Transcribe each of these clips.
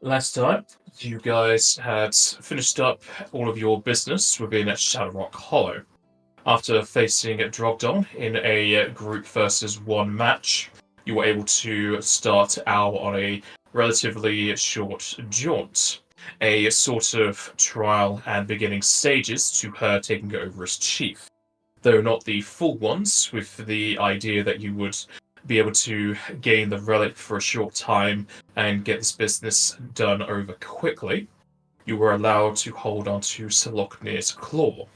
Last time, you guys had finished up all of your business within Shadowrock Hollow. After facing Drogdon in a group versus one match, you were able to start out on a relatively short jaunt, a sort of trial and beginning stages to her taking over as chief, though not the full ones, with the idea that you would be able to gain the relic for a short time and get this business done over quickly. You were allowed to hold on to Seloknir's claw.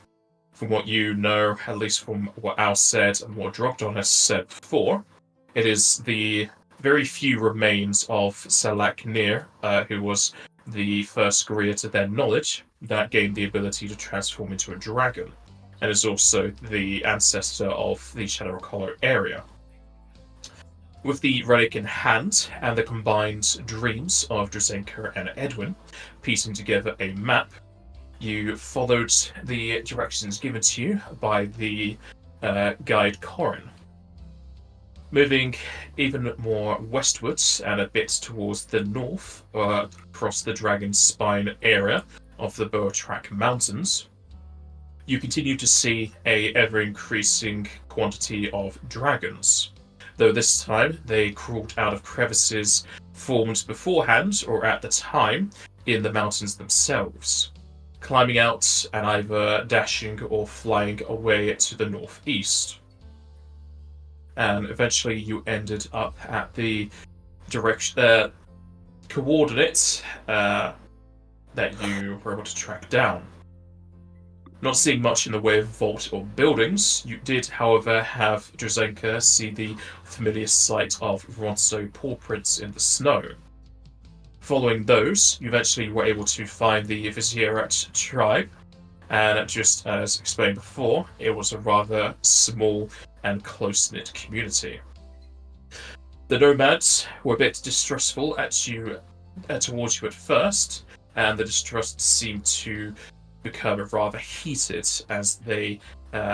From what you know, at least from what Al said and what Drogdon has said before, it is the very few remains of Selaknir, who was the first Greer to their knowledge, that gained the ability to transform into a dragon, and is also the ancestor of the Shadowrock Hollow area. With the relic in hand and the combined dreams of Drazenka and Edwin piecing together a map, you followed the directions given to you by the guide Corin. Moving even more westwards and a bit towards the north, across the Dragon's Spine area of the Boa-Track Mountains, you continue to see a ever-increasing quantity of dragons, though this time they crawled out of crevices formed beforehand or at the time in the mountains themselves, climbing out and either dashing or flying away to the northeast. And eventually you ended up at the coordinates that you were able to track down. Not seeing much in the way of vault or buildings, you did, however, have Drazenka see the familiar sight of Ronso paw prints in the snow. Following those, you eventually were able to find the Vizierat tribe, and just as explained before, it was a rather small and close-knit community. The nomads were a bit distrustful towards you at first, and the distrust seemed to become rather heated as they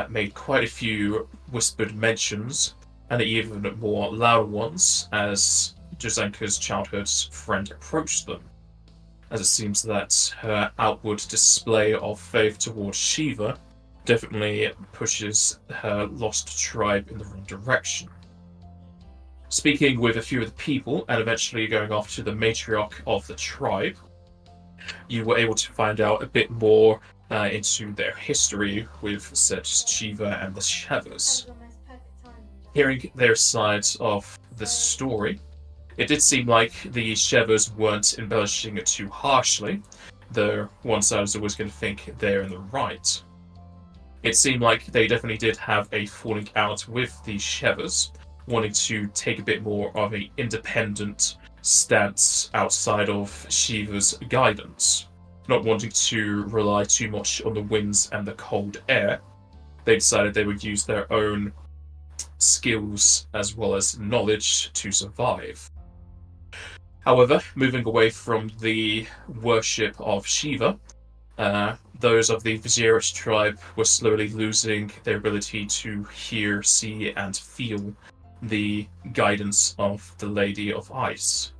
made quite a few whispered mentions, and even more louder ones as Drazenka's childhood friend approached them, as it seems that her outward display of faith towards Shiva definitely pushes her lost tribe in the wrong direction. Speaking with a few of the people and eventually going off to the matriarch of the tribe, you were able to find out a bit more into their history with said Shiva and the Shavas. Hearing their sides of the story, it did seem like the Shavas weren't embellishing it too harshly, though one side is always going to think they're in the right. It seemed like they definitely did have a falling out with the Shavas, wanting to take a bit more of an independent stance outside of Shiva's guidance. Not wanting to rely too much on the winds and the cold air, they decided they would use their own skills as well as knowledge to survive. However, moving away from the worship of Shiva, those of the Vizierat tribe were slowly losing their ability to hear, see, and feel the guidance of the Lady of Ice.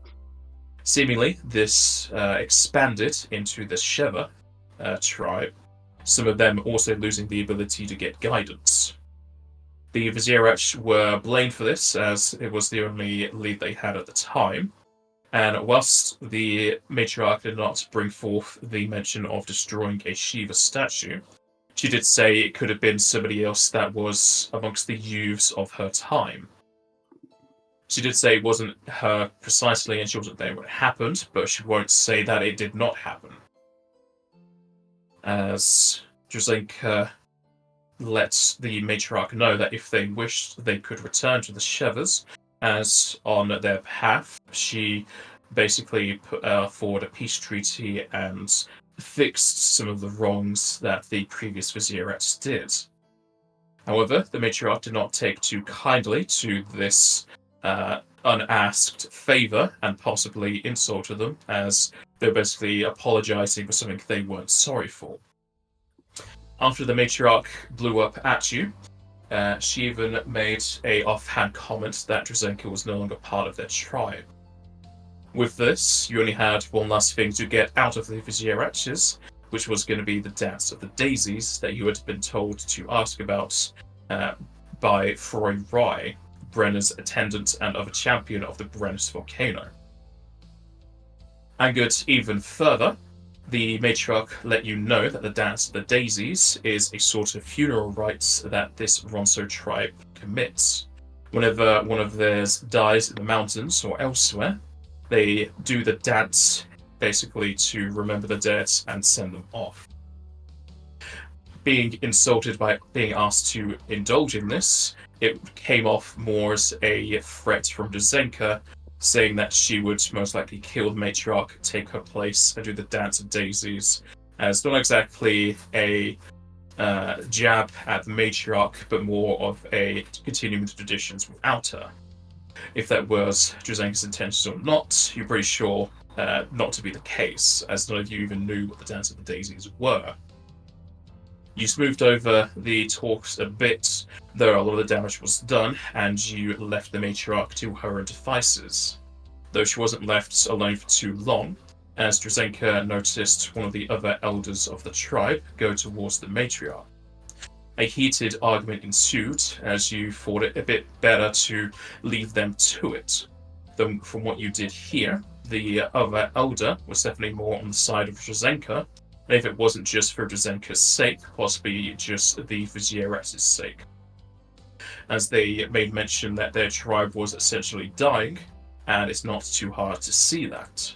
Seemingly, this expanded into the Sheva tribe, some of them also losing the ability to get guidance. The Vizierat were blamed for this, as it was the only lead they had at the time, and whilst the matriarch did not bring forth the mention of destroying a Shiva statue, she did say it could have been somebody else that was amongst the youths of her time. She did say it wasn't her precisely and she wasn't there when it happened, but she won't say that it did not happen. As Drazenka let the matriarch know that if they wished, they could return to the Shevas, as on their behalf, she basically put forward a peace treaty and fixed some of the wrongs that the previous Vizierats did. However, the matriarch did not take too kindly to this unasked favour and possibly insulted them, as they were basically apologising for something they weren't sorry for. After the matriarch blew up at you, she even made a offhand comment that Drazenka was no longer part of their tribe. With this, you only had one last thing to get out of the Vizieratches, which was going to be the Dance of the Daisies that you had been told to ask about by Froy Rye, Brenner's attendant and other champion of the Brennus volcano. Angered even further, the matriarch let you know that the Dance of the Daisies is a sort of funeral rites that this Ronso tribe commits. Whenever one of theirs dies in the mountains or elsewhere, they do the dance basically to remember the dead and send them off. Being insulted by being asked to indulge in this, it came off more as a threat from Drazenka, saying that she would most likely kill the matriarch, take her place, and do the Dance of Daisies, as not exactly a jab at the matriarch, but more of a continuing the traditions without her. If that was Drazenka's intentions or not, you're pretty sure not to be the case, as none of you even knew what the Dance of the Daisies were. You smoothed over the talks a bit, though a lot of the damage was done, and you left the matriarch to her own devices. Though she wasn't left alone for too long, as Drazenka noticed one of the other elders of the tribe go towards the matriarch. A heated argument ensued, as you thought it a bit better to leave them to it. Though from what you did hear, the other elder was definitely more on the side of Drazenka, and if it wasn't just for Drazenka's sake, possibly just the Vizierat's sake. As they made mention that their tribe was essentially dying, and it's not too hard to see that,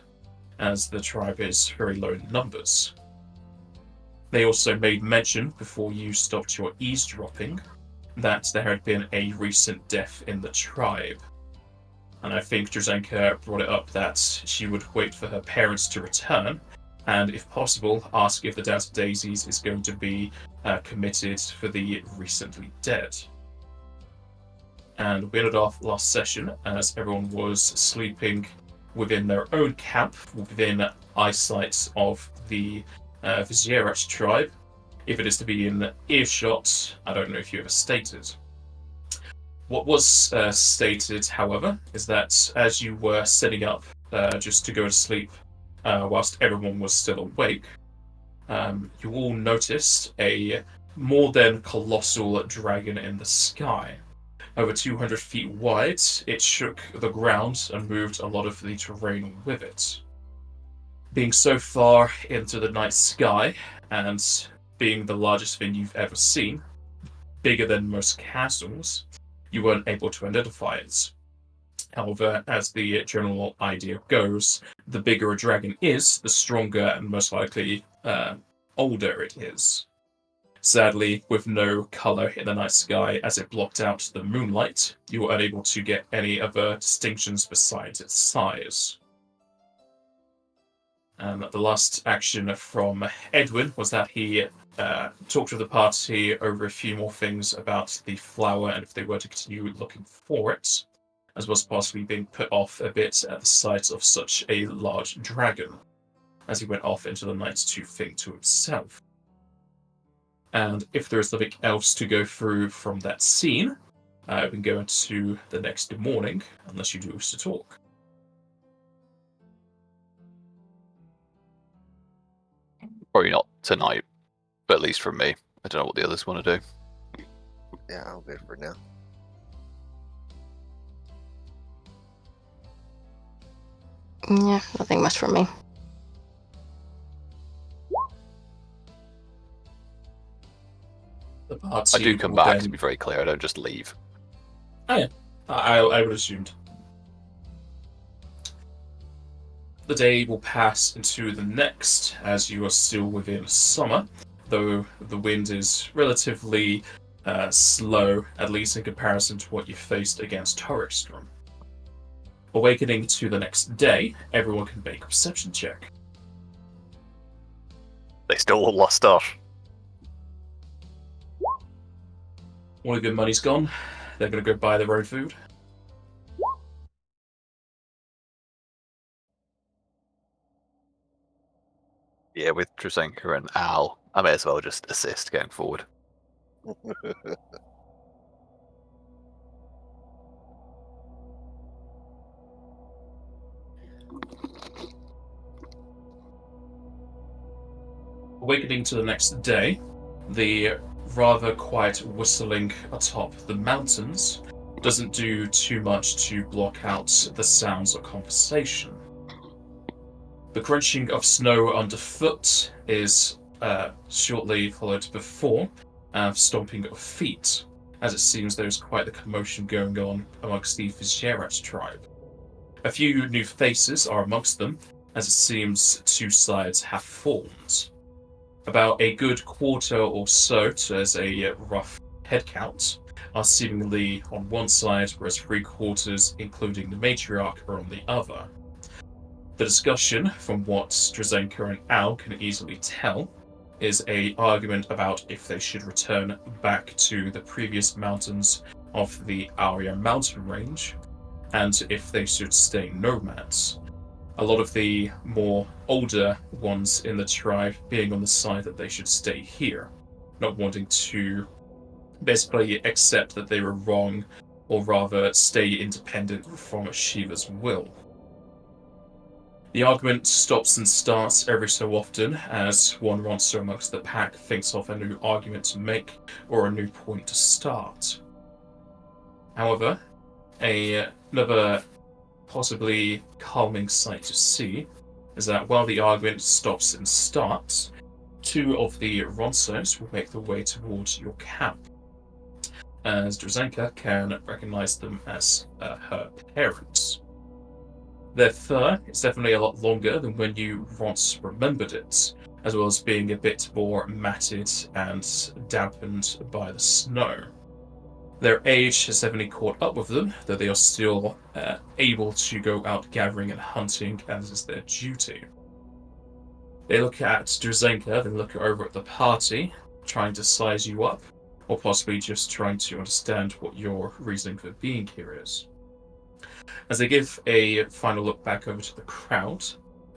as the tribe is very low in numbers. They also made mention, before you stopped your eavesdropping, that there had been a recent death in the tribe. And I think Drazenka brought it up that she would wait for her parents to return, and if possible, ask if the Dance of Daisies is going to be committed for the recently dead. And we ended off last session as everyone was sleeping within their own camp, within eyesight of the Vizierat tribe. If it is to be in earshot, I don't know if you ever stated. What was stated, however, is that as you were setting up just to go to sleep whilst everyone was still awake, you all noticed a more than colossal dragon in the sky. Over 200 feet wide, it shook the ground and moved a lot of the terrain with it. Being so far into the night sky, and being the largest thing you've ever seen, bigger than most castles, you weren't able to identify it. However, as the general idea goes, the bigger a dragon is, the stronger and most likely older it is. Sadly, with no colour in the night sky as it blocked out the moonlight, you were unable to get any other distinctions besides its size. The last action from Edwin was that he talked to the party over a few more things about the flower and if they were to continue looking for it, as well as possibly being put off a bit at the sight of such a large dragon, as he went off into the night to think to himself. And if there is nothing else to go through from that scene, we can go into the next morning, unless you do wish to talk. Probably not tonight, but at least from me. I don't know what the others want to do. Yeah, I'll go for now. Yeah, nothing much from me. The party I do come will back, then... to be very clear. I don't just leave. Oh yeah, I would assumed. The day will pass into the next, as you are still within summer, though the wind is relatively slow, at least in comparison to what you faced against Torrexstrom. Awakening to the next day, everyone can make a perception check. They still all lost stuff. All the good money's gone. They're going to go buy their own food. Yeah, with Drazenka and Al, I may as well just assist going forward. Awakening to the next day, the rather quiet whistling atop the mountains doesn't do too much to block out the sounds of conversation. The crunching of snow underfoot is shortly followed before stomping of feet, as it seems there's quite the commotion going on amongst the Viserat tribe. A few new faces are amongst them, as it seems two sides have formed. About a good quarter or so, as a rough head count, are seemingly on one side, whereas 3/4, including the matriarch, are on the other. The discussion, from what Drazenka and Al can easily tell, is an argument about if they should return back to the previous mountains of the Arya mountain range, and if they should stay nomads. A lot of the more older ones in the tribe being on the side that they should stay here, not wanting to basically accept that they were wrong, or rather stay independent from Shiva's will. The argument stops and starts every so often as one monster amongst the pack thinks of a new argument to make or a new point to start. However, another possibly calming sight to see is that while the argument stops and starts, two of the Ronsos will make their way towards your camp, as Drazenka can recognize them as her parents. Their fur is definitely a lot longer than when you once remembered it, as well as being a bit more matted and dampened by the snow. Their age has definitely caught up with them, though they are still able to go out gathering and hunting as is their duty. They look at Drazenka, then look over at the party, trying to size you up, or possibly just trying to understand what your reasoning for being here is. As they give a final look back over to the crowd,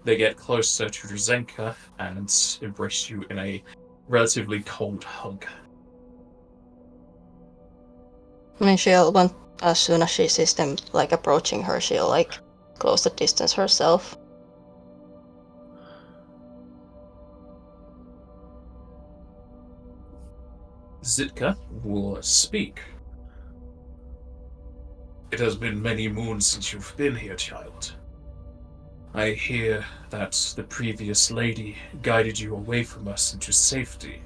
they get closer to Drazenka and embrace you in a relatively cold hug. I mean, she'll want, as soon as she sees them like approaching her, she'll like close the distance herself. Zitka will speak. It has been many moons since you've been here, child. I hear that the previous lady guided you away from us into safety.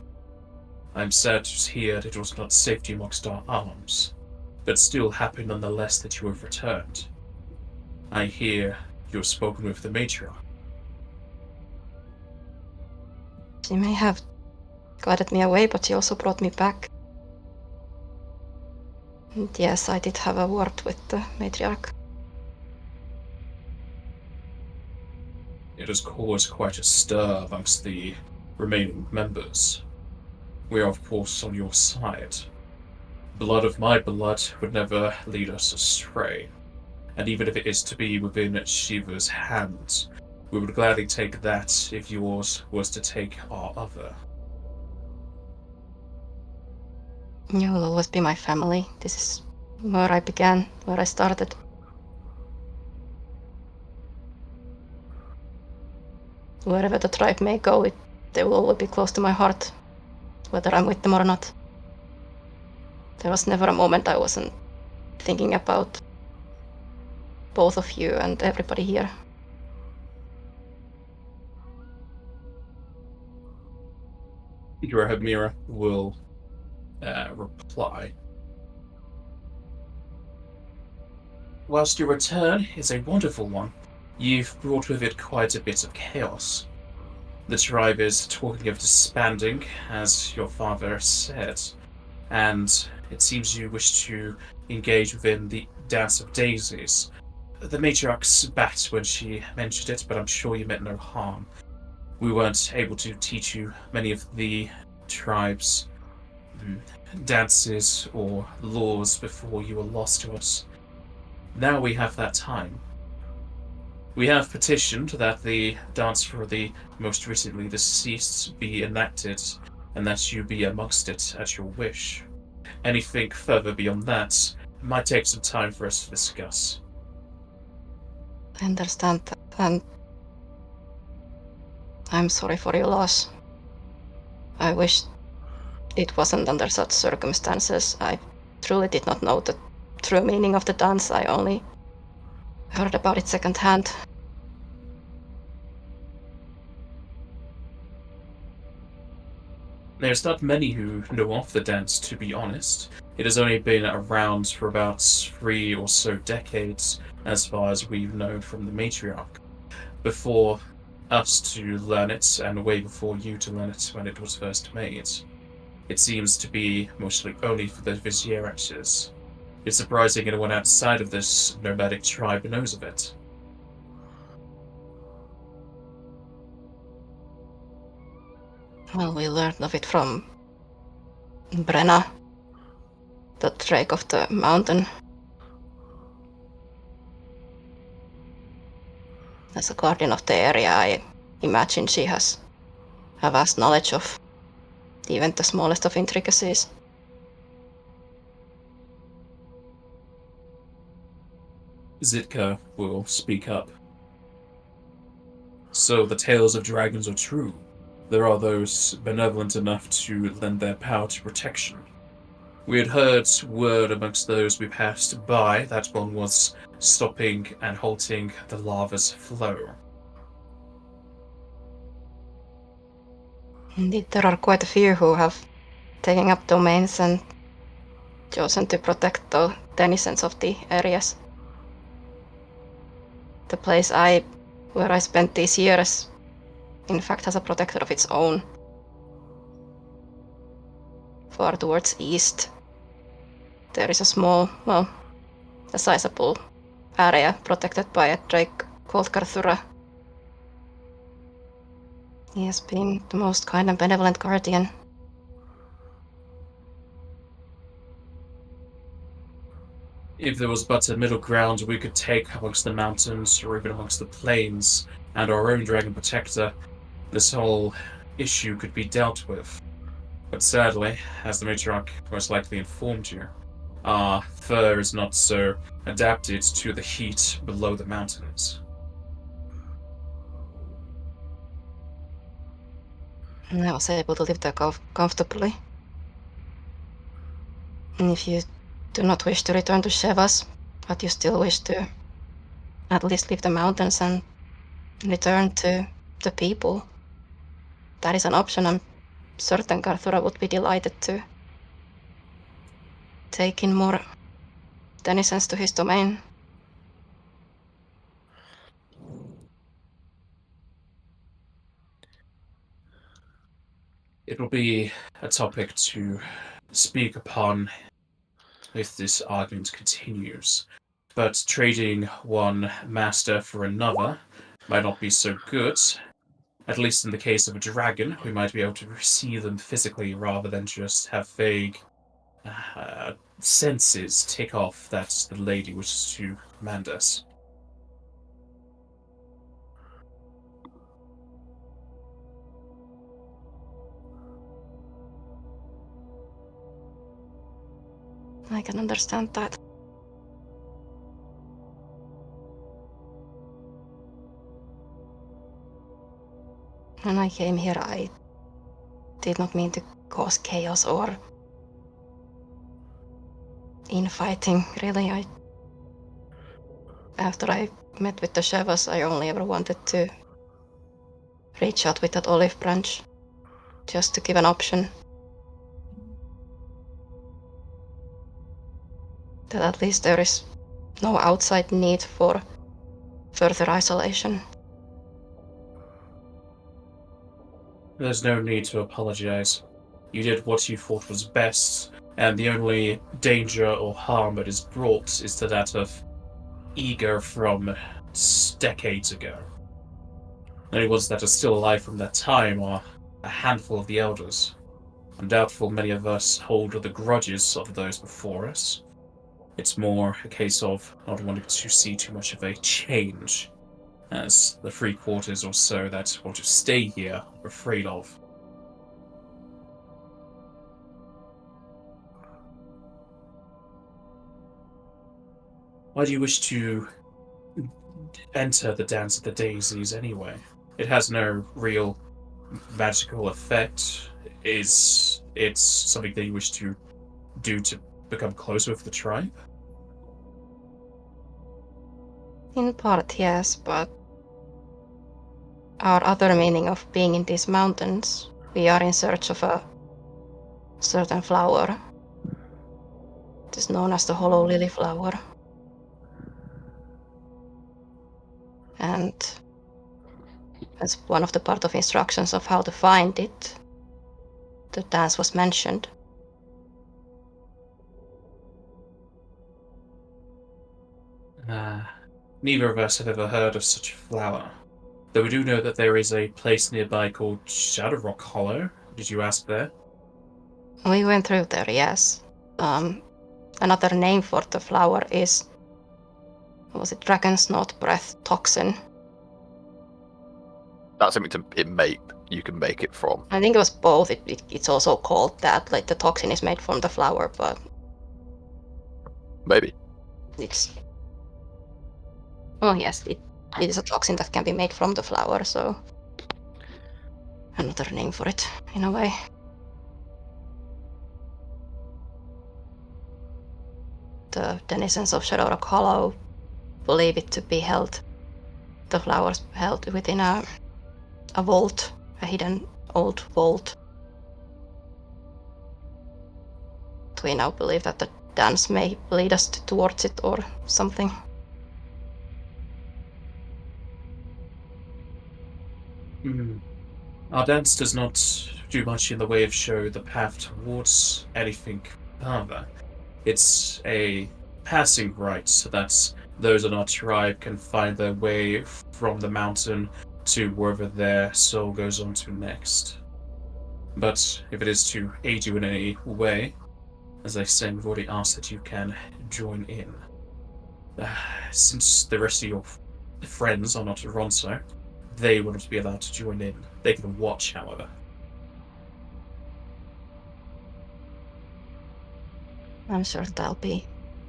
I'm sad to hear that it was not safety amongst our arms, but still happy nonetheless that you have returned. I hear you have spoken with the matriarch. She may have guided me away, but she also brought me back. And yes, I did have a word with the matriarch. It has caused quite a stir amongst the remaining members. We are, of course, on your side. Blood of my blood would never lead us astray, and even if it is to be within Shiva's hands, we would gladly take that if yours was to take our other. You will always be my family. This is where I began, where I started. Wherever the tribe may go, they will always be close to my heart, whether I'm with them or not. There was never a moment I wasn't thinking about both of you and everybody here. Drahamira will reply. Whilst your return is a wonderful one, you've brought with it quite a bit of chaos. The tribe is talking of disbanding, as your father said, and it seems you wish to engage within the Dance of Daisies. The matriarch spat when she mentioned it, but I'm sure you meant no harm. We weren't able to teach you many of the tribe's dances or laws before you were lost to us. Now we have that time. We have petitioned that the dance for the most recently deceased be enacted, and that you be amongst it at your wish. Anything further beyond that might take some time for us to discuss. I understand that, and I'm sorry for your loss. I wish it wasn't under such circumstances. I truly did not know the true meaning of the dance. I only heard about it secondhand. There's not many who know of the dance, to be honest. It has only been around for about 3 or so decades, as far as we've known from the matriarch. Before us to learn it, and way before you to learn it when it was first made. It seems to be mostly only for the Vizieriches. It's surprising anyone outside of this nomadic tribe knows of it. Well, we learned of it from Brenna, the drake of the mountain. As a guardian of the area, I imagine she has a vast knowledge of even the smallest of intricacies. Zitka will speak up. So the tales of dragons are true. There are those benevolent enough to lend their power to protection. We had heard word amongst those we passed by that one was stopping and halting the lava's flow. Indeed, there are quite a few who have taken up domains and chosen to protect the denizens of the areas. The place where I spent these years, in fact, has a protector of its own. Far towards east, there is a small, well, a sizable area protected by a drake called Karthurra. He has been the most kind and benevolent guardian. If there was but a middle ground we could take amongst the mountains or even amongst the plains and our own dragon protector, this whole issue could be dealt with. But sadly, as the matriarch most likely informed you, our fur is not so adapted to the heat below the mountains. And I was able to live there comfortably. And if you do not wish to return to Shevas, but you still wish to at least leave the mountains and return to the people, that is an option. I'm certain Karthurra would be delighted to take in more denizens to his domain. It will be a topic to speak upon if this argument continues. But trading one master for another might not be so good. At least in the case of a dragon, we might be able to see them physically rather than just have vague senses tick off that the lady wishes to command us. I can understand that. When I came here, I did not mean to cause chaos or infighting, really. After I met with the Shevas, I only ever wanted to reach out with that olive branch, just to give an option. That at least there is no outside need for further isolation. There's no need to apologize. You did what you thought was best, and the only danger or harm that is brought is to that of ego from decades ago. The only ones that are still alive from that time are a handful of the elders. I'm doubtful many of us hold the grudges of those before us. It's more a case of not wanting to see too much of a change, as the 3/4 or so that want to stay here are afraid of. Why do you wish to enter the Dance of the Daisies anyway? It has no real magical effect? Is it something that you wish to do to become closer with the tribe? In part, yes, but our other meaning of being in these mountains, we are in search of a certain flower. It is known as the hollow lily flower. And as one of the part of instructions of how to find it, the dance was mentioned. Neither of us have ever heard of such a flower. Though we do know that there is a place nearby called Shadow Rock Hollow. Did you ask there? We went through there, yes. Another name for the flower is, was it dragon's knot breath toxin? That's something you can make it from. I think it was both. It's also called that, like the toxin is made from the flower, but Maybe. it's... Well, yes, it is a toxin that can be made from the flower, so... Another name for it, in a way. The denizens of Shadow Rock Hollow believe it to be held, the flowers held within a vault, a hidden old vault. We now believe that the dance may lead us towards it or something. Our dance does not do much in the way of show the path towards anything further. It's a passing rite so that those in our tribe can find their way from the mountain to wherever their soul goes on to next. But if it is to aid you in any way, as I say, we've already asked that you can join in. Since the rest of your friends are not Ronso, they will not be allowed to join in. They can watch, however. I'm sure that'll be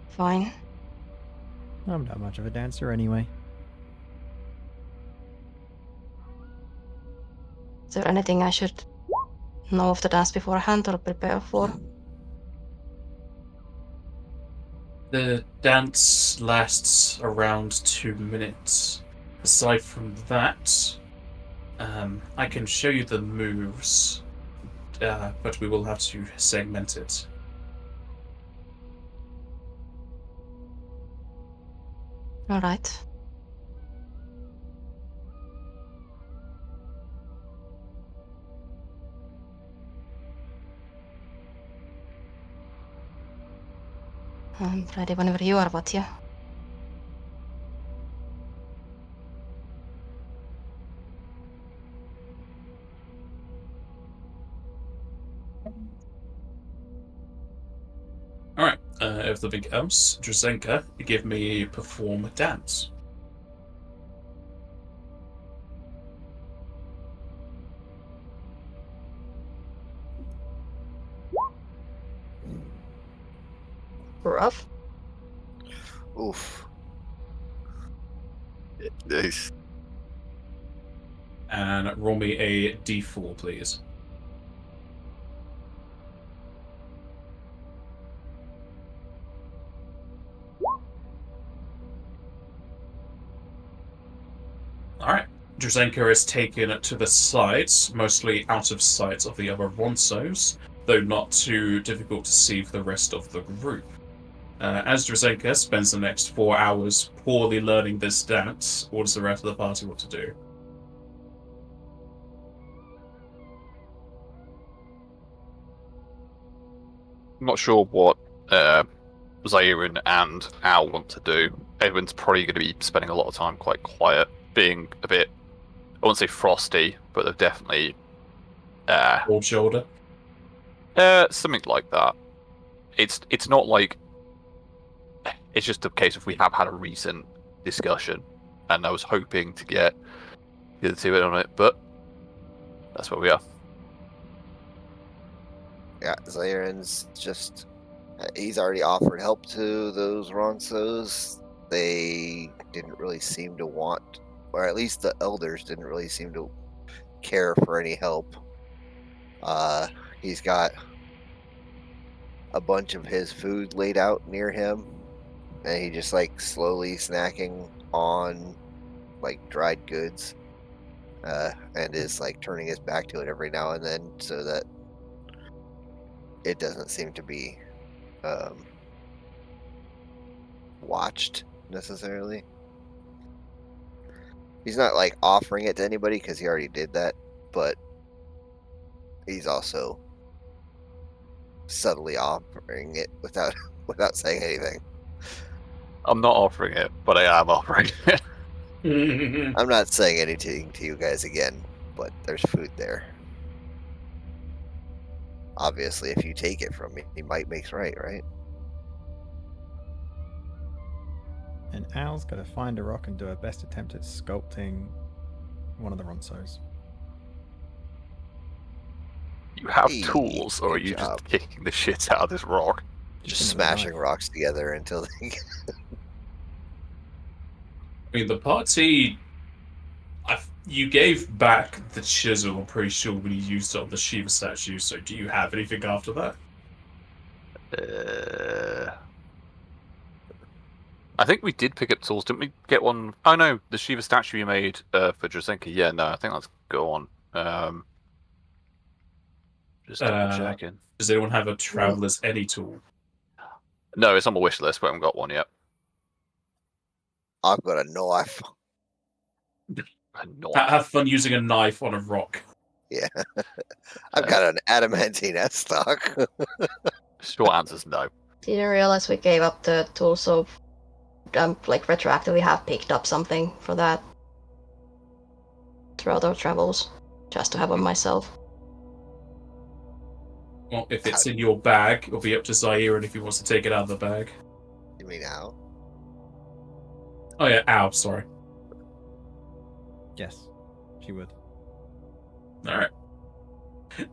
fine. I'm not much of a dancer anyway. Is there anything I should know of the dance beforehand or prepare for? The dance lasts around 2 minutes. Aside from that, I can show you the moves, but we will have to segment it. All right. I'm ready whenever you are, Vatya. Alright, everything else, Drazenka, give me perform a dance. Rough. Oof. Nice. And roll me a d4, please. Alright. Drazenka is taken to the sides, mostly out of sight of the other Ronsos, though not too difficult to see for the rest of the group. As Drazenka spends the next 4 hours poorly learning this dance, what does the rest of the party want to do? I'm not sure what Zairun and Al want to do. Edwin's probably going to be spending a lot of time quite quiet, being a bit, I won't say frosty, but they're definitely Cold shoulder? something like that. It's not like, it's just a case of we have had a recent discussion, and I was hoping to get the other two in on it, but that's where we are. Yeah, Zairen's just... He's already offered help to those Ronsos. They didn't really seem to want, or at least the elders didn't really seem to care for any help. He's got a bunch of his food laid out near him, and he just like slowly snacking on like dried goods, and is like turning his back to it every now and then so that it doesn't seem to be watched necessarily. He's not like offering it to anybody because he already did that, but he's also subtly offering it without saying anything. I'm not offering it, but I am offering it. I'm not saying anything to you guys again, but there's food there. Obviously, if you take it from me, might makes right, right? And Al's got to find a rock and do her best attempt at sculpting one of the Ronsos. You have Hey, tools, or are good you job. just kicking the shit out of this rock? Just Hit him with a smashing knife. rocks together until they I mean, the party. You gave back the chisel, I'm pretty sure, when you used it on the Shiva statue, so do you have anything after that? I think we did pick up tools. Didn't we get one? Oh no, the Shiva statue you made for Drazenka. Yeah, no, I think that's gone. Just double checking. Does anyone have a Traveler's Any tool? No, it's on my wish list, but I haven't got one yet. I've got a knife. Have fun using a knife on a rock. Yeah. I've got an adamantine S stock. Short answer's no. Didn't realize we gave up the tool, so like retroactively have picked up something for that throughout our travels, just to have on myself. Well, if it's in your bag, it'll be up to Zaire if he wants to take it out of the bag. You mean how? Oh yeah, ow, sorry. Yes, she would. Alright.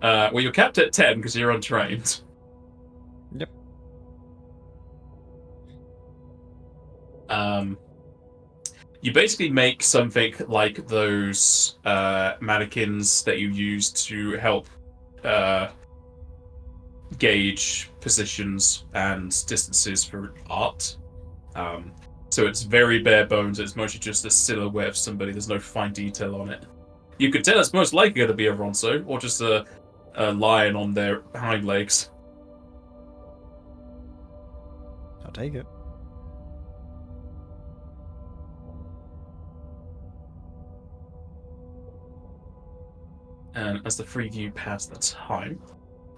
Well, you're capped at 10 because you're untrained. Yep. You basically make something like those mannequins that you use to help gauge positions and distances for art. So it's very bare bones. It's mostly just a silhouette of somebody. There's no fine detail on it. You could tell it's most likely going to be a Ronso or just a lion on their hind legs. I'll take it. And as the three of you pass the time,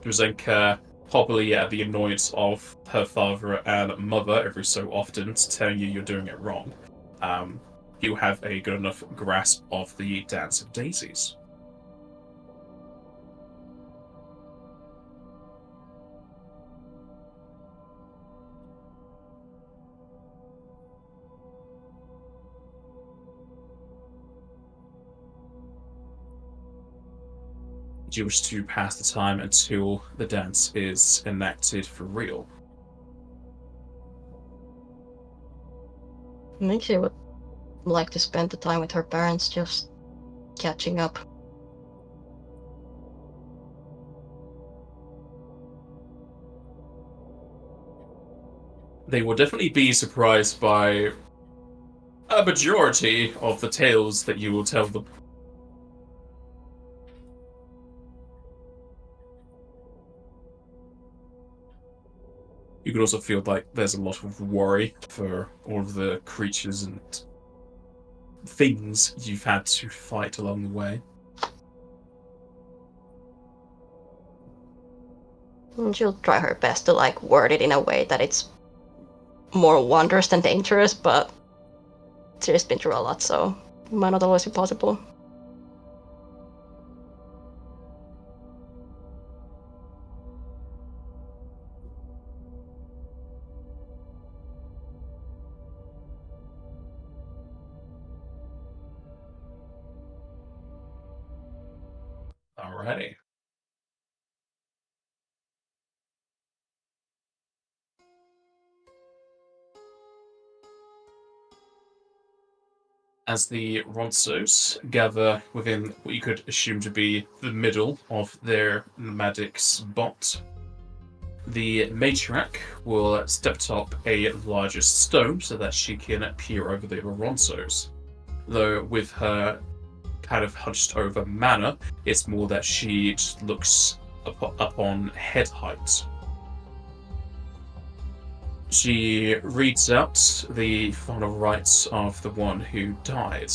Drazenka, probably at the annoyance of her father and mother every so often telling you you're doing it wrong, you have a good enough grasp of the Dance of Daisies. Do you wish to pass the time until the dance is enacted for real? I think she would like to spend the time with her parents, just catching up. They will definitely be surprised by a majority of the tales that you will tell them. You can also feel like there's a lot of worry for all of the creatures and things you've had to fight along the way. And she'll try her best to like word it in a way that it's more wondrous than dangerous, but she's been through a lot, so it might not always be possible. Alrighty. As the Ronsos gather within what you could assume to be the middle of their nomadic spot, the matriarch will step atop a larger stone so that she can peer over the Ronsos. Though with her kind of hunched over manner, it's more that she just looks up on head height. She reads out the final rites of the one who died,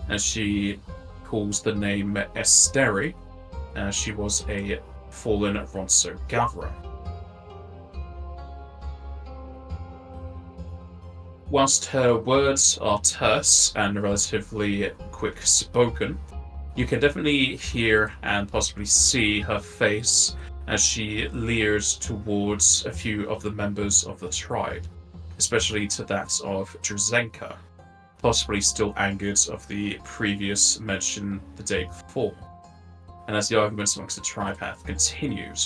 as she calls the name Esteri, as she was a fallen Ronso gatherer. Whilst her words are terse and relatively quick spoken, you can definitely hear and possibly see her face as she leers towards a few of the members of the tribe, especially to that of Drazenka, possibly still angered of the previous mention the day before, and as the arguments amongst the tribe have continued.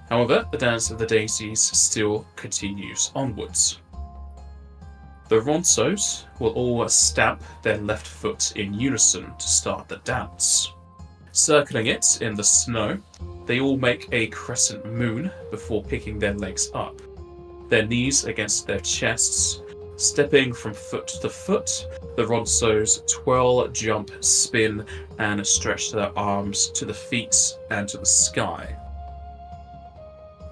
However, the Dance of the Daisies still continues onwards. The Ronsos will all stamp their left foot in unison to start the dance. Circling it in the snow, they all make a crescent moon before picking their legs up, their knees against their chests. Stepping from foot to foot, the Ronsos twirl, jump, spin, and stretch their arms to the feet and to the sky.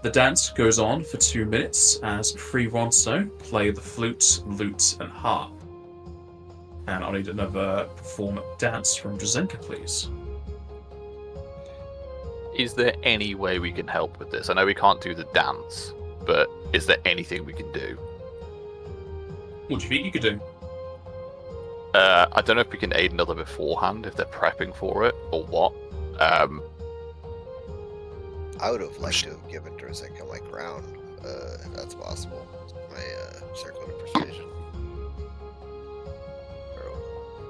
The dance goes on for 2 minutes as 3 Ronso play the flute, lute, and harp. And I'll need another perform dance from Drazenka, please. Is there any way we can help with this? I know we can't do the dance, but is there anything we can do? What do you think you could do? I don't know if we can aid another beforehand, if they're prepping for it, or what. I would have liked to have given Drazenka my crown, if that's possible. My circlet of persuasion. Or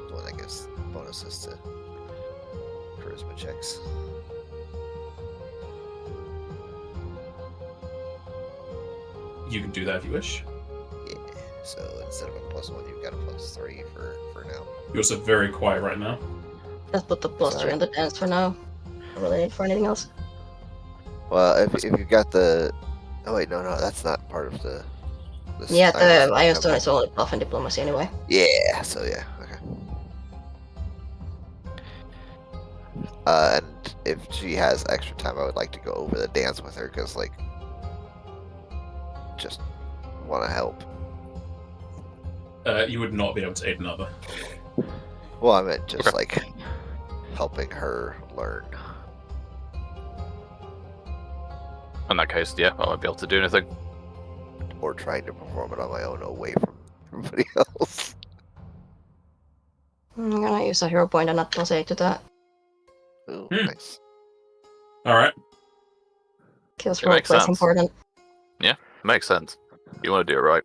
the one that gives bonuses to charisma checks. You can do that if you wish. Yeah, so instead of a +1, you've got a +3 for now. You're also very quiet right now. Let's put the +3 on the dance for now. Don't really need for anything else. Well, if you've got the... Oh wait, no, that's not part of the... Yeah, the Ironstone is only buff and diplomacy anyway. Yeah, so yeah, okay. And if she has extra time, I would like to go over the dance with her, because, like, just want to help. You would not be able to aid another. Well, I meant just, like, helping her learn. In that case, yeah, I won't be able to do anything. Or trying to perform it on my own away from everybody else. I'm gonna use a hero point and not plus 8 to that. Ooh, nice. Alright. Kills It role makes plays sense. important. Makes sense. You want to do it right.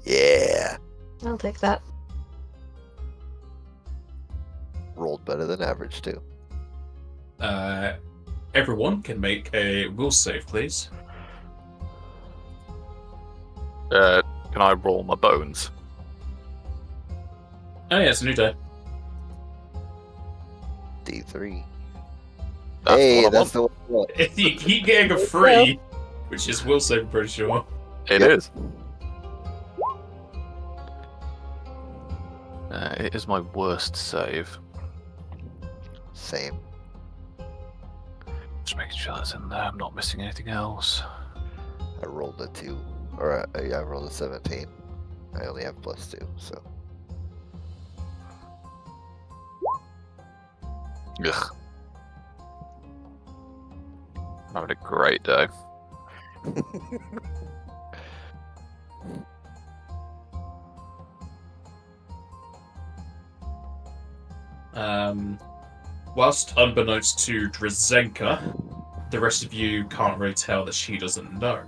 Yeah. I'll take that. Rolled better than average, too. Everyone can make a will save, please. Can I roll my bones? Oh yeah, it's a new day. D3. That's Hey, what I that's want. the one. You keep getting a 3, which is will save, I'm pretty sure. It Yep. is. It is my worst save. Same. Just making sure that's in there. I'm not missing anything else. I rolled a 2. Or, yeah, I rolled a 17. I only have +2, so. Ugh. I'm having a great day. Whilst unbeknownst to Drazenka, the rest of you can't really tell that she doesn't know.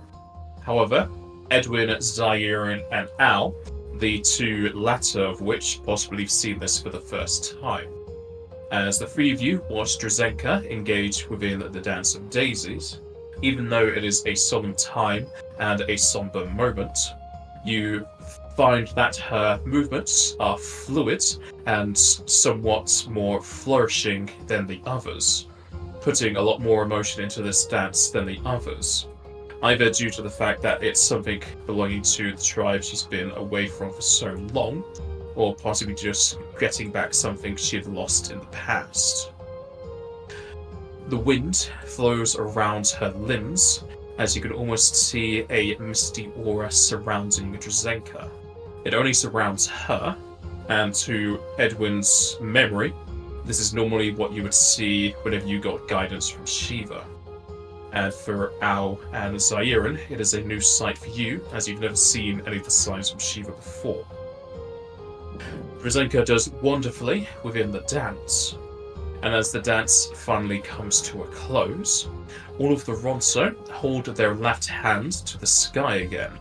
However, Edwin, Zaire, and Al, the 2 latter of which possibly have seen this for the first time. As the 3 of you watch Drazenka engage within the Dance of Daisies, Even though it is a solemn time and a somber moment, you find that her movements are fluid and somewhat more flourishing than the others, putting a lot more emotion into this dance than the others, either due to the fact that it's something belonging to the tribe she's been away from for so long, or possibly just getting back something she had lost in the past. The wind flows around her limbs, as you can almost see a misty aura surrounding Drazenka. It only surrounds her, and to Edwin's memory, this is normally what you would see whenever you got guidance from Shiva. And for Al and Zairin, it is a new sight for you, as you've never seen any of the signs from Shiva before. Drazenka does wonderfully within the dance, and as the dance finally comes to a close, all of the Ronso hold their left hand to the sky again,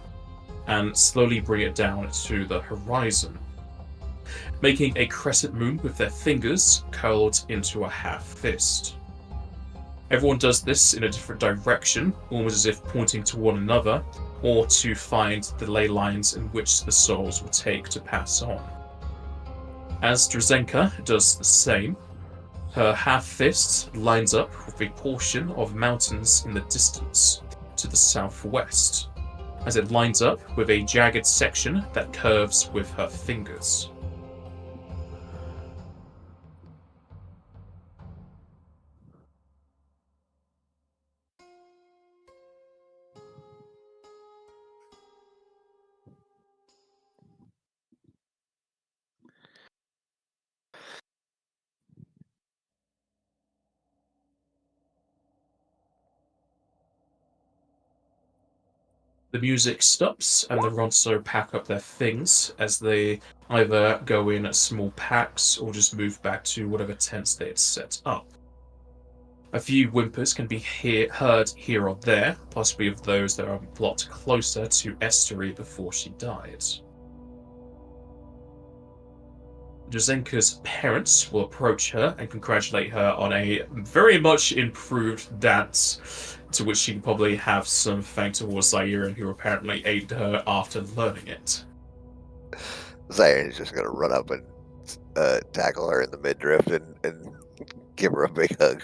and slowly bring it down to the horizon, making a crescent moon with their fingers curled into a half fist. Everyone does this in a different direction, almost as if pointing to one another, or to find the ley lines in which the souls will take to pass on. As Drazenka does the same, her half fist lines up with a portion of mountains in the distance to the southwest, as it lines up with a jagged section that curves with her fingers. The music stops and the Ronso pack up their things as they either go in small packs or just move back to whatever tents they had set up. A few whimpers can be heard here or there, possibly of those that are a lot closer to Estuary before she died. Drazenka's parents will approach her and congratulate her on a very much improved dance, to which she can probably have some thanks towards Zairin, who apparently aided her after learning it. Zairin is just going to run up and tackle her in the midriff and give her a big hug.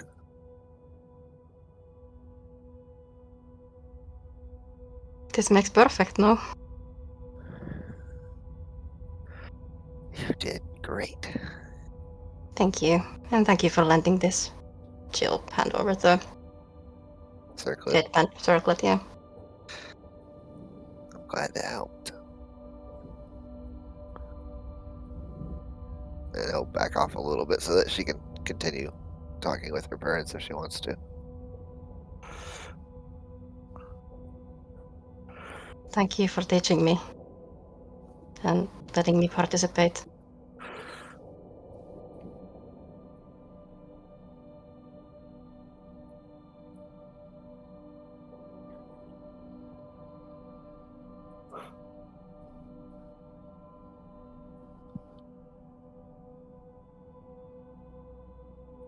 This makes perfect, no? You did great. Thank you. And thank you for lending this. She'll hand over the Circlet. deadpan circlet, yeah. I'm glad to help. And he'll back off a little bit so that she can continue talking with her parents if she wants to. Thank you for teaching me and letting me participate.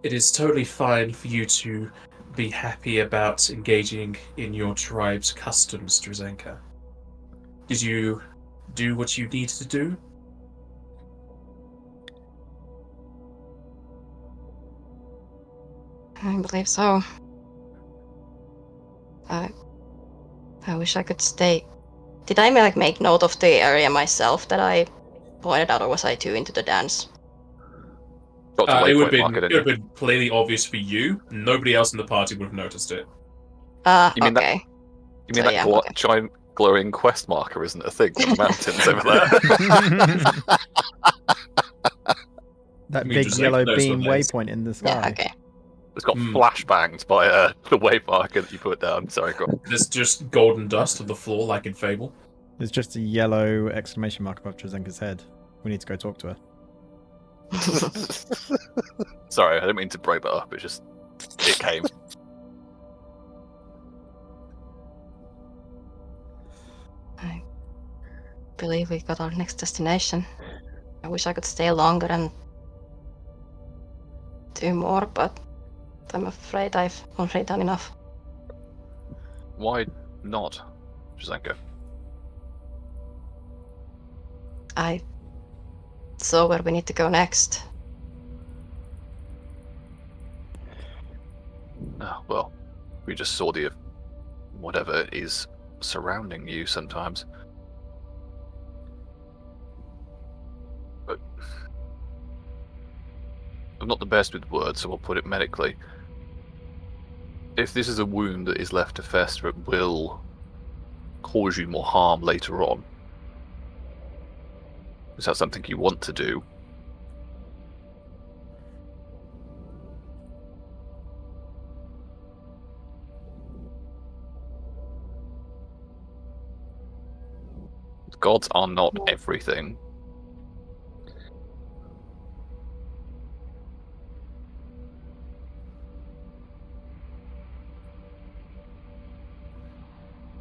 It is totally fine for you to be happy about engaging in your tribe's customs, Drazenka. Did you do what you needed to do? I believe so. I wish I could stay. Did I make note of the area myself that I pointed out, or was I too into the dance? It would have been clearly obvious for you. Nobody else in the party would have noticed it. You mean okay. You mean that giant glowing quest marker isn't a thing? The mountains over there. That big yellow beam waypoint in the sky. Yeah, okay. It's got flashbangs by the wave marker that you put down. Sorry, go on. There's just golden dust on the floor like in Fable. There's just a yellow exclamation mark above Drazenka's head. We need to go talk to her. Sorry, I didn't mean to break that up. It came. I believe we got our next destination. I wish I could stay longer and do more, but I'm afraid I've already done enough. Why not, Drazenka? I saw where we need to go next. Well, we just saw the whatever is surrounding you sometimes. But I'm not the best with words, so I'll put it medically. If this is a wound that is left to fester, it will cause you more harm later on. Is that something you want to do? Gods are not everything.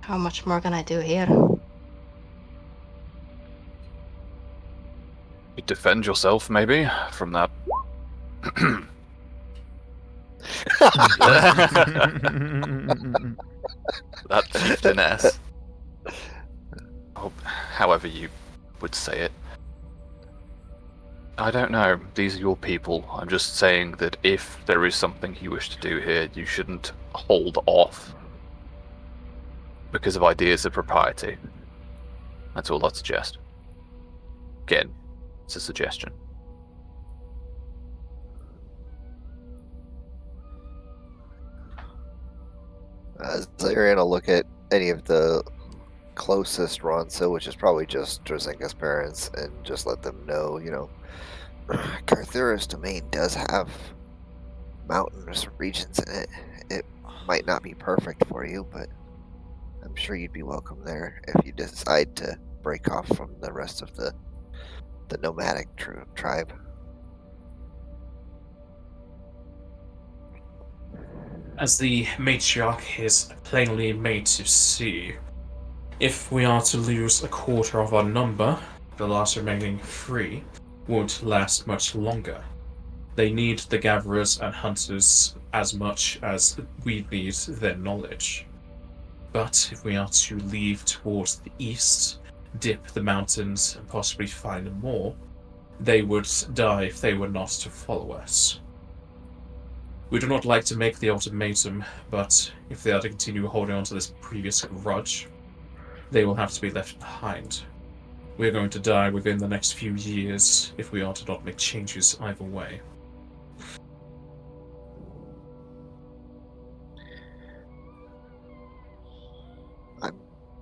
How much more can I do here? You defend yourself, maybe, from that. That chieftainess. However you would say it. I don't know. These are your people. I'm just saying that if there is something you wish to do here, you shouldn't hold off because of ideas of propriety. That's all I'd suggest. Again, it's a suggestion. Zarian will look at any of the closest Ronso, which is probably just Drazenka's parents, and just let them know, Karthurra's domain does have mountainous regions in it. It might not be perfect for you, but I'm sure you'd be welcome there if you decide to break off from the rest of the nomadic tribe. As the matriarch is plainly made to see, if we are to lose a quarter of our number, the last remaining 3 won't last much longer. They need the gatherers and hunters as much as we need their knowledge. But if we are to leave towards the east, dip the mountains, and possibly find more, they would die if they were not to follow us. We do not like to make the ultimatum, but if they are to continue holding on to this previous grudge, they will have to be left behind. We are going to die within the next few years if we are to not make changes either way. I'm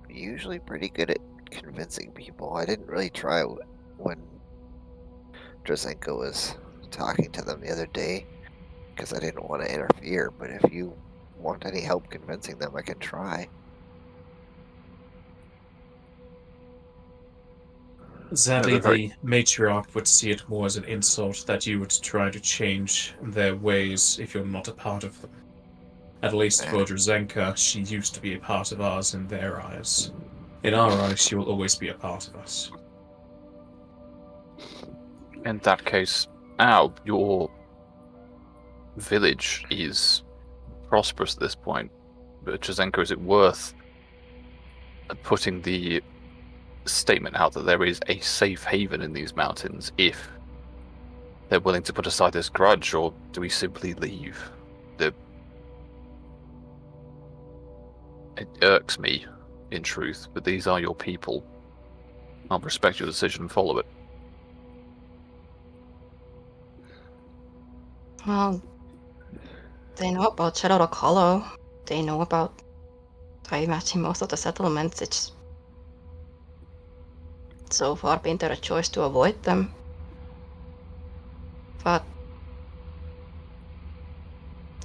usually pretty good at convincing people. I didn't really try when Drazenka was talking to them the other day because I didn't want to interfere, but if you want any help convincing them, I can try. Sadly, the matriarch would see it more as an insult that you would try to change their ways if you're not a part of them. At least for Drazenka, she used to be a part of ours in their eyes. In our eyes, she will always be a part of us. In that case, your village is prosperous at this point, but Drazenka, is it worth putting the statement out that there is a safe haven in these mountains if they're willing to put aside this grudge, or do we simply leave? It irks me, in truth, but these are your people. I'll respect your decision and follow it. Well, they know about Shadowrock Hollow. They know about, I imagine, most of the settlements. It's so far been their choice to avoid them. But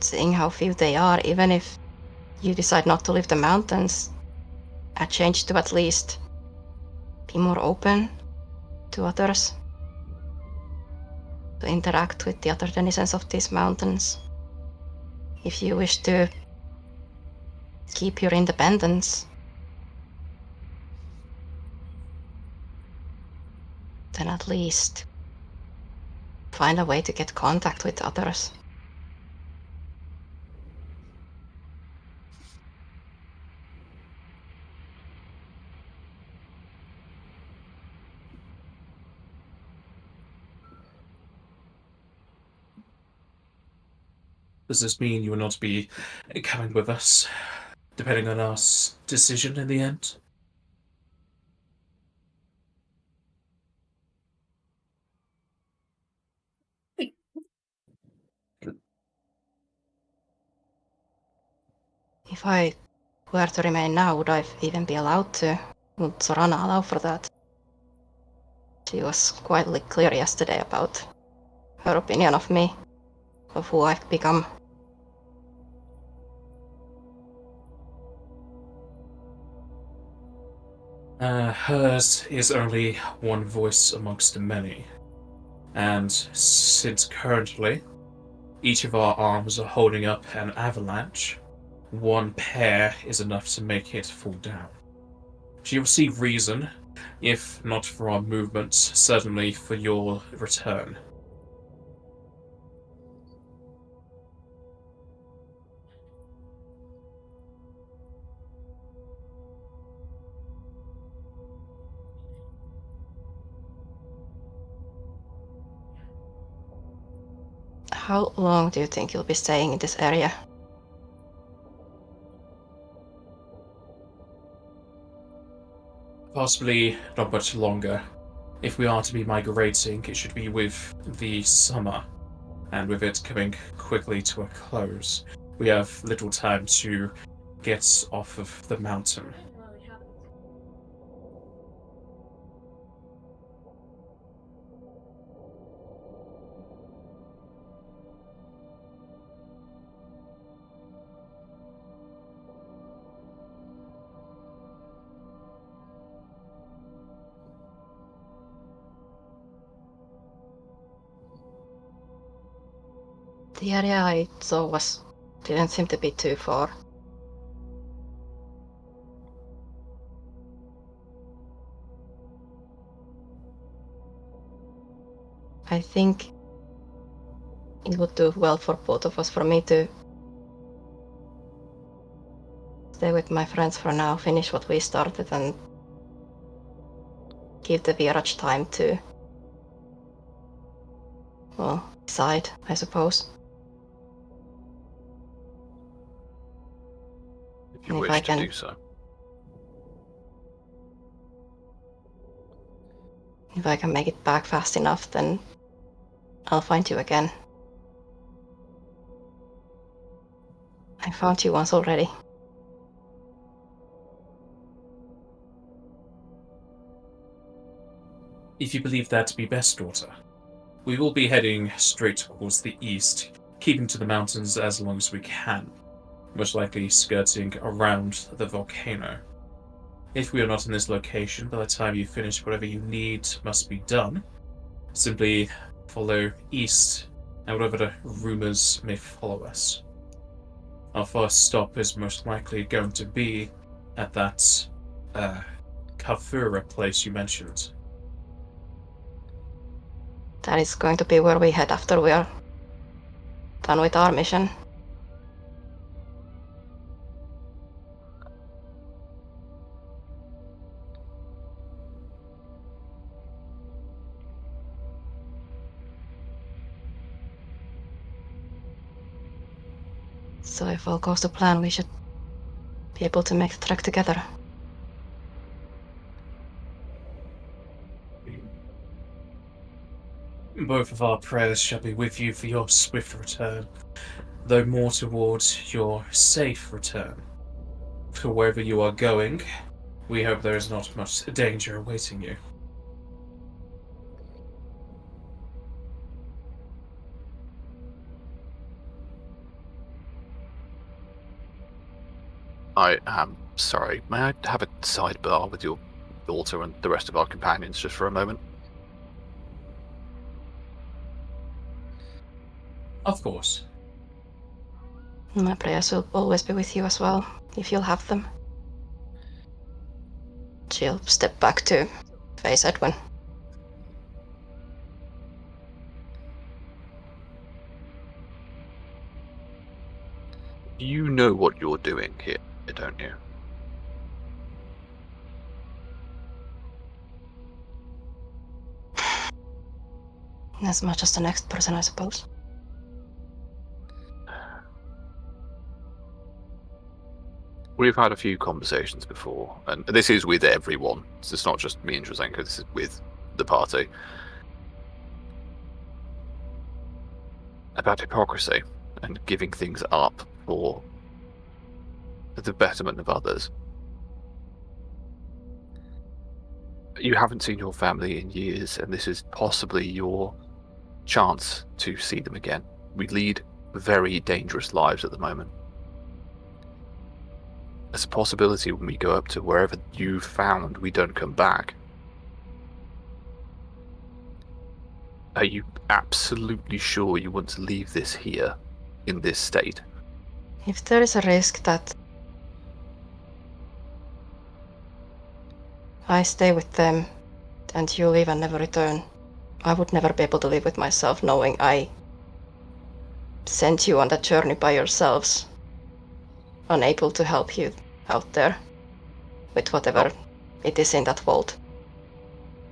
seeing how few they are, even if you decide not to leave the mountains, a change to at least be more open to others, to interact with the other denizens of these mountains. If you wish to keep your independence, then at least find a way to get contact with others. Does this mean you will not be coming with us, depending on our decision in the end? If I were to remain now, would I even be allowed to? Would Sorana allow for that? She was quite clear yesterday about her opinion of me, of who I've become. Hers is only one voice amongst many. And since currently each of our arms are holding up an avalanche, one pair is enough to make it fall down. She will see reason, if not for our movements, certainly for your return. How long do you think you'll be staying in this area? Possibly not much longer. If we are to be migrating, it should be with the summer, and with it coming quickly to a close. We have little time to get off of the mountain. The area I saw didn't seem to be too far. I think it would do well for both of us for me to stay with my friends for now, finish what we started, and give the Viraj time to, well, decide, I suppose. If you If wish I to can- do so. If I can make it back fast enough, then I'll find you again. I found you once already. If you believe that to be best, daughter, we will be heading straight towards the east, keeping to the mountains as long as we can, most likely skirting around the volcano. If we are not in this location by the time you finish whatever you need must be done, simply follow east and whatever the rumors may follow us. Our first stop is most likely going to be at that Karthurra place you mentioned. That is going to be where we head after we are done with our mission. So if all goes to plan, we should be able to make the trek together. Both of our prayers shall be with you for your swift return, though more towards your safe return. For wherever you are going, we hope there is not much danger awaiting you. I am sorry. May I have a sidebar with your daughter and the rest of our companions just for a moment? Of course. My prayers will always be with you as well, if you'll have them. She'll step back to face Edwin. You know what you're doing here, don't you? As much as the next person, I suppose. We've had a few conversations before, and this is with everyone. So it's not just me and Drazenka, this is with the party. About hypocrisy and giving things up for the betterment of others. You haven't seen your family in years, and this is possibly your chance to see them again. We lead very dangerous lives at the moment. There's a possibility when we go up to wherever you found we don't come back. Are you absolutely sure you want to leave this here, in this state? If there is a risk that I stay with them and you leave and never return, I would never be able to live with myself knowing I sent you on that journey by yourselves, unable to help you out there with whatever it is in that vault.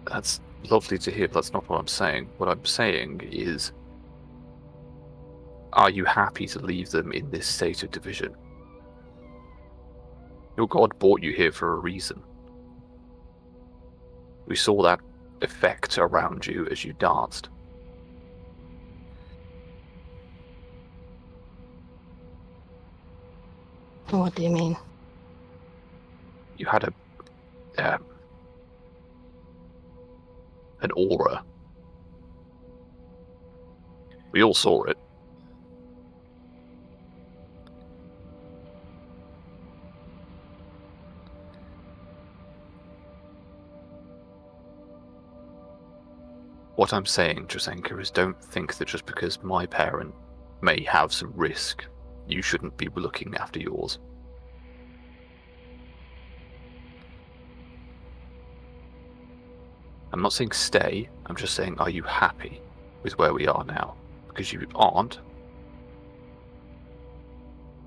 That's lovely to hear, but that's not what I'm saying. What I'm saying is, are you happy to leave them in this state of division? Your god brought you here for a reason. We saw that effect around you as you danced. What do you mean? You had an aura. We all saw it. What I'm saying, Drazenka, is don't think that just because my parent may have some risk, you shouldn't be looking after yours. I'm not saying stay, I'm just saying, are you happy with where we are now? Because you aren't,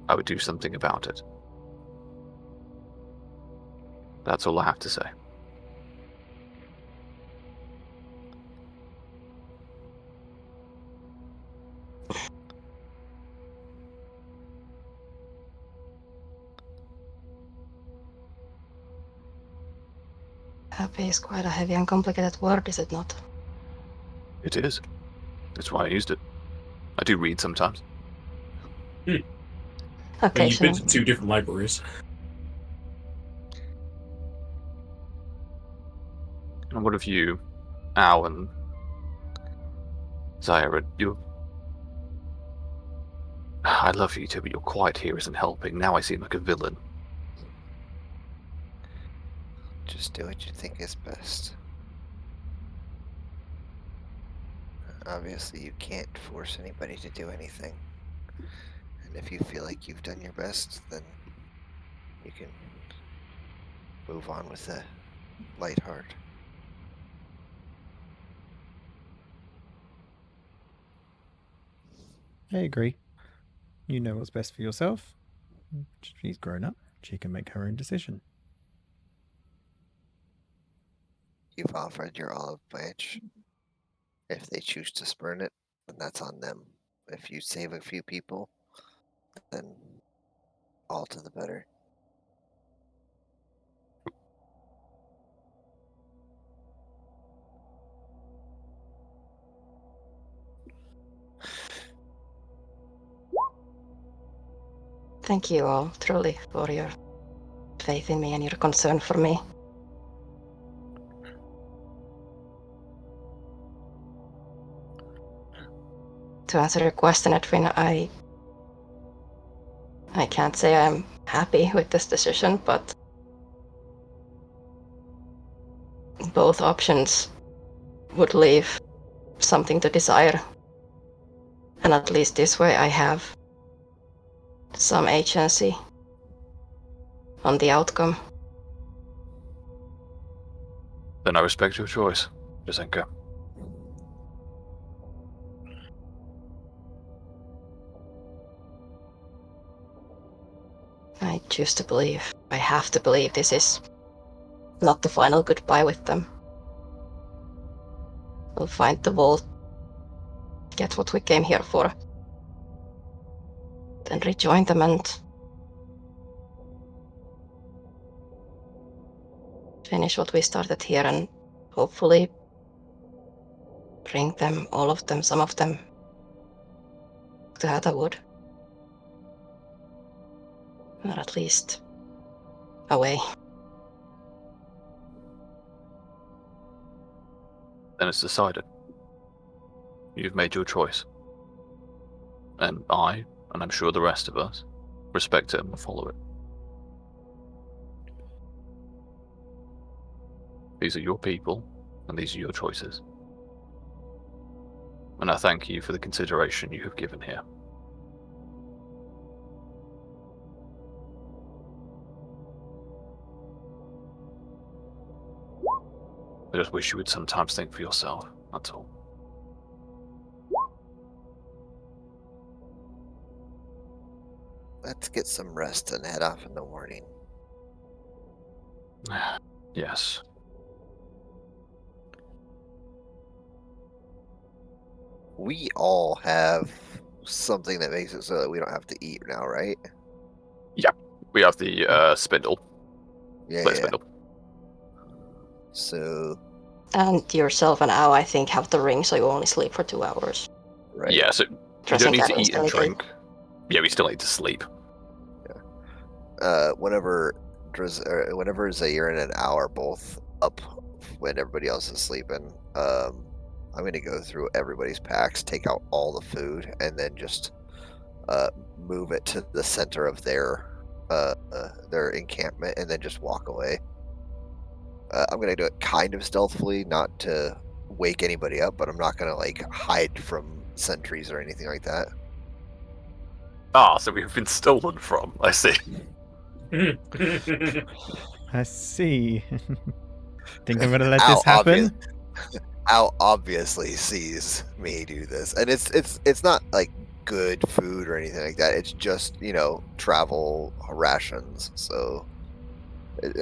I would do something about it. That's all I have to say. Happy is quite a heavy and complicated word, is it not? It is. That's why I used it. I do read sometimes. But you've Occasionally. been to 2 different libraries. And what of you, Al and Zyra? I love you too, but your quiet here isn't helping. Now I seem like a villain. Just do what you think is best. Obviously, you can't force anybody to do anything. And if you feel like you've done your best, then you can move on with a light heart. I agree. You know what's best for yourself. She's grown up. She can make her own decision. You've offered your olive branch. If they choose to spurn it, then that's on them. If you save a few people, then all to the better. Thank you all, truly, for your faith in me and your concern for me. To answer your question, Edwin, I can't say I'm happy with this decision, but both options would leave something to desire. And at least this way I have some agency on the outcome. Then I respect your choice, Drazenka. I choose to believe. I have to believe this is not the final goodbye with them. We'll find the vault, get what we came here for, then rejoin them and finish what we started here and hopefully bring them, all of them, some of them, to Hatherwood. Or at least away. Then it's decided. You've made your choice. And I'm sure the rest of us, respect it and follow it. These are your people, and these are your choices. And I thank you for the consideration you have given here. I just wish you would sometimes think for yourself, that's all. Let's get some rest and head off in the morning. Yes. We all have something that makes it so that we don't have to eat now, right? We have the spindle. Yeah, Split yeah. spindle. So, And yourself and Ao, I think, have the ring, so you only sleep for 2 hours. right. Yeah, so we don't Drazenka need to eat and instantly drink. Yeah, we still need to sleep. Whenever Zaire and Al are both up when everybody else is sleeping, I'm gonna go through everybody's packs, take out all the food, and then just move it to the center of their encampment, and then just walk away. I'm gonna do it kind of stealthily, not to wake anybody up, but I'm not gonna like hide from sentries or anything like that. Ah, so we've been stolen from. I see. I see. Think I'm gonna let Ow, this happen? Al obviously sees me do this, and it's not like good food or anything like that. It's just travel rations. So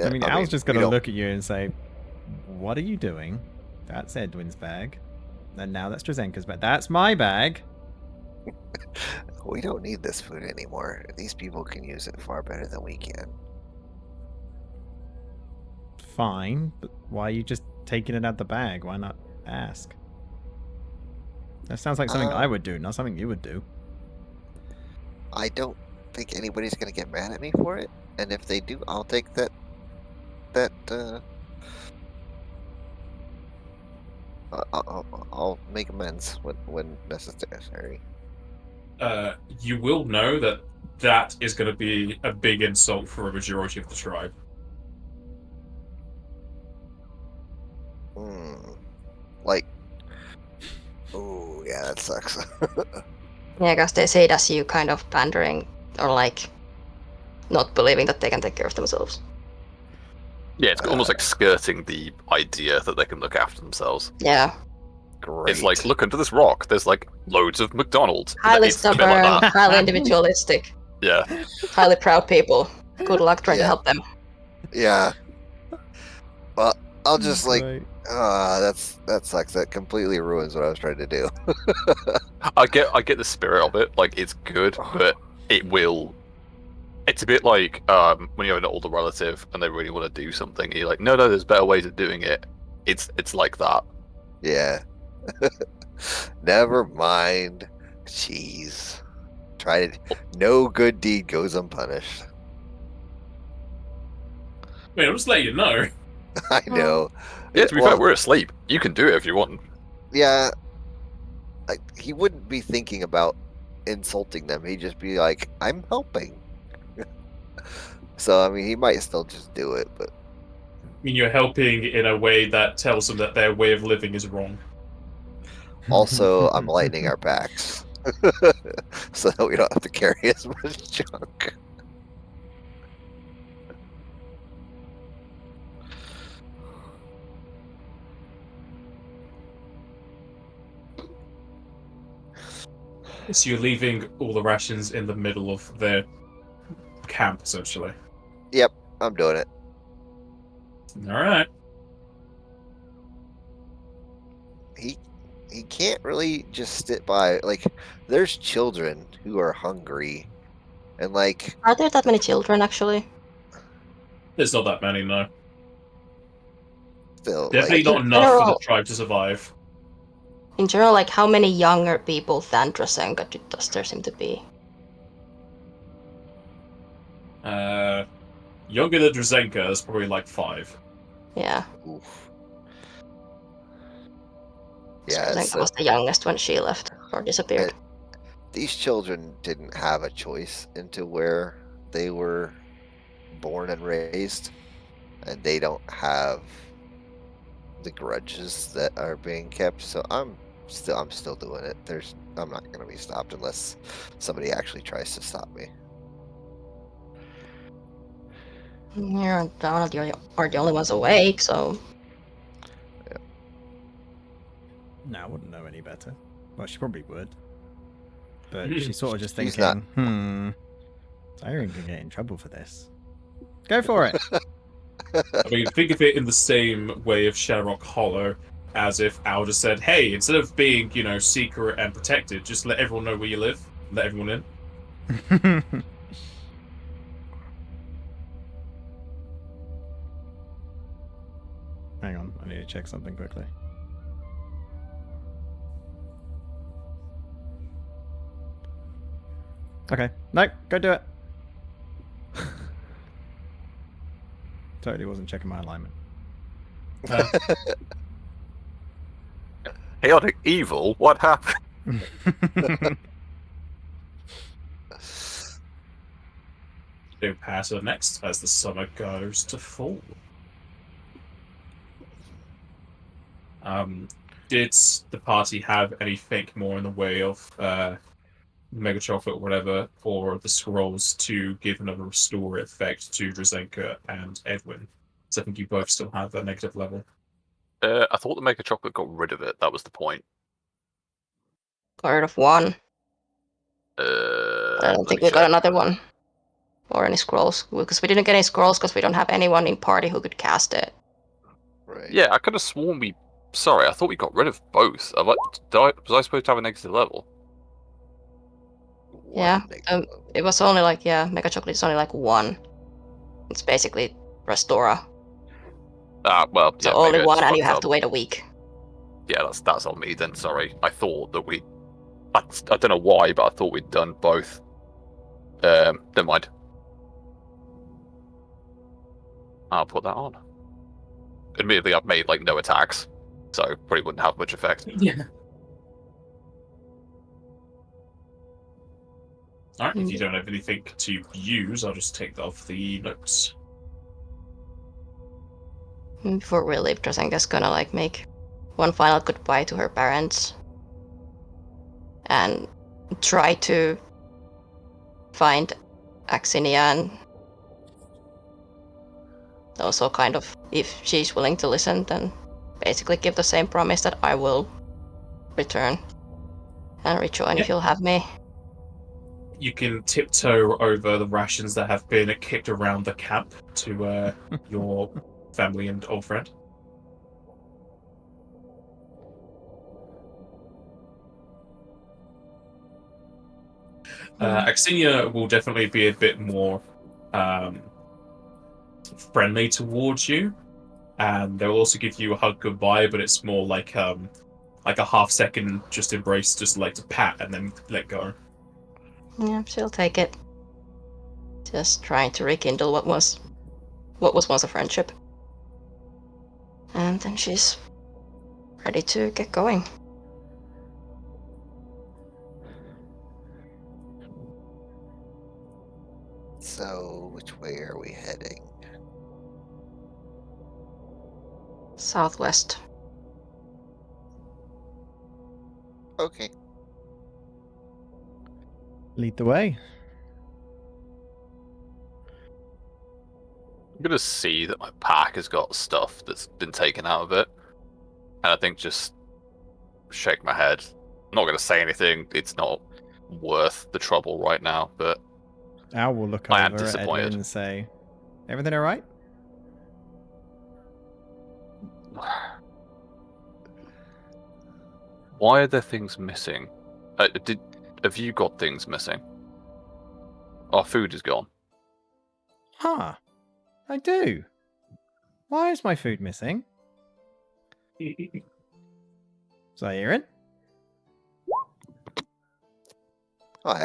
I mean, Al's just gonna we don't- look at you and say, "What are you doing? That's Edwin's bag, and now that's Drazenka's bag. That's my bag." We don't need this food anymore. These people can use it far better than we can. Fine, but why are you just taking it out the bag? Why not ask? That sounds like something I would do, not something you would do. I don't think anybody's gonna get mad at me for it, and if they do, I'll take that. I'll make amends when necessary. You will know that that is going to be a big insult for a majority of the tribe. Like, oh yeah, that sucks. Yeah, because they say it as you kind of pandering, or like, not believing that they can take care of themselves. Yeah, it's almost like skirting the idea that they can look after themselves. Yeah. Great. It's like, look under this rock. There's like loads of McDonald's. Highly It's a bit stubborn, like that. highly individualistic, Yeah. highly proud people. Good luck trying to Yeah. help them. Yeah. Well, I'll just like, Right. that sucks. That completely ruins what I was trying to do. I get the spirit of it. Like, it's good, but it will. It's a bit like when you have an older relative and they really want to do something. And you're like, no, there's better ways of doing it. It's like that. Yeah. Never mind. Jeez. No good deed goes unpunished. I mean, I'll just let you know. I know. Yeah, to be fair, we're asleep. You can do it if you want. Yeah. He wouldn't be thinking about insulting them. He'd just be like, I'm helping. So, I mean, he might still just do it, but I mean, you're helping in a way that tells them that their way of living is wrong. also, I'm lightening our packs. So that we don't have to carry as much junk. So you're leaving all the rations in the middle of their camp, essentially. Yep, I'm doing it. Alright. He can't really just sit by. Like, there's children who are hungry, and like, Are there that many children, actually? There's not that many, no. Still, Definitely like, not enough for the general- tribe to survive. In general, like how many younger people than Drazenka does there seem to be? Younger than Drazenka is probably like 5. Yeah, oof. yeah, Yeah, Drazenka so was the youngest when she left or disappeared. these children didn't have a choice into where they were born and raised, and they don't have the grudges that are being kept. So I'm still doing it. I'm not going to be stopped unless somebody actually tries to stop me. You're not are the only ones awake, so No, I wouldn't know any better. Well, she probably would. But Mhm. she's sort of just She's thinking, Tyrion could get in trouble for this. Go for it. I mean, think of it in the same way of Shamrock Hollow, as if Al just said, hey, instead of being, secret and protected, just let everyone know where you live, let everyone in. Hang on, I need to check something quickly. Okay, no, go do it. Totally wasn't checking my alignment. Chaotic evil? What happened? Go pass her next as the summer goes to fall. Did the party have anything more in the way of Mega Chocolate or whatever, or the scrolls to give another restore effect to Drazenka and Edwin? So I think you both still have a negative level. I thought the Maker Chocolate got rid of it. That was the point. got rid of one. I don't Let think me we got check. another one. Or any scrolls. Because we didn't get any scrolls because we don't have anyone in party who could cast it. Right. Yeah, I could have sworn we. Sorry, I thought we got rid of both. Was I supposed to have a negative level? One Yeah, negative level. it was only like, Mega Chocolate is only like 1. It's basically Restora. Well, So yeah, only maybe I just one and you fucked have up. to wait a week. Yeah, that's on me then. Sorry, I thought that we. I don't know why, but I thought we'd done both. Never mind. I'll put that on. Admittedly, I've made like no attacks, so probably wouldn't have much effect. Yeah. Alright, if you don't have anything to use, I'll just take that off the notes. Before we leave, Drazenka's gonna like make one final goodbye to her parents. And try to find Axinia and also kind of, if she's willing to listen, then basically give the same promise that I will return and rejoin if Yeah. you'll have me. You can tiptoe over the rations that have been kicked around the camp to your family and old friend. Axinia will definitely be a bit more friendly towards you, and they'll also give you a hug goodbye, but it's more like a half-second just embrace, just like to pat and then let go. Yeah, she'll take it. Just trying to rekindle what was once a friendship. And then she's ready to get going. So, which way are we heading? Southwest. Okay. Lead the way. I'm gonna see that my pack has got stuff that's been taken out of it, and I think just shake my head. I'm not gonna say anything. It's not worth the trouble right now, but Al will look I am over at Edwin disappointed. and say, "Everything all right?" Why are there things missing? Have you got things missing? Our food is gone. Huh. I do. Why is my food missing? Zaire? Oh, I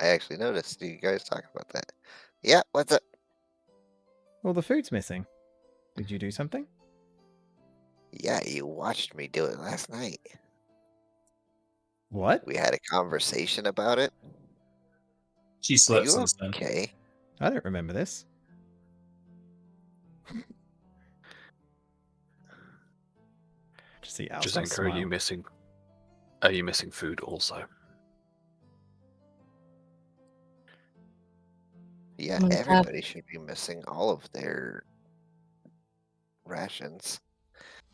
actually noticed. You guys talk about that. Yeah, what's up? Well, the food's missing. Did you do something? Yeah, you watched me do it last night. What? We had a conversation about it. She Are slept you since then. okay? I don't remember this. Just see Al Drazenka, smile. are you missing food also? Yeah, Mm, everybody should be missing all of their rations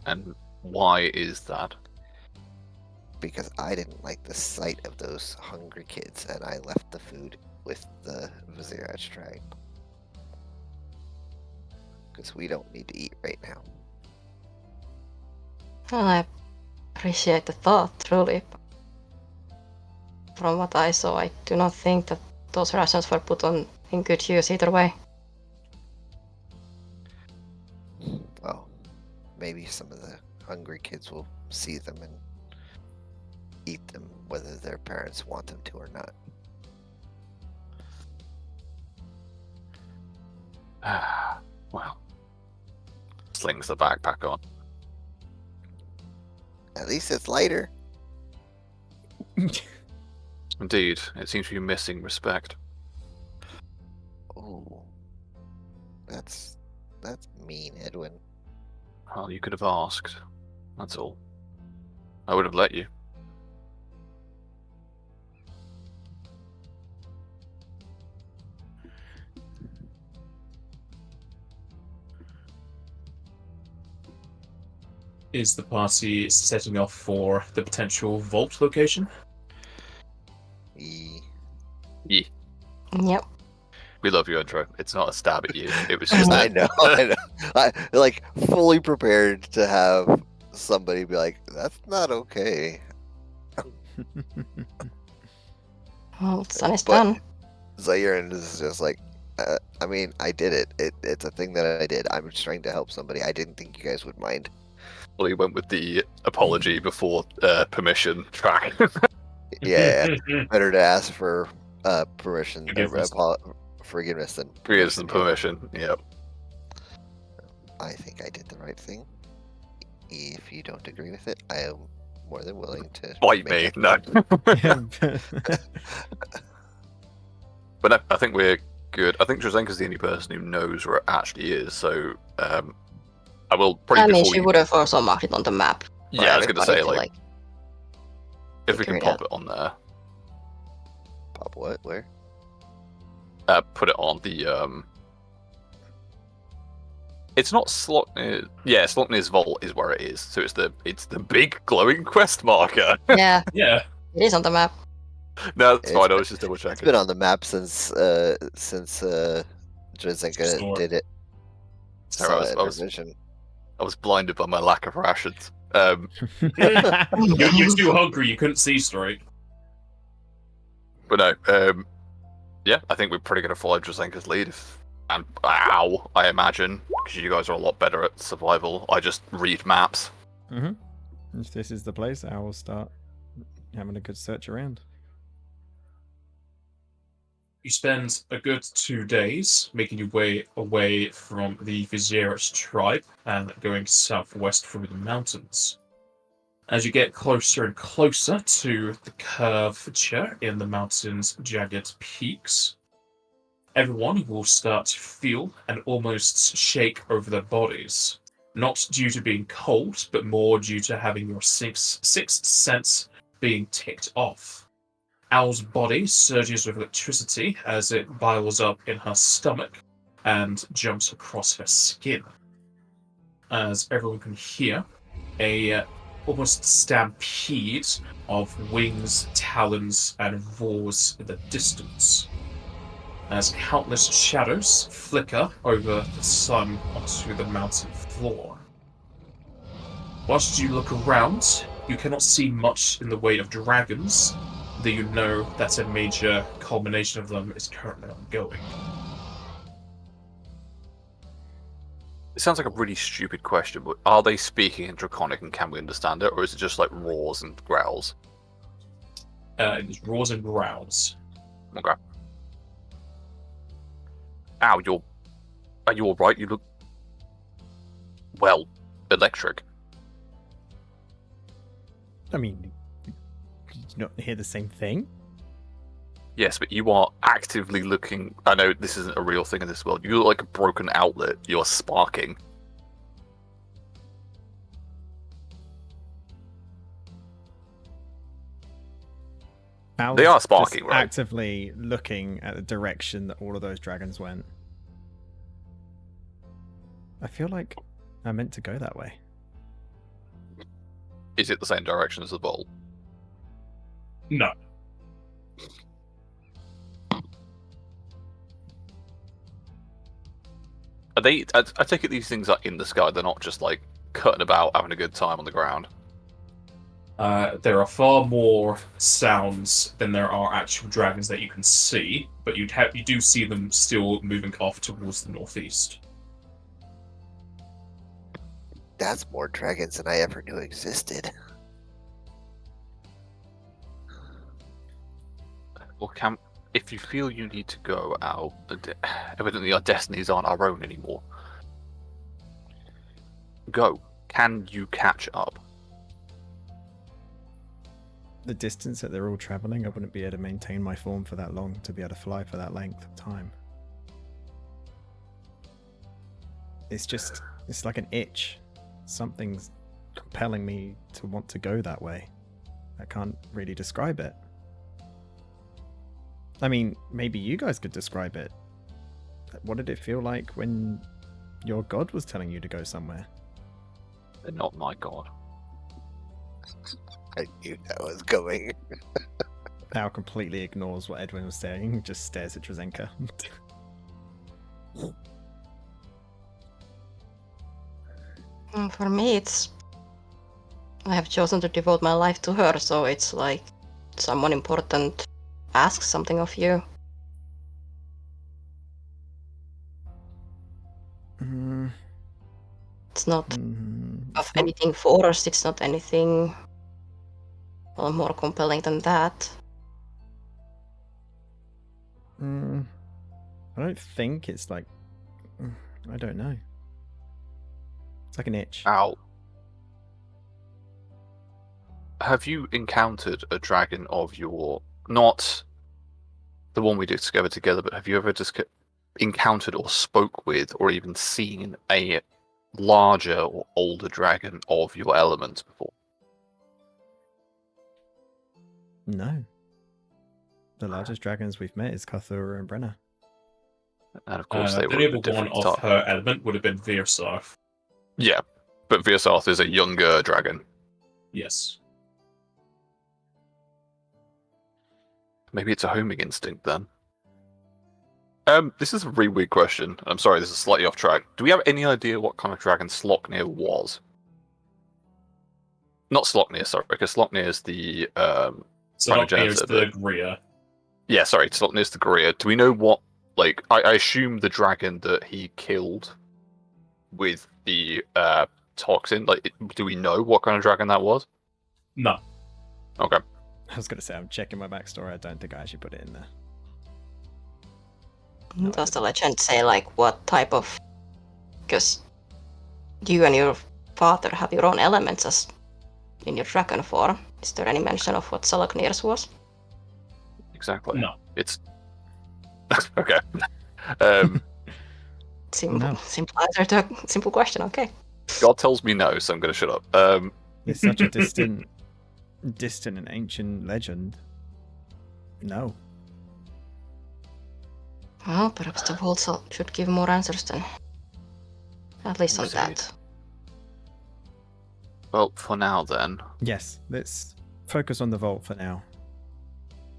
And why is that? because I didn't like the sight of those hungry kids and I left the food with the Vizieraj tribe. Because we don't need to eat right now. Well, I appreciate the thought, truly. From what I saw, I do not think that those rations were put on in good use either way. Well, maybe some of the hungry kids will see them and eat them, whether their parents want them to or not. Well, slings the backpack on. At least it's lighter. Indeed, it seems to be missing respect. Oh, that's mean, Edwin. Well, you could have asked. That's all. I would have let you. Is the party setting off for the potential vault location? E- Yeah, Yep. we love your intro. It's not a stab at you. It was just I that. know, I know. I like fully prepared to have somebody be like, "That's not okay." Well, sun is But- done. Zaire is just like, I mean, I did it. It's a thing that I did. I'm just trying to help somebody. I didn't think you guys would mind. Well, he went with the apology before permission track. Yeah, better to ask for permission, Forgiveness. forgiveness than Here's the permission. permission. Yep. I think I did the right thing. If you don't agree with it, I am more than willing to Bite make me. up- No. But no, I think we're good. I think Drazenka's the only person who knows where it actually is. So I will probably I mean, before she we- would have also marked it on the map. for Yeah, I was gonna say everybody to, if we figure can it pop it on there, Pop what? Where? put it on the It's not Slotnir. Yeah, Slotnir's vault is where it is. So it's the big glowing quest marker. Yeah, Yeah. it is on the map. No, that's It's fine. I been- was just double It's checking. been on the map since Drazenka Store. did it. Sorry, Saw it in I her was vision. I was blinded by my lack of rations. You're too hungry, you couldn't see straight. But no, yeah, I think we're pretty going to follow Drazenka's lead. And ow, I imagine, because you guys are a lot better at survival. I just read maps. If this is the place, I will start having a good search around. You spend a good 2 days making your way away from the Vizieraj tribe and going southwest through the mountains. As you get closer and closer to the curvature in the mountain's jagged peaks, everyone will start to feel and almost shake over their bodies. Not due to being cold, but more due to having your sixth sense being ticked off. Al's body surges with electricity as it boils up in her stomach and jumps across her skin. As everyone can hear, a almost stampede of wings, talons, and roars in the distance. As countless shadows flicker over the sun onto the mountain floor. Whilst you look around, you cannot see much in the way of dragons, though you know that a major culmination of them is currently ongoing. It sounds like a really stupid question, but are they speaking in Draconic and can we understand it, or is it just like roars and growls? It roars and growls. Okay. Ow, are you alright? You look, well, electric. I mean, did you not hear the same thing? Yes, but you are actively looking. I know this isn't a real thing in this world. You look like a broken outlet. You're sparking. They are sparking, just right? Actively looking at the direction that all of those dragons went. I feel like I meant to go that way. Is it the same direction as the bowl? No. Are they? I take it these things are in the sky. They're not just like cutting about, having a good time on the ground. There are far more sounds than there are actual dragons that you can see, but you do see them still moving off towards the northeast. That's more dragons than I ever knew existed. Well, if you feel you need to go out, evidently our destinies aren't our own anymore. Go. Can you catch up? The distance that they're all traveling, I wouldn't be able to maintain my form for that long to be able to fly for that length of time. It's like an itch. Something's compelling me to want to go that way. I can't really describe it. I mean, maybe you guys could describe it. What did it feel like when your god was telling you to go somewhere? They're not my god. I knew that was going. Al completely ignores what Edwin was saying, just stares at Drazenka. For me, I have chosen to devote my life to her, so it's like someone important asks something of you. It's not of anything forced, it's not anything more compelling than that. I don't think it's like... I don't know. It's like an itch. Ow. Have you encountered a dragon of your... Not the one we discovered together, but have you ever just encountered or spoke with or even seen a larger or older dragon of your element before? No. The largest dragons we've met is Karthurra and Brenna. And of course they the were only a other one different of type. her element would have been Veersarth. Yeah, but Veersarth is a younger dragon. Yes. Maybe it's a homing instinct then. This is a really weird question. I'm sorry, this is slightly off track. Do we have any idea what kind of dragon Sloknir was? Not Sloknir, sorry, because Sloknir is the So not primogenitor, the Greer. Yeah, sorry, Sloknir's the Greer. Do we know what, like, I assume the dragon that he killed with the toxin, like, do we know what kind of dragon that was? No. Okay. I was going to say, I'm checking my backstory. I don't think I actually put it in there. Does the legend say, like, what type of... Because you and your father have your own elements as in your dragon form. Is there any mention of what Sloknir's was? Exactly. No. It's... okay. Simple No. answer to a simple question, okay. God tells me no, so I'm going to shut up. It's such a distant and ancient legend. No. Well, perhaps the vault should give more answers then. At least on Indeed. that. Well, for now then. Yes, let's focus on the vault for now.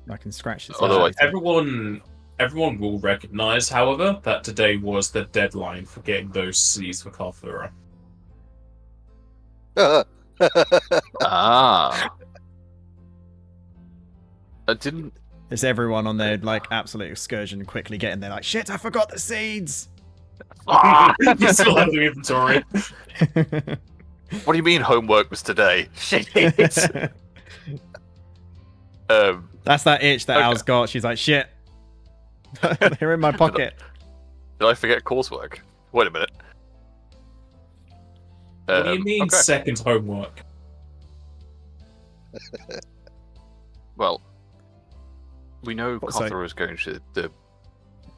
I can scratch this. Although out later. Everyone will recognise, however, that today was the deadline for getting those seeds for Karthurra. Ah. I didn't... It's everyone on their like absolute excursion quickly getting there like, shit, I forgot the seeds! Ah! You still have the inventory. What do you mean homework was today? Shit. That's that itch that Okay. Al's got. She's like, shit. They're in my pocket. Did I forget coursework? Wait a minute. What do you mean okay. second homework? Well, we know Sorry. Karthurra is going to the.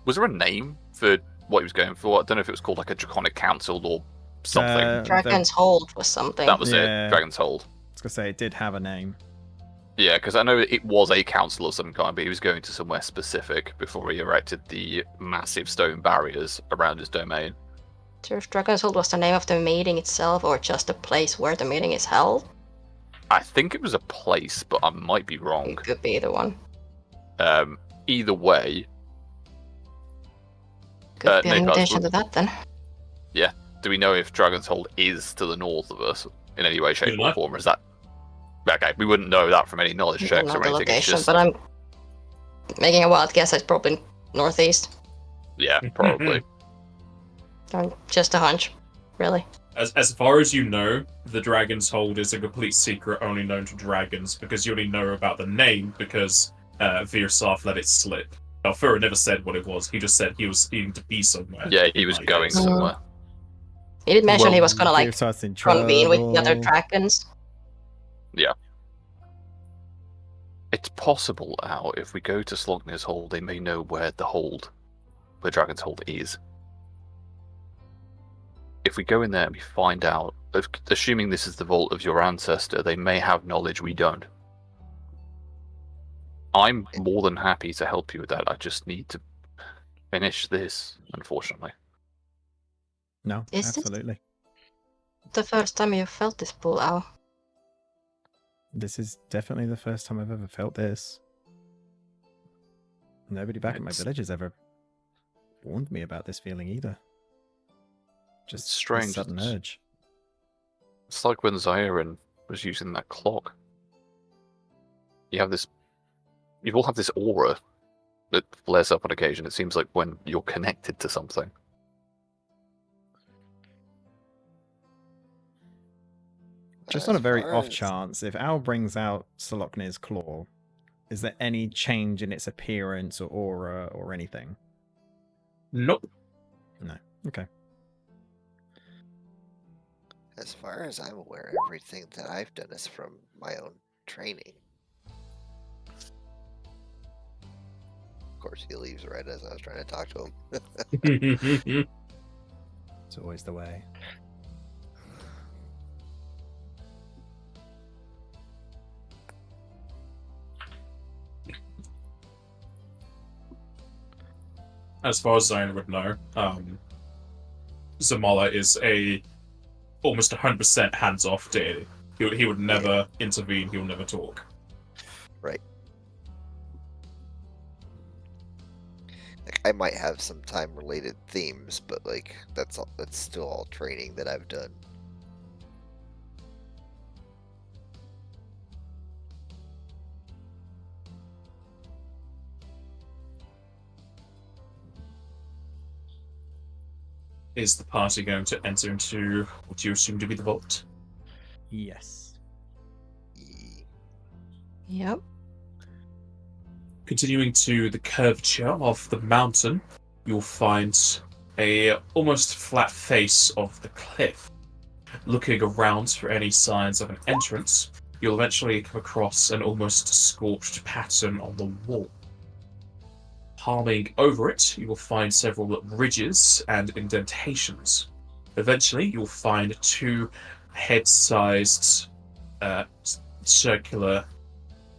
Was there a name for what he was going for? I don't know if it was called like a Draconic Council or something. Dragon's Hold was something. That was Yeah. it. Dragon's Hold. I was gonna say it did have a name. Yeah, because I know it was a council of some kind, but he was going to somewhere specific before he erected the massive stone barriers around his domain. Sure if Dragon's Hold was the name of the meeting itself or just the place where the meeting is held. I think it was a place, but I might be wrong. It could be either one. Either way, Could be an Nick, invitation to that then. do we know if Dragon's Hold is to the north of us in any way, shape, Good or luck. form? Or is that okay? We wouldn't know that from any knowledge I don't checks know or the anything. It's location, just but I'm making a wild guess. It's probably northeast. yeah, probably. Just a hunch, really. As far as you know, the Dragon's Hold is a complete secret only known to dragons, because you only know about the name because Virsaf let it slip. Karthurra never said what it was. He just said he was needing to be somewhere. Yeah, he was Like, going it's- somewhere. He did mention he was gonna like Gearsart's in convene with the other trouble. dragons. It's possible, Al, if we go to Slognir's Hold, they may know where Dragon's Hold is. If we go in there and we find out, assuming this is the vault of your ancestor, they may have knowledge we don't. I'm more than happy to help you with that. I just need to finish this, unfortunately. No, Is this- absolutely. The first time you felt this pull out. This is definitely the first time I've ever felt this. Nobody back at my It's- village has ever warned me about this feeling either. Just It's strange, this sudden it's- urge. It's like when Zaire was using that clock. You all have this aura that flares up on occasion. It seems like when you're connected to something. Just on a As very far off as- chance, if Al brings out Soloknir's claw, is there any change in its appearance or aura or anything? Nope. Okay. As far as I'm aware, everything that I've done is from my own training. Of course, he leaves right as I was trying to talk to him. It's always the way. As far as Zion would know, Zamala is a almost 100% hands-off deity. He would never intervene. He will never talk. Like, I might have some time-related themes, but like that's still all training that I've done. Is the party going to enter into what you assume to be the vault? Yes. Ye- Yep. Continuing to the curvature of the mountain, you'll find a almost flat face of the cliff. Looking around for any signs of an entrance, you'll eventually come across an almost scorched pattern on the wall. Palming over it, you will find several ridges and indentations. Eventually, you'll find two head-sized circular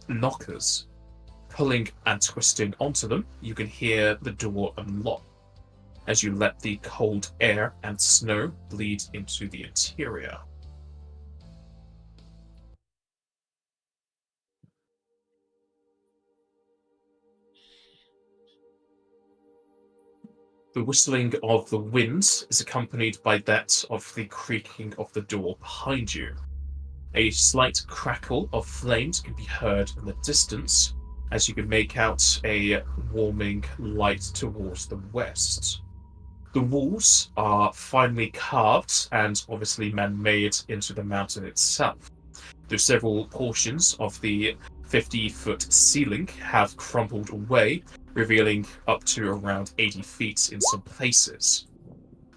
knockers. Pulling and twisting onto them, you can hear the door unlock as you let the cold air and snow bleed into the interior. The whistling of the wind is accompanied by that of the creaking of the door behind you. A slight crackle of flames can be heard in the distance as you can make out a warming light towards the west. The walls are finely carved and obviously man-made into the mountain itself. Though several portions of the 50-foot ceiling have crumbled away, revealing up to around 80 feet in some places.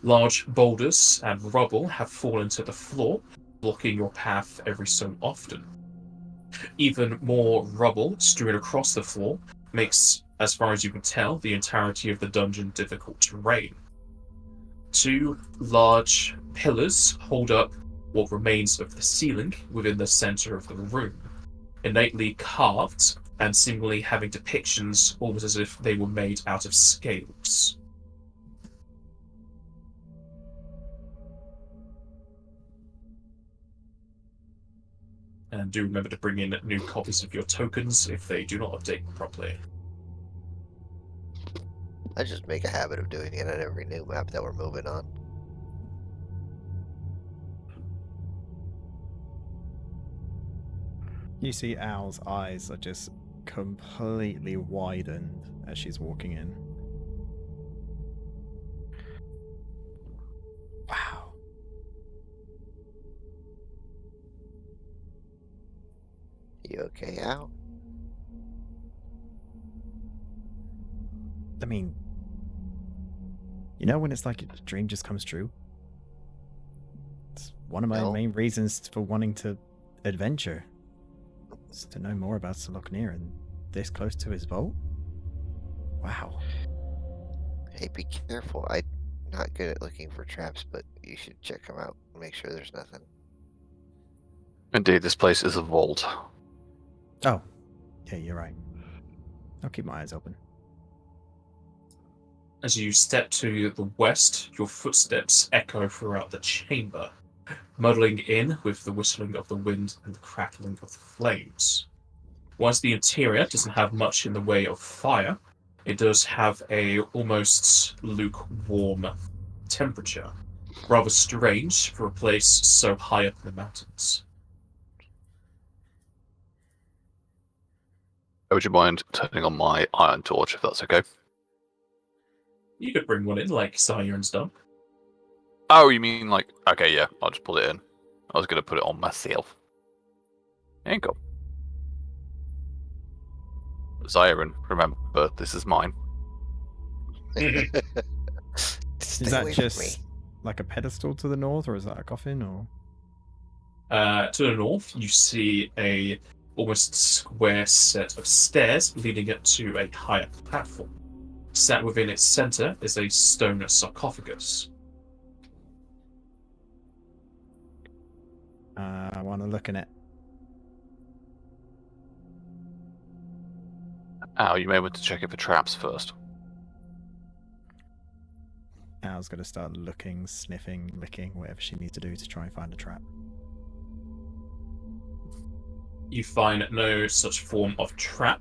Large boulders and rubble have fallen to the floor, blocking your path every so often. Even more rubble strewn across the floor makes, as far as you can tell, the entirety of the dungeon difficult terrain. 2 large pillars hold up what remains of the ceiling within the center of the room, innately carved and seemingly having depictions almost as if they were made out of scales. And do remember to bring in new copies of your tokens if they do not update properly. I just make a habit of doing it on every new map that we're moving on. You see Al's eyes are just completely widened as she's walking in. Wow. You okay, Al? I mean, you know when it's like a dream just comes true? It's one of my No. main reasons for wanting to adventure. Is to know more about Saloknir and this close to his vault. Wow. Hey, be careful. I'm not good at looking for traps, but you should check them out and make sure there's nothing. Indeed, this place is a vault. Oh, yeah, you're right. I'll keep my eyes open. As you step to the west, your footsteps echo throughout the chamber, muddling in with the whistling of the wind and the crackling of the flames. Whilst the interior doesn't have much in the way of fire, it does have a almost lukewarm temperature, rather strange for a place so high up in the mountains. Would you mind turning on my iron torch if that's okay? You could bring one in, like Siren's done. Oh, you mean like... Okay, yeah, I'll just put it in. I was going to put it on myself. There you go. Zyron, remember, this is mine. Is Stay that away from just me. like a pedestal to the north, or is that a coffin, or? To the north, you see a almost square set of stairs leading up to a higher platform. Sat within its center is a stone sarcophagus. I want to look in it. Al, you may want to check it for traps first. Al's going to start looking, sniffing, licking, whatever she needs to do to try and find a trap. You find no such form of trap,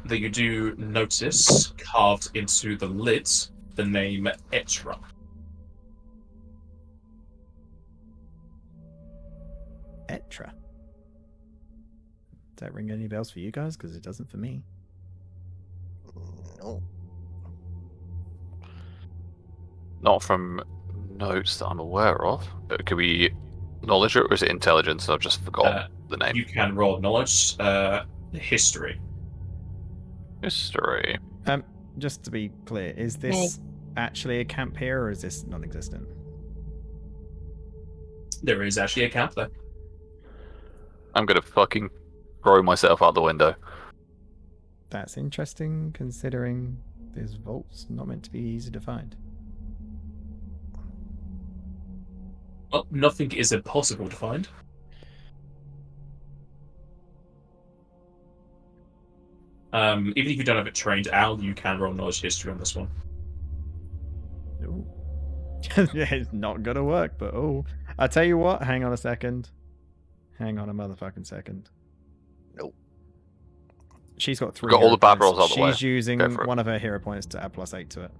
though you do notice carved into the lid the name Etra. Etra. Does that ring any bells for you guys? Because it doesn't for me. No. Not from notes that I'm aware of. Can we knowledge it, or is it intelligence? I've just forgot the name. You can roll knowledge, history. History. Just to be clear, is this actually a camp here, or is this non-existent? There is actually a camp there. I'm gonna fucking throw myself out the window. That's interesting, considering this vault's not meant to be easy to find. Well, nothing is impossible to find. Even if you don't have it trained, Al, you can roll knowledge history on this one. Ooh. Yeah, it's not gonna work, but oh. I'll tell you what, hang on a second. Hang on a motherfucking second. Nope. She's got 3 Got all hero the bad points. rolls out of the way. She's using Go for it. one of her hero points to add +8 to it.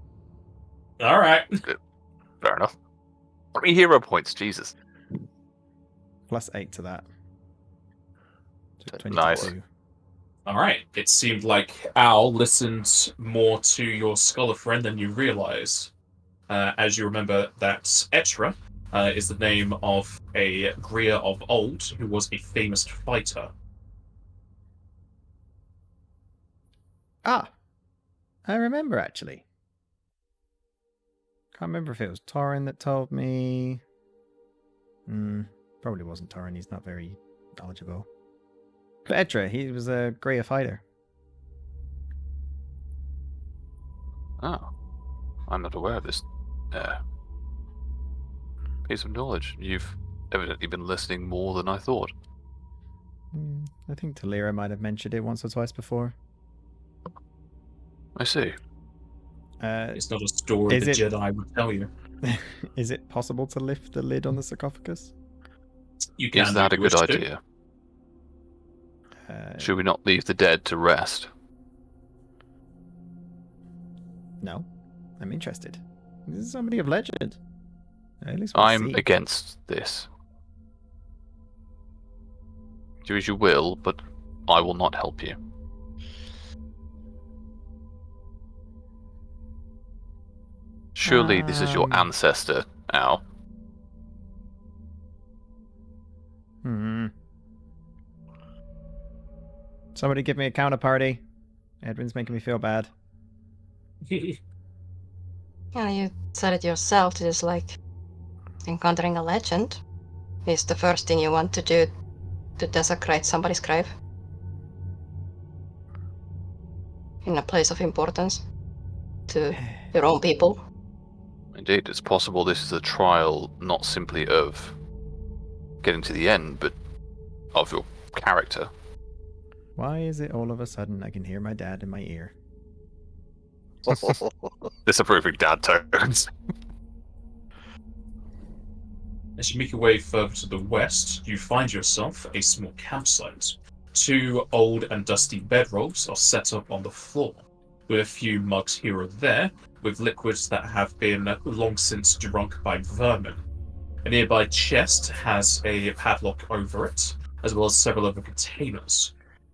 All right. Fair enough. 3 hero points, Jesus. +8 to that. So Nice. 22. All right. It seemed like Al listened more to your scholar friend than you realize. as you remember that Etra is the name of a Grier of old who was a famous fighter. Ah, I remember actually. Can't remember if it was Torin that told me. Probably wasn't Torin. He's not very knowledgeable. But Edra, he was a Greyer fighter. Oh, I'm not aware of this piece of knowledge. You've evidently been listening more than I thought. I think Talira might have mentioned it once or twice before. I see. It's not a story the Jedi would tell you. Is it possible to lift the lid on the sarcophagus? You can. Is that a good idea? Should we not leave the dead to rest? No. I'm interested. This is somebody of legend. At least I'm against this. Do as you will, but I will not help you. Surely this is your ancestor, Al. Somebody give me a counterparty. Edwin's making me feel bad. Yeah, you said it yourself. It is like encountering a legend. Is the first thing you want to do to desecrate somebody's grave? In a place of importance to your own people. Indeed, it's possible this is a trial not simply of getting to the end, but of your character. Why is it all of a sudden I can hear my dad in my ear? Disapproving dad tones. As you make your way further to the west, you find yourself a small campsite. 2 old and dusty bedrolls are set up on the floor, with a few mugs here or there, with liquids that have been long since drunk by vermin. A nearby chest has a padlock over it, as well as several other containers.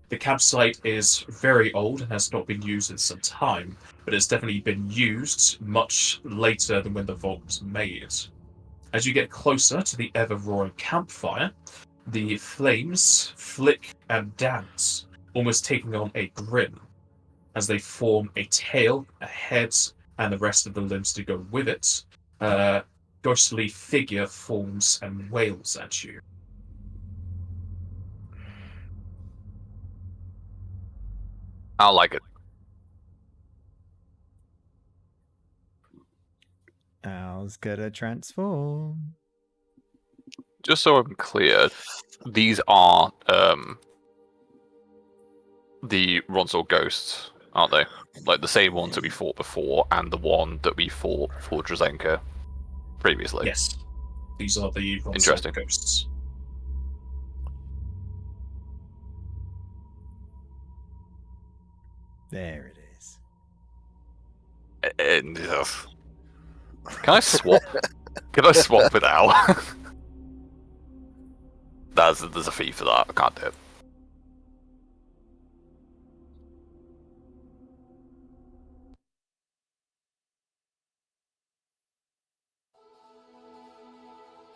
The campsite is very old and has not been used in some time, but it's definitely been used much later than when the vault was made. As you get closer to the ever-roaring campfire, the flames flick and dance, almost taking on a grin, as they form a tail, a head, and the rest of the limbs to go with it. A ghostly figure forms and wails at you. I like it. Al's gonna transform. Just so I'm clear, these are the Ronsor ghosts, aren't they? Like the same ones that we fought before, and the one that we fought for Drazenka previously. Yes, these are the Interesting ghosts. There it is. And, can I swap? Can I swap with Al? There's a fee for that. I can't do it.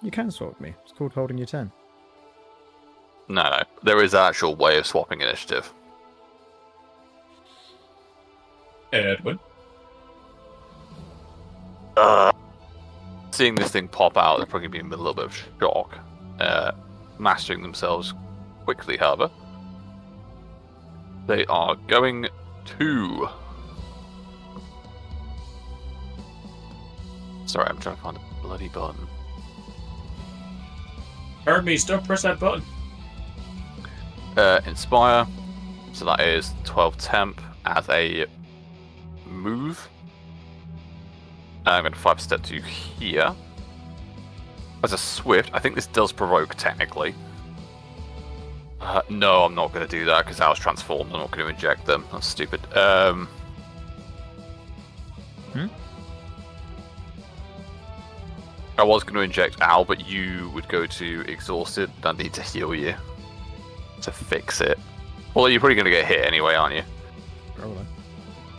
You can swap with me. It's called holding your turn. No. There is an actual way of swapping initiative. Edwin? Seeing this thing pop out, they're probably going to be in a little bit of shock. Mastering themselves quickly, however. They are going to... Sorry, I'm trying to find a bloody button. Hermes, don't press that button. Inspire. So that is 12 temp as a move. I'm going to 5 step to here. As a swift, I think this does provoke technically. No, I'm not going to do that because I was transformed. I'm not going to inject them. That's stupid. I was going to inject Al, but you would go to exhausted. I need to heal you to fix it. Well, you're probably going to get hit anyway, aren't you? Probably.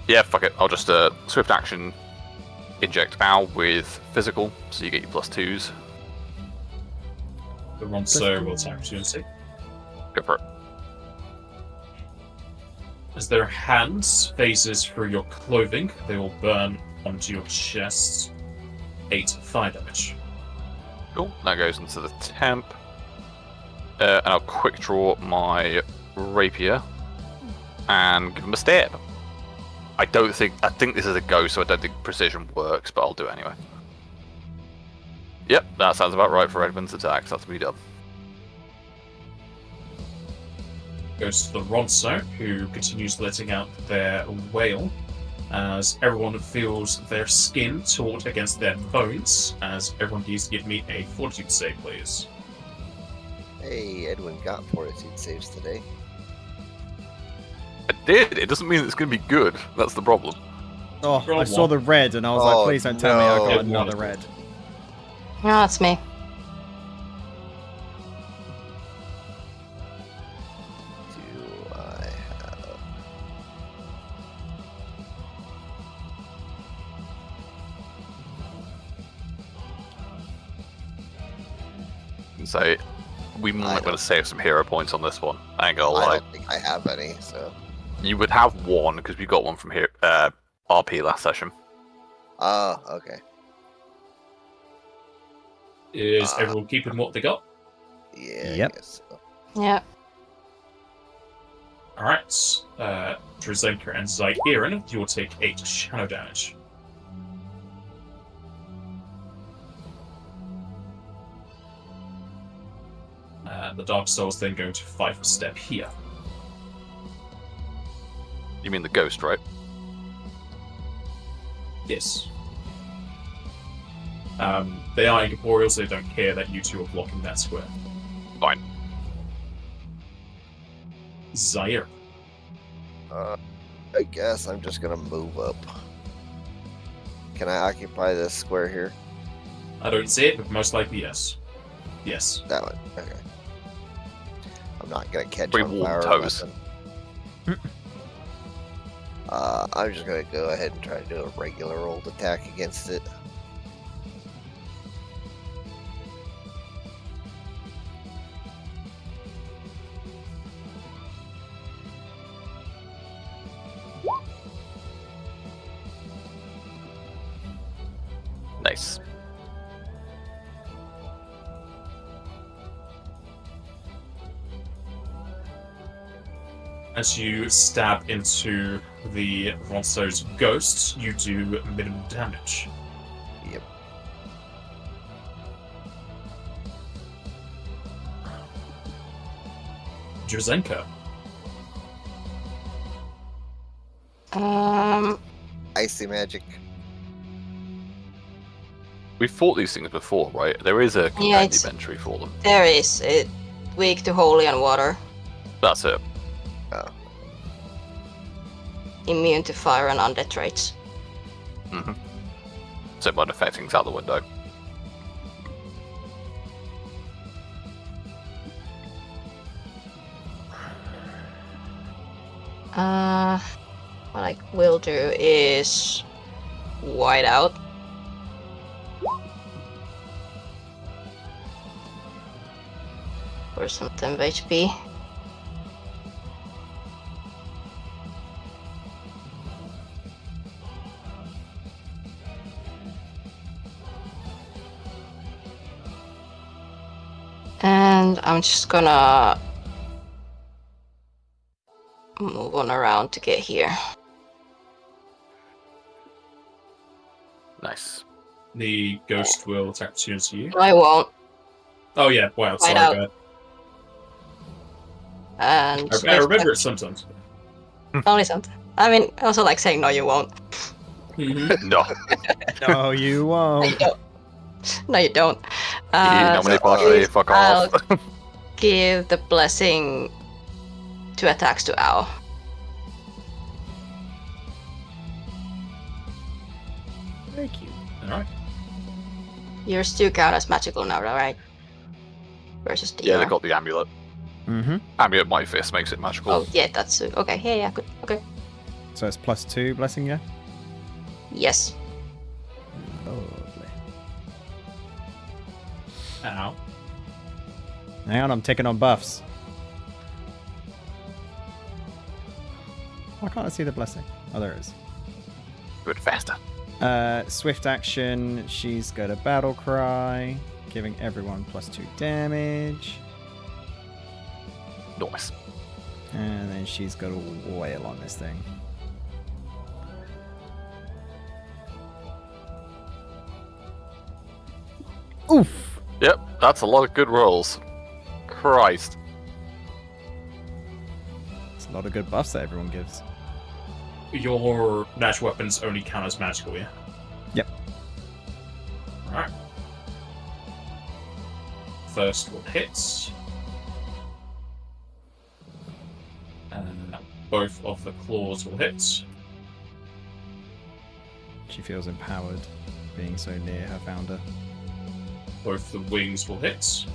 Yeah, fuck it. I'll just swift action inject Al with physical, so you get your +2s. The Ronso will attack opportunity. Go for it. As their hands phases through your clothing, they will burn onto your chest. 8 fire damage. Cool. That goes into the temp. And I'll quick draw my rapier and give him a stab. I think this is a ghost, so I don't think precision works, but I'll do it anyway. Yep, that sounds about right for Edwin's attacks. That's me done. Goes to the Ronso, who continues letting out their wail as everyone feels their skin taut against their bones, as everyone needs to give me a fortitude save, please. Hey, Edwin got fortitude saves today. I did. It doesn't mean it's going to be good. That's the problem. Oh, Roll I saw one. the red and I was Oh, like, please don't tell me I no. got another red. No, that's me. Do I have... So we might want to save some hero points on this one. I ain't gonna I lie. don't think I have any, so... You would have one because we got one from here, RP last session. Oh, okay. Is everyone keeping what they got? Yeah, Yep. I guess so. Yeah. Alright. Drazenka and Zairin, you will take 8 shadow damage. The Dark Soul's then going to 5 step here. You mean the ghost, right? Yes. They are incorporeal, so they don't care that you two are blocking that square. Fine. Zaire. I guess I'm just gonna move up. Can I occupy this square here? I don't see it, but most likely yes. Yes. That one. Okay. I'm not gonna catch Very on warm fire or toes. nothing. I'm just gonna go ahead and try to do a regular old attack against it. Nice. As you stab into the Ronso's ghost, you do minimum damage. Yep. Drazenka. Icy magic. We've fought these things before, right? There is a Yeah, compendium it's- entry for them. There is it. Weak to holy and water. That's it. Immune to fire and undead traits. So it might affect things out the window. What I will do is white out. For some temp HP. And I'm just gonna move on around to get here. Nice. The ghost will attack opportunity you. I won't. Oh yeah, wow, Right sorry, out. bad. And I remember it sometimes. only something. I mean, I also like saying no, you won't. Mhm. No. No, you won't. No, you don't. You nominate so, partially, fuck I'll off. give the blessing to attacks to Owl. Thank you. Alright. Yours do count as magical now, right? Versus the Yeah, they got the amulet. Mm-hmm. Amulet Mighty Fist makes it magical. Oh, yeah, that's okay. Yeah, good. Okay. So it's +2 blessing, yeah? Yes. Lovely. Ow. Hang on, I'm taking on buffs. Why can't I see the blessing? Oh, there it is. Do it faster. Swift action. She's got a battle cry, giving everyone +2 damage. Nice. And then she's got a wail on this thing. Oof! Yep, that's a lot of good rolls. Christ. It's a lot of good buffs that everyone gives. Your natural weapons only count as magical, yeah? Yep. Alright. First one hits. And both of the claws will hit. She feels empowered being so near her founder. Both the wings will hit.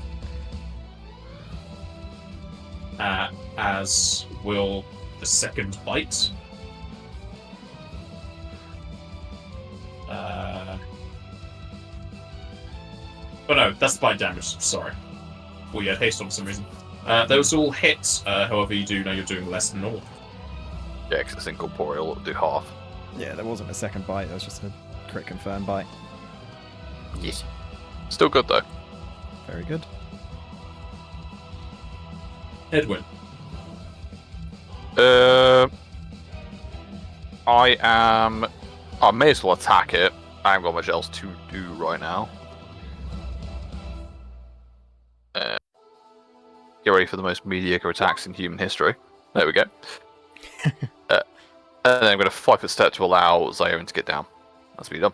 As will the second bite. Oh no, that's the bite damage, sorry. Well, yeah, haste on for some reason. Those all hit, however you do know you're doing less than normal. Yeah, because it's incorporeal, it'll do half. Yeah, there wasn't a second bite, that was just a crit confirm bite. Yes. Still good though. Very good. Edwin. I may as well attack it. I haven't got much else to do right now. Get ready for the most mediocre attacks in human history. There we go. And then I'm going to 5-foot step to allow Zion to get down. That's me done.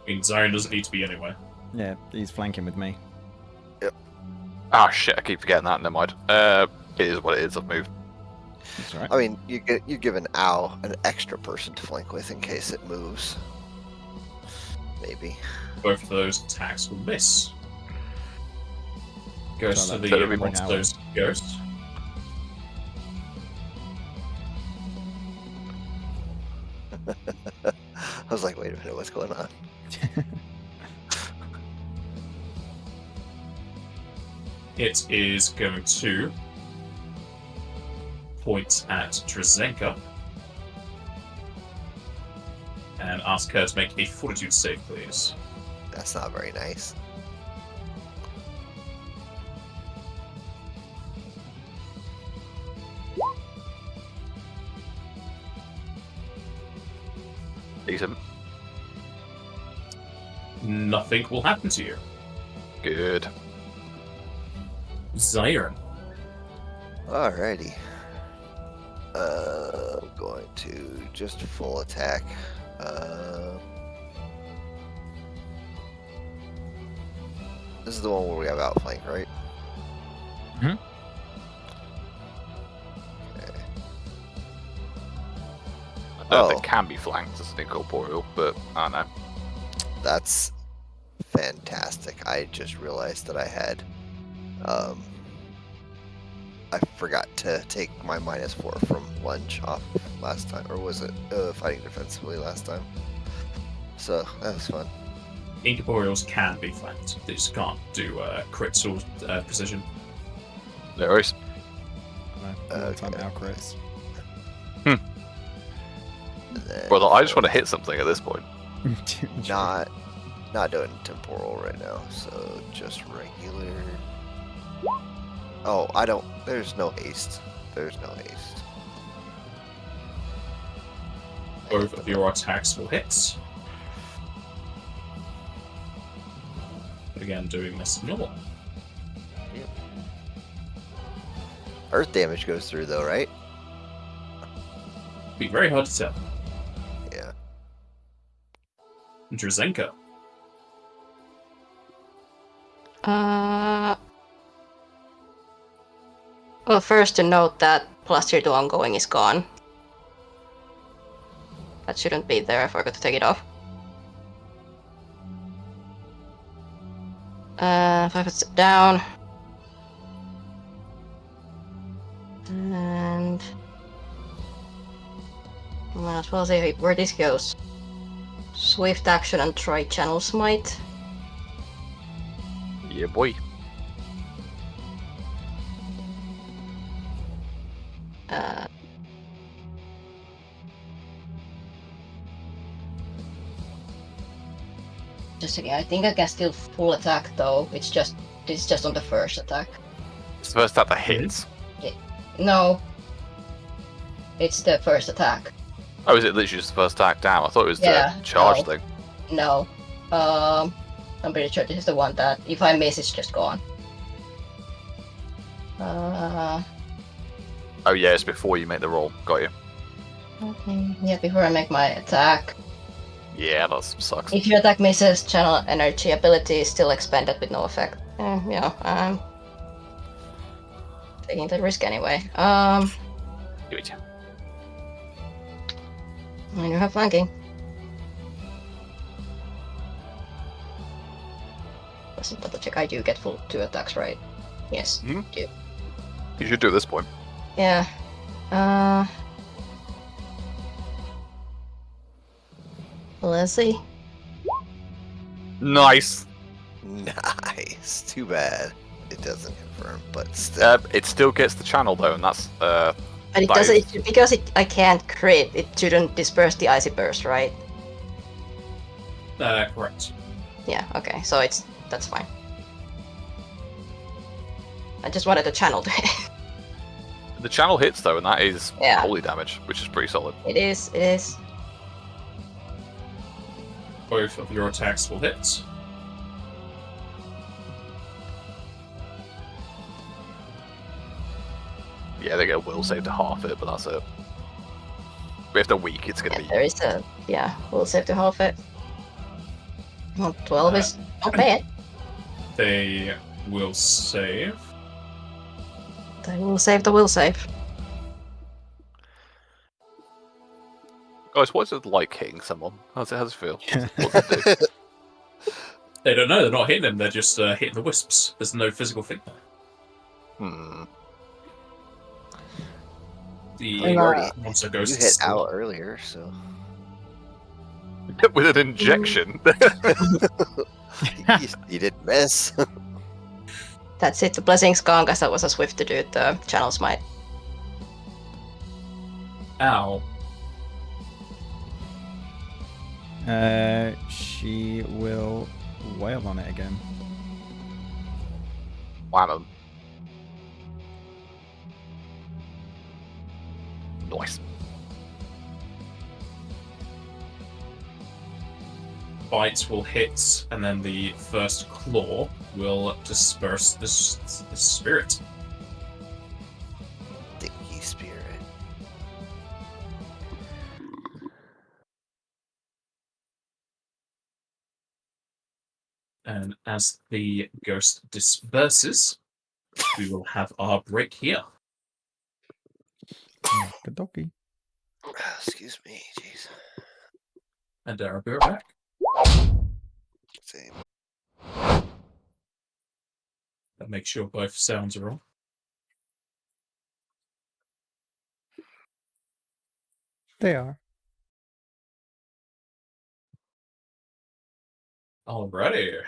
I mean, Zion doesn't need to be anywhere. Yeah, he's flanking with me. Ah, shit, I keep forgetting that. Never mind. It is what it is. I've moved. That's alright. I mean, you give an owl an extra person to flank with in case it moves. Maybe. Both of those attacks will miss. Goes So to that'll the be bring monster's ghost. I was like, wait a minute, what's going on? It is going to point at Drazenka and ask her to make a fortitude save, please. That's not very nice. Decent. Nothing will happen to you. Good. Zion. Alrighty. I'm going to just full attack. This is the one where we have outflank, right? Mhm. Okay. I don't know if it can be flanked as an incorporeal, but I don't know. That's fantastic. I just realized that I had I forgot to take my -4 from lunge off last time, or was it fighting defensively last time? So that was fun. Incorporeals can be flanked. They just can't do crits or precision. No worries. Time out crits. And then Well, I just want to hit something at this point. not doing temporal right now, so just regular. Oh, I don't. There's no haste. There's no haste. Both of your attacks will hit. Again, doing less than normal. Earth damage goes through though, right? Be very hard to tell. Yeah. Drazenka. Well, first to note that +3 to ongoing is gone. That shouldn't be there. I forgot to take it off. 5 foot down. And I might as well say where this goes. swift action and try Channel Smite. Yeah, boy. Just again, I think I can still full attack though. It's just on the first attack. It's the first attack that hits. No, it's the first attack. Oh, is it literally just the first attack down? I thought it was Yeah, the charge no. thing. No, I'm pretty sure this is the one that if I miss, it's just gone. Oh yeah, it's before you make the roll. Got you. Okay. Yeah, before I make my attack. Yeah, that sucks. If your attack misses, channel energy ability is still expended with no effect. I'm taking the risk anyway. Give it to you. I do have flanking. Let's double check. I do get full 2 attacks, right? Yes. Mhm. Do. You should do at this point. Yeah. Let's see. Nice. Nice. Too bad it doesn't confirm, but still. It still gets the channel though, and that's But it That doesn't because I can't crit. It shouldn't disperse the icy burst, right? Correct. Yeah. Okay. So that's fine. I just wanted to channel to it. the channel hits though, and that is Yeah. holy damage, which is pretty solid. It is. Both of your attacks will hit. Yeah, they get a will save to half it, but that's it. If they're weak, it's gonna Yeah, be. there is we'll save to half it. Well, 12 is not bad. They will save. They will save the will save. Guys, what's it like hitting someone? How's it feel? What's it do? They don't know. They're not hitting them. They're just hitting the wisps. There's no physical thing there. Hmm. The monster goes You to hit sleep. out earlier, so. With an injection. you didn't miss. That's it. The blessings gone, because that was a swift to do the channel smite. Ow. She will wail on it again. Wham 'em. Nice. Bite will hit, and then the first claw will disperse the spirit. Sticky spirit. And as the ghost disperses, we will have our break here. Good doggy. Excuse me, jeez. And I'll be right back. Same. And make sure both sounds are on. They are. Alrighty.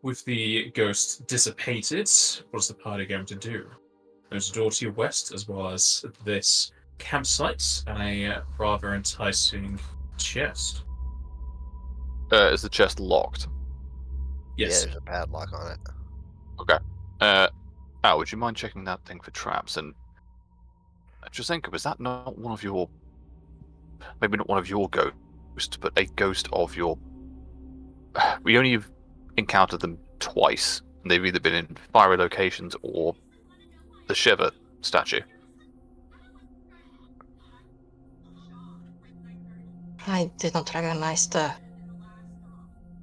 With the ghost dissipated, what's the party going to do? There's a door to your west, as well as this campsite and a rather enticing chest. Is the chest locked? Yes. Yeah, there's a padlock on it. Okay. Al, would you mind checking that thing for traps? And Drazenka, was that not one of your, maybe not one of your ghosts, but a ghost of your? We only encountered them twice, and they've either been in fiery locations or the Shiver statue. I did not recognize the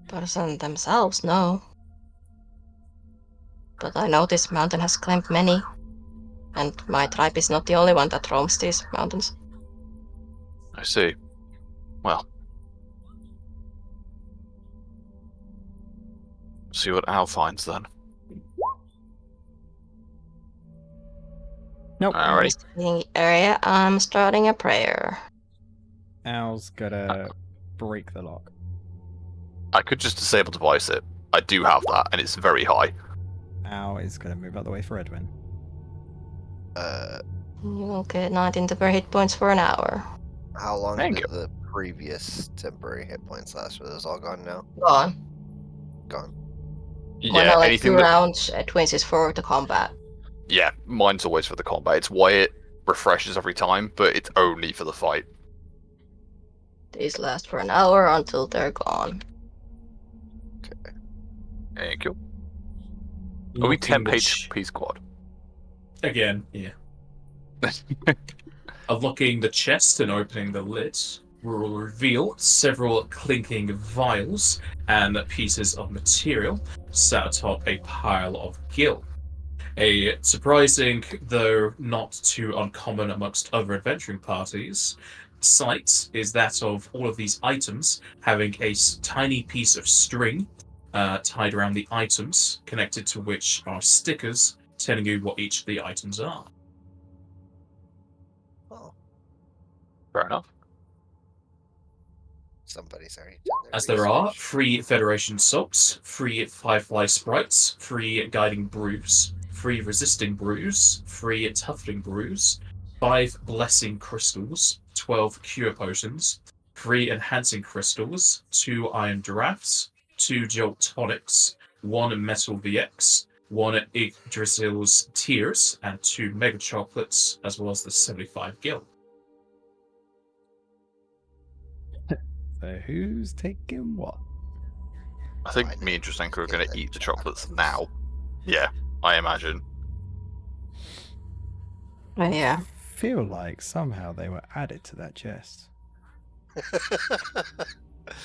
person themselves, no. But I know this mountain has claimed many, and my tribe is not the only one that roams these mountains. I see. Well, see what Al finds then. Nope. Alrighty. Investigating the area. I'm starting a prayer. Al's gotta break the lock. I could just disable device it. I do have that, and it's very high. Al is gonna move out the way for Edwin. You will get 19 temporary hit points for an hour. How long Thank did you. the previous temporary hit points last? Are those all gone now? Gone. Gone. Well, Yeah, no, like anything 2 that. rounds. Twins is for the combat. Yeah, mine's always for the combat. It's why it refreshes every time, but it's only for the fight. These last for an hour until they're gone. Thank you. Are we 10 page P squad? Again, yeah. Unlocking the chest and opening the lid will reveal several clinking vials and pieces of material sat atop a pile of gil. A surprising, though not too uncommon amongst other adventuring parties, sight is that of all of these items having a tiny piece of string tied around the items, connected to which are stickers telling you what each of the items are. Oh, Fair enough. somebody's already done their As there are research. 3 Federation socks, 3 Firefly sprites, 3 guiding brews, 3 resisting brews, 3 toughening brews, 5 blessing crystals, 12 cure potions, 3 enhancing crystals, 2 iron drafts, 2 jolt tonics, 1 metal VX, 1 Yggdrasil's tears, and 2 mega chocolates, as well as the 75 gil. So who's taking what? I think Fine. me and Drazenka are Get going to the eat the chocolates chocolates. now. Yeah, I imagine. Yeah. Feel like somehow they were added to that chest.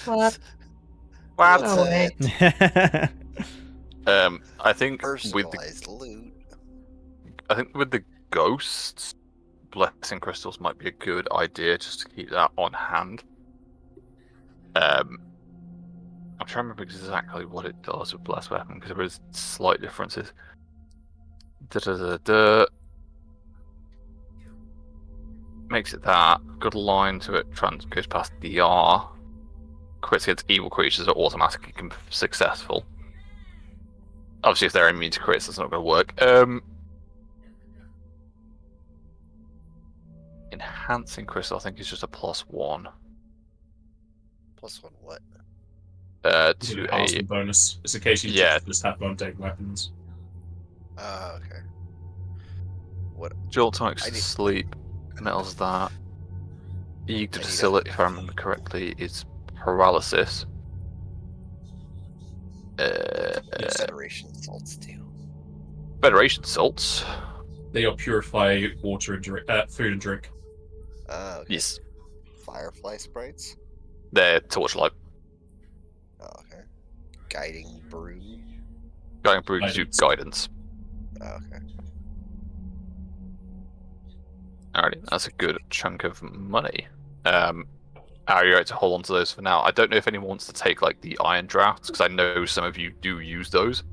What? What? No way. I think Personalized loot. with the ghosts, blessing crystals might be a good idea just to keep that on hand. I'm trying to remember exactly what it does with blessed weapon because there is slight differences. Makes it that. Good line to it. Goes past DR. Crits against evil creatures are automatically successful. Obviously, if they're immune to crits, that's not going to work. Enhancing crystal, I think, is just a +1. +1 what? To To a a bonus. It's in case you Yeah. just have on-deck weapons. Oh, okay. What? jolt tonics I need- sleep. Metals that. Yggdrasil, if I remember correctly, is paralysis. Federation salts too. Federation salts. They are purify water and drink, food and drink. Oh, okay. Yes, Firefly sprites. they're torchlight. Oh, okay. Guiding brew. Going through to Guidance. guidance. Oh, okay. Alrighty, that's a good chunk of money. Are you right to hold on to those for now? I don't know if anyone wants to take like the iron drafts because I know some of you do use those.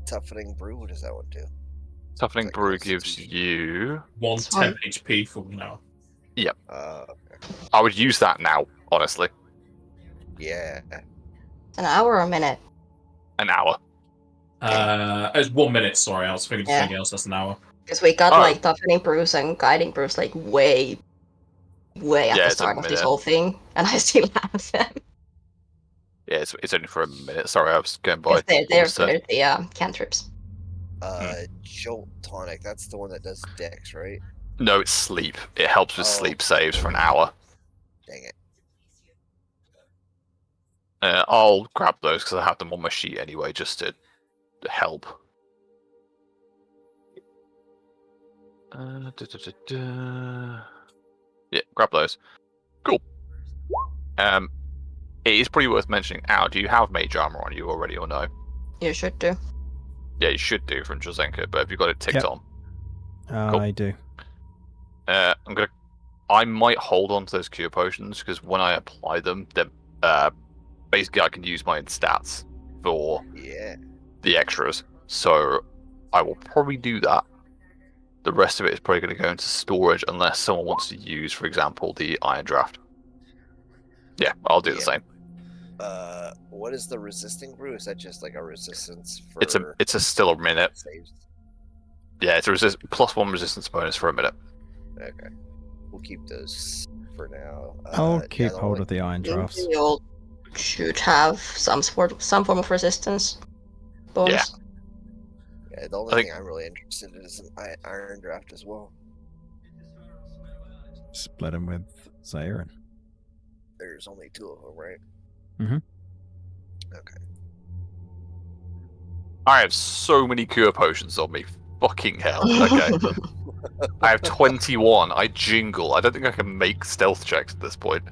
Toughening brew. What does that one do? Toughening That brew goes gives to- you. 110 HP for now. Okay. I would use that now, honestly. Yeah. An hour or a minute? An hour. It's 1 minute, sorry, I was thinking of Yeah. something else, that's an hour. Because we got Oh. like toughening brews and guiding brews like way at Yeah, the it's a start of this minute. whole thing, and I still have them. Yeah, it's only for a minute. Sorry, I was going by. Because what they're was said. the cantrips. Jolt tonic. That's the one that does dex, right? No, it's sleep. It helps with Oh. sleep saves for an hour. Dang it. I'll grab those because I have them on my sheet anyway, just to help. Yeah, grab those. Cool. It is pretty worth mentioning. Al, do you have mage armor on you already, or no? You should do. Yeah, you should do from Drazenka, but have you got it ticked Yep. on? Cool. I do. I might hold on to those cure potions because when I apply them, then basically I can use my own stats for Yeah. the extras. So I will probably do that. The rest of it is probably going to go into storage unless someone wants to use, for example, the iron draft. Yeah, I'll do the same. What is the resisting brew? Is that just like a resistance for? It's still a minute. Saves? Yeah, it's a +1 resistance bonus for a minute. Okay, we'll keep those for now. I'll keep hold of the iron drafts. We all should have some form of resistance bonus. Yeah, the only thing I'm really interested in is an iron draft as well. Split them with Zarin. There's only 2 of them, right? Mhm. Okay. I have so many cure potions on me. Fucking hell. Okay. I have 21. I jingle. I don't think I can make stealth checks at this point.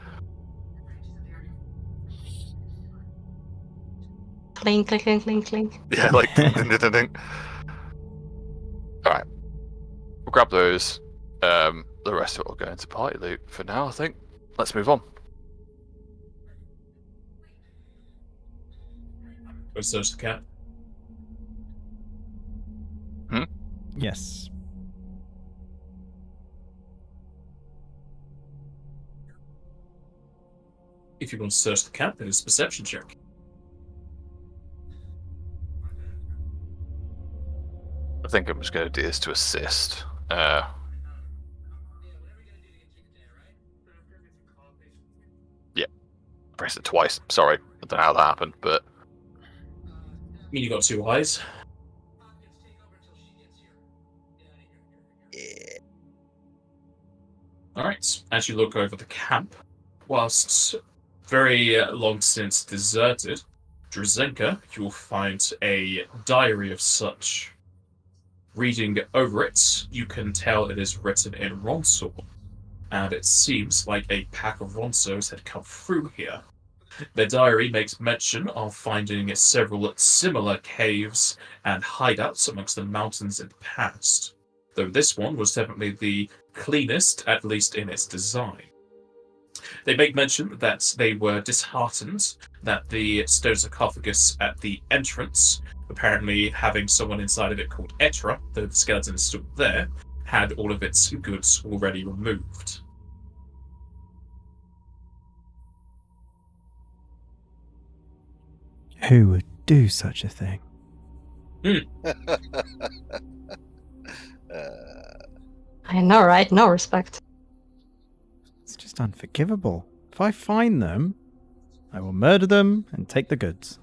Clink, clink, clink, clink, clink. Yeah, like ding, ding, ding, ding. Alright. We'll grab those. The rest of it will go into party loot for now, I think. Let's move on. Go search the camp. Yes. If you want to search the camp, it is a perception check. I think I'm just going to do this to assist. Yeah. Pressed it twice. Sorry. I don't know how that happened, but... I mean, you got 2 eyes. Yeah. Alright, as you look over the camp, whilst very long since deserted, Drazenka, you'll find a diary of such. Reading over it, you can tell it is written in Ronsor, and it seems like a pack of Ronsos had come through here. Their diary makes mention of finding several similar caves and hideouts amongst the mountains in the past, though this one was definitely the cleanest, at least in its design. They make mention that they were disheartened that the stone sarcophagus at the entrance, apparently having someone inside of it called Etra, though the skeleton is still there, had all of its goods already removed. Who would do such a thing? I know, right? No respect. It's just unforgivable. If I find them, I will murder them and take the goods.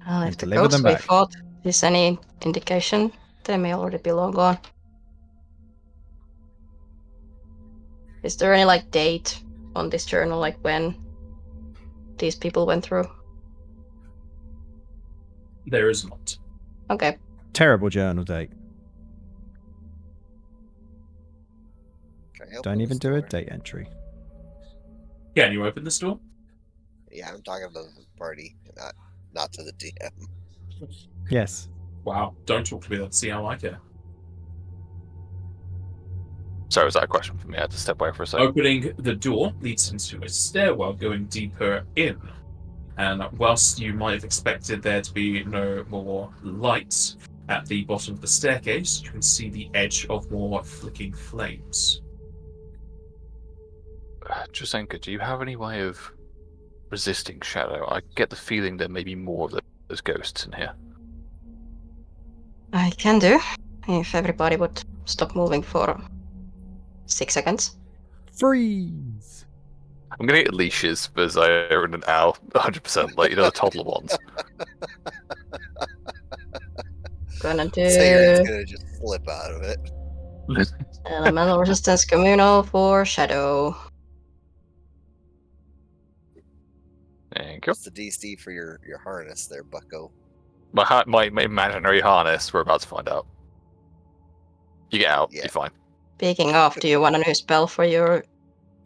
Well, And if the deliver them ghost we back. fought is any indication, they may already be long gone. Is there any date on this journal, when these people went through? There is not. Okay. Terrible journal date. Can I help Don't with even the do a story? date entry. Can you open this door? Yeah, I'm talking about the party, not to the DM. Yes. Wow, don't talk to me, let's see how I care. Sorry, was that a question for me? I had to step away for a second. Opening the door leads into a stairwell going deeper in. And whilst you might have expected there to be no more lights at the bottom of the staircase, you can see the edge of more flicking flames. Drazenka, do you have any way of resisting shadow? I get the feeling there may be more of those ghosts in here. I can do, if everybody would stop moving for 6 seconds. Freeze! I'm gonna get leashes for Zaire and Al, 100%, the toddler ones. Gonna do Sayron's gonna just flip out of it. elemental resistance communal for shadow. Thank you. What's the DC for your harness there, bucko? My imaginary harness, we're about to find out. You get out, Yeah. you're fine. Speaking of, do you want a new spell for your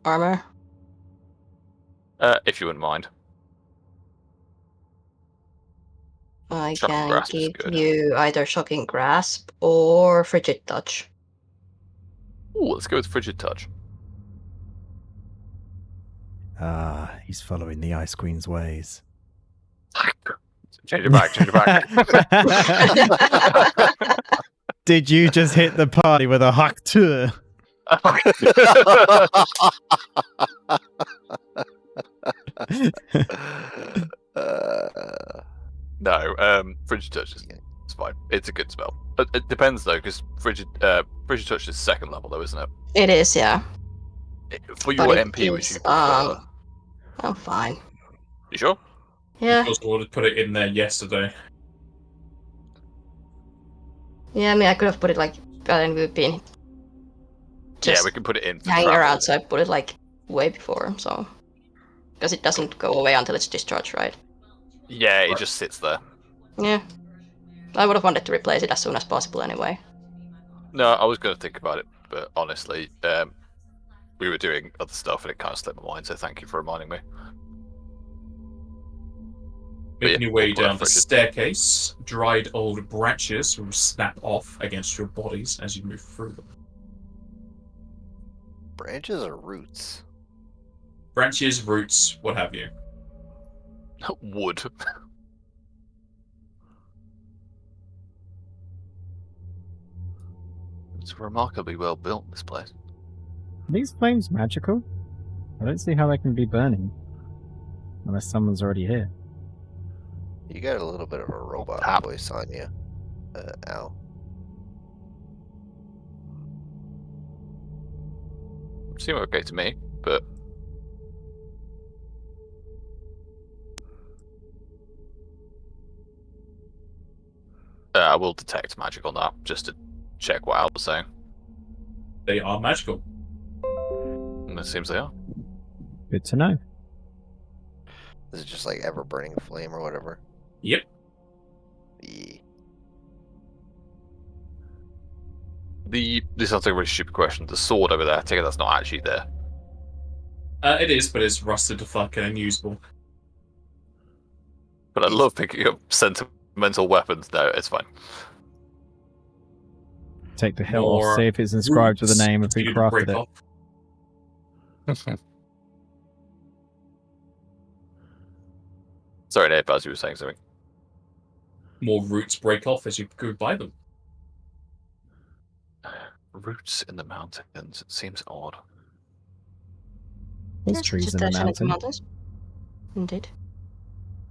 armor? If you wouldn't mind. I Shocking can Grasp is give good. you either Shocking Grasp or Frigid Touch. Ooh, let's go with Frigid Touch. Ah, he's following the Ice Queen's ways. Change it back. Did you just hit the party with a Karthurra? Uh, No, Frigid Touch is it's fine. It's a good spell. But it depends though, because Frigid Touch is second level though, isn't it? It is, yeah. For your But it MP, which is, you prefer. I'm fine. You sure? Yeah. Because I would have put it in there yesterday. Yeah, I mean, I could have put it like, but then we've been Yeah, just we can put it in. For hanging travel. around, so I put it like way before, so. Because it doesn't go away until it's discharged, right? Yeah, it just sits there. Yeah. I would have wanted to replace it as soon as possible anyway. No, I was going to think about it, but honestly, we were doing other stuff and it kind of slipped my mind, so thank you for reminding me. Making yeah, your way we'll put down it the Frigid. staircase, dried old branches will snap off against your bodies as you move through them. branches or roots? Branches, roots, what have you. Wood. It's remarkably well built, this place. Are these flames magical? I don't see how they can be burning. Unless someone's already here. You got a little bit of a robot Tap. voice on you, Al. Seem okay to me, but I will detect magic on that just to check what Al was saying. They are magical. And it seems they are. Good to know. Is it just like ever burning flame or whatever? Yep. Yeah. This sounds like a really stupid question. The sword over there, I take it that's not actually there. It is, but it's rusted to fucking unusable. But I love picking up sentimental weapons. No, it's fine. Take the hilt More off, see if it's inscribed with the roots name of who continue to break crafted it. off. Sorry, Nate, Buzz, you were saying something. More roots break off as you go by them. Roots in the mountains. It seems odd. There's Yes, trees in the vegetation mountain. Indeed.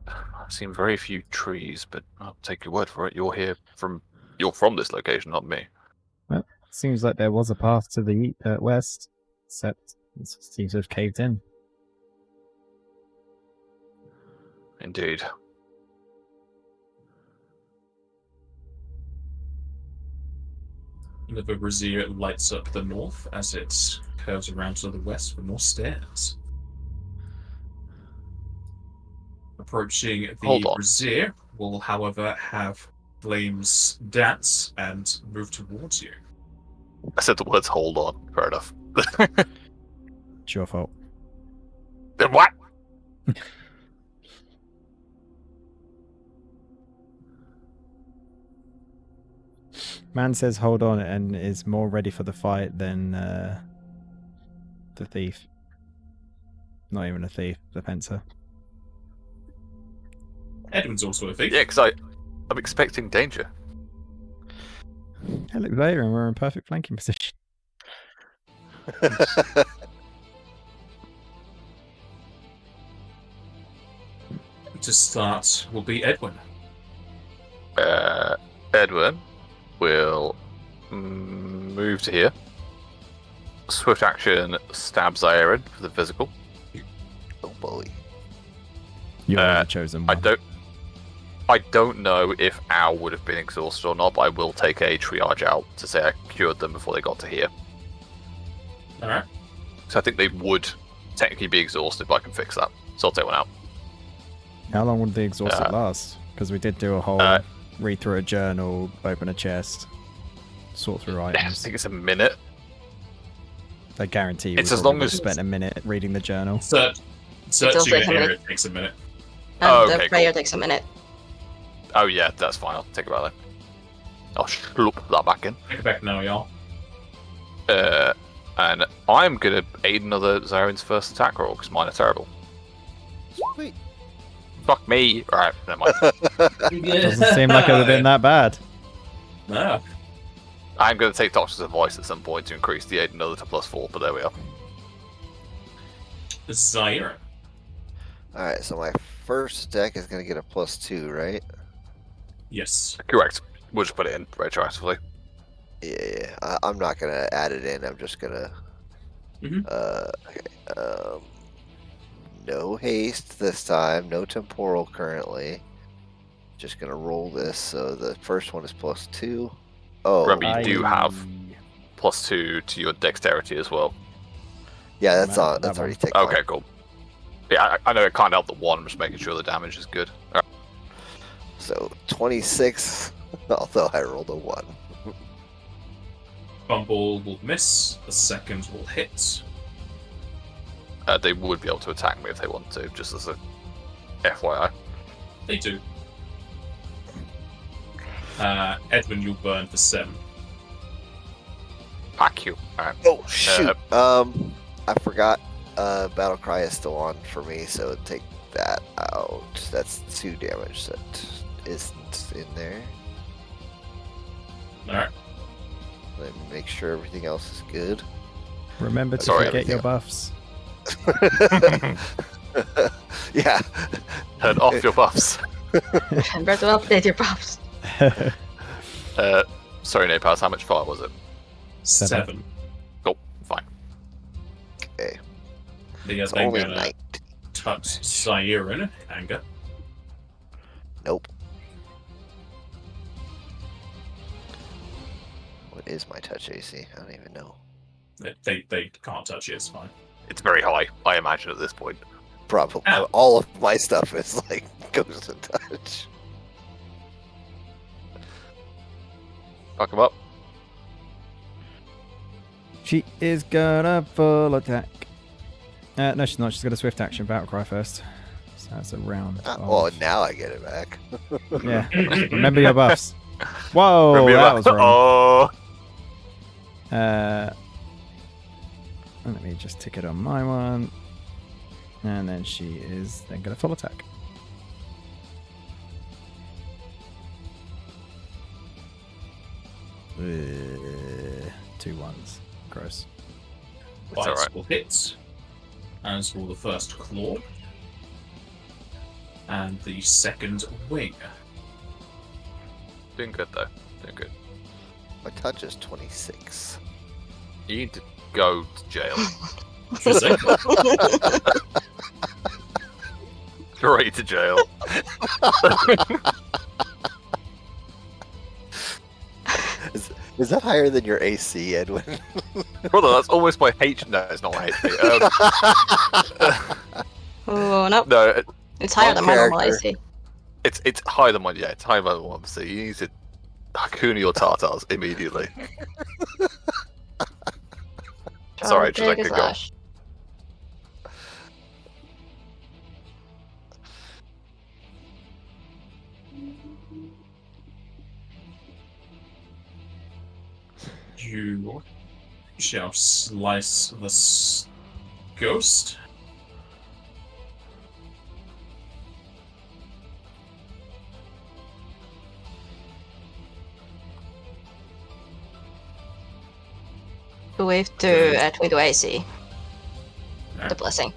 I've seen very few trees, but I'll take your word for it. You're from this location, not me. Seems like there was a path to the west, except it seems to have caved in. Indeed. Another brazier lights up the north as it curves around to the west for more stairs. Approaching the Hold on. brazier will, however, have flames dance and move towards you. I said the words hold on. Fair enough. It's your fault. Then what? Man says hold on and is more ready for the fight than the thief. Not even a thief, the fencer. Edwin's also a thief. Yeah, because I'm expecting danger. Hey, look there, and we're in perfect flanking position. To start will be Edwin. Edwin will move to here. Swift action stabs Aaron for the physical. Oh boy. You're the chosen one. I don't know if Al would have been exhausted or not, but I will take a triage out to say I cured them before they got to here. Alright. So I think they would technically be exhausted, but I can fix that. So I'll take one out. How long would the exhausted last? Because we did do a whole read through a journal, open a chest, sort through I items. think it's a minute. I guarantee you It's we as probably long would have as- spent a minute reading the journal. Searching also an a minute. area takes a minute. And Oh, the okay, prayer cool. takes a minute. Oh yeah, that's fine. I'll take it out then. I'll sloop that back in. Take it back now, y'all. And I'm gonna aid another Zaren's first attack roll because mine are terrible. Sweet. Fuck me. Alright, never mind. Doesn't seem like it would have been that bad. No. I'm going to take Doctor's advice at some point to increase the aid another to +4, but there we are. Zaire. Alright, so my first attack is going to get a +2, right? Yes. Correct. We'll just put it in retroactively. Yeah, I'm not going to add it in. I'm just going to... Mhm. Okay. No haste this time. No temporal currently. Just going to roll this. So the first one is +2. Oh, Remember, you do have +2 to your dexterity as well. yeah, that's Man, on. that That's already one. taken. Okay, cool. Yeah, I know it can't help the one. I'm just making sure the damage is good. Alright. So 26, although I rolled a 1. Bumble will miss. The second will hit. They would be able to attack me if they want to, just as a FYI. They do. Edwin, you'll burn for 7. Pack you. Alright. Oh shoot! I forgot. Battle cry is still on for me, so take that out. That's 2 damage that isn't in there. Alright. Let me make sure everything else is good. Remember to Sorry, forget your everything- buffs. Yeah. Turn off your buffs. Remember to update your buffs. Sorry, Napaz, how much fire was it? 7. Cool, fine. Okay. They are It's then only going to 9. touch Zaire in anger. Nope. What is my touch AC? I don't even know. They can't touch it, it's fine. It's very high, I imagine, at this point. Probably Ow. all of my stuff is like goes to touch. Fuck him up. She is gonna full attack. No, she's not. She's got a swift action battle cry first. So that's a round. Well, now I get it back. Yeah. Remember your buffs. Whoa, Remember that that? was wrong. Oh, Let me just tick it on my one. And then she is then going to full attack. Two ones. Gross. It's Bites alright. will hit. As will the first claw. And the second wing. doing good though. Doing good. My touch is 26. You need to go to jail. Drazenka. Straight to jail. Is that higher than your AC, Edwin? Brother, that's almost my H. No, it's not my HP. Oh no, No, it's higher One than my normal character. AC. it's higher than mine. Yeah, it's higher than one. So you need to Hakuna your Tartars immediately. Sorry, Take a Drazenka, go. slash. You shall slice this ghost. Wave to Edwin to AC. The blessing.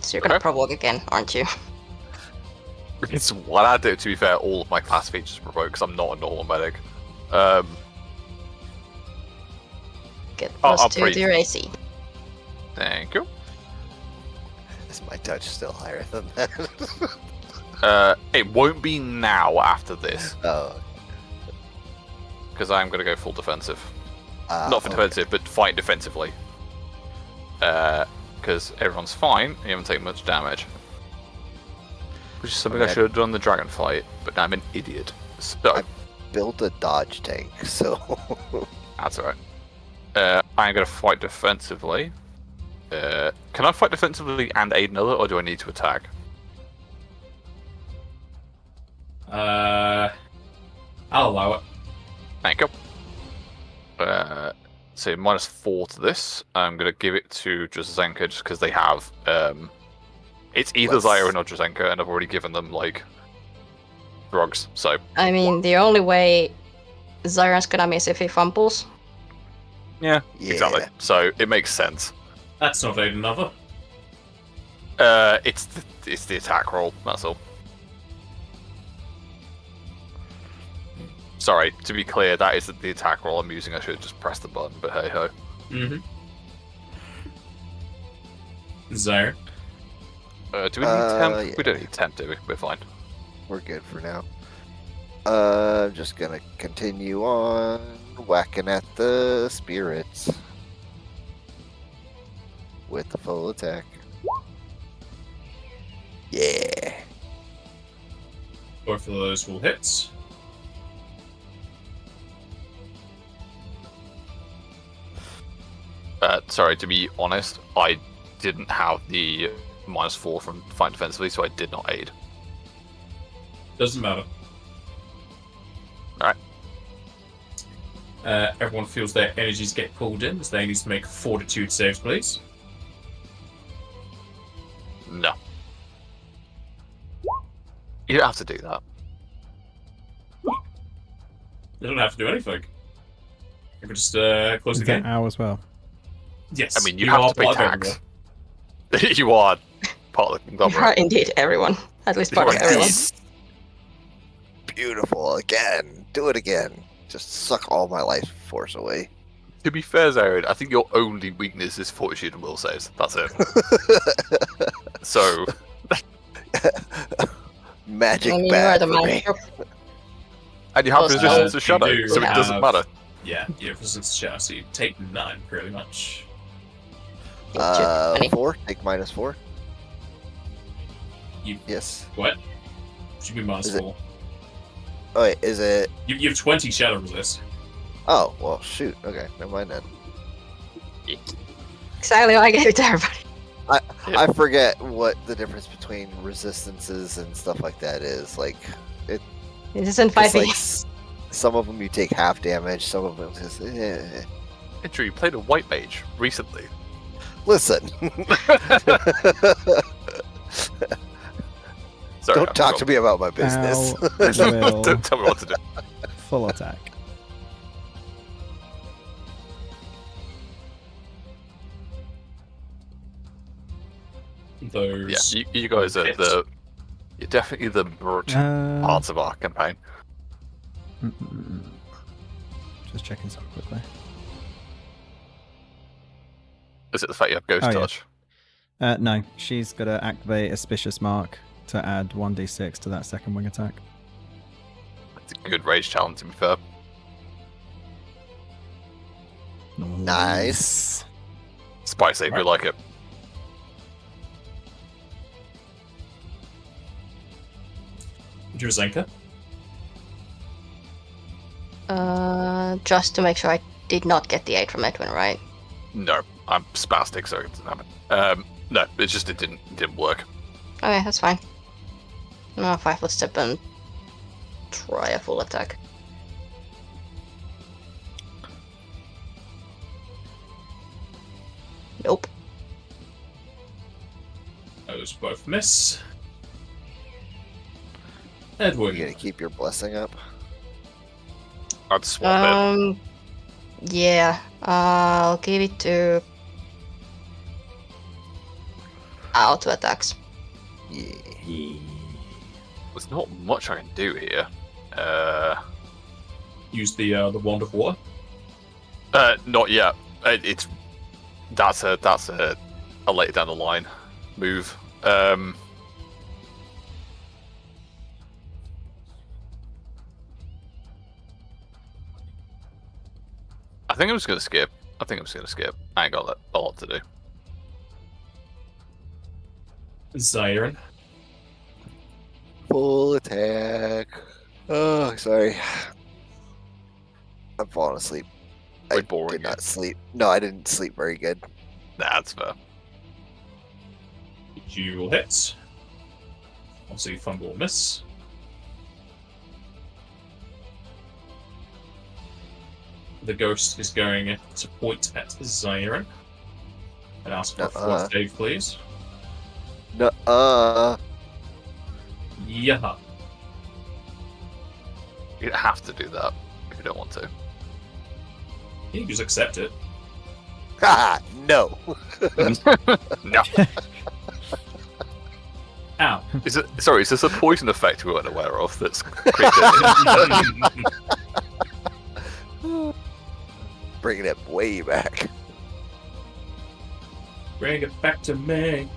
So you're gonna Okay. provoke again, aren't you? It's what I do. To be fair, all of my class features provoke because I'm not a normal medic. Get Oh, plus I'll 2 breathe. to your AC. Thank you. Is my touch still higher than that? It won't be now after this Oh. because I'm gonna go full defensive. Not for okay. defensive, but fight defensively. Because everyone's fine, you haven't taken much damage. Which is something I Okay. should have done in the dragon fight, but I'm an idiot. So, Built a dodge tank, so that's alright. I'm going to fight defensively. Can I fight defensively and aid another, or do I need to attack? I'll allow it. Thank you. So -4 to this. I'm going to give it to Drazenka just because they have It's either Let's- Zyron or Drazenka, and I've already given them, like, drugs, so... I mean, the only way Zyron's gonna miss if he fumbles. Yeah, Yeah. exactly. So, it makes sense. That's not aid another. It's the attack roll, that's all. Sorry, to be clear, that is the attack roll I'm using. I should have just pressed the button, but hey ho. Mm-hmm. Zyron. Do we need temp? Yeah. We don't need temp, do we? We're fine. We're good for now. I'm just gonna continue on whacking at the spirits with the full attack. Yeah. Both of those will hit. Sorry, to be honest, I didn't have the -4 from Find Defensively, so I did not aid. Doesn't matter. Alright. Everyone feels their energies get pulled in, so they need to make fortitude saves, please. No. You don't have to do that. You don't have to do anything. You can just close Is the that game. owl as well? Yes. I mean, you have are to pay part of tax. everyone. You are part of the You conglomerate. are indeed everyone. At least part of Right. everyone. Beautiful. Again. Do it again. Just suck all my life force away. To be fair, Zarin, I think your only weakness is fortitude and will saves. That's it. So, Magic I mean, you are bad the for me. master. and you have Also, resistance to you shadow, do so it doesn't have- matter. Yeah, you have resistance to shadow, so you take 9 pretty much. 4. Take -4. You Yes. what? Should be Is it- -4. Oh wait, is it? You have 20 shadow resist. Oh well, shoot. Okay, never mind then. Exactly what I gave it to everybody. I forget what the difference between resistances and stuff like that is. Like, This isn't it's 5e. like some of them you take half damage, some of them just. Andrew, you played a white mage recently. Listen, Sorry, don't talk to me about my business. Owl will Don't tell me what to do. full attack. Those. Yeah, you guys are you're definitely the brute parts of our campaign. Just checking something quickly. Is it the fact you have ghost Oh, yeah. touch? No, she's got to activate Auspicious Mark to add 1d6 to that second wing attack. It's a good rage challenge, to be fair. Nice. Spy save, we like it. Drazenka. Just to make sure I did not get the 8 from Edwin, right? No, I'm spastic, so it doesn't happen. No, it's just it didn't work. Okay, that's fine. No, 5 foot step and try a full attack. Nope. Those both miss. You Edwin. gonna keep your blessing up? I'd swap it. Yeah, I'll give it to auto attacks. Yeah. There's not much I can do here. Use the wand of water. Not yet. That's a later down the line move. I think I'm just gonna skip. I ain't got a lot to do. Zyron. Full attack. Oh, sorry. I'm falling asleep. I Way boring. did not sleep. No, I didn't sleep very good. That's fair. You will hit. Obviously, fumble will miss. The ghost is going to point at Zyron and ask for a Uh-uh. force save, please. Nuh-uh. Yeah. You have to do that if you don't want to. You can just accept it. Ha! No. No. Ow. Is this a poison effect we weren't aware of that's creeping? Bringing it way back. Bring it back to me.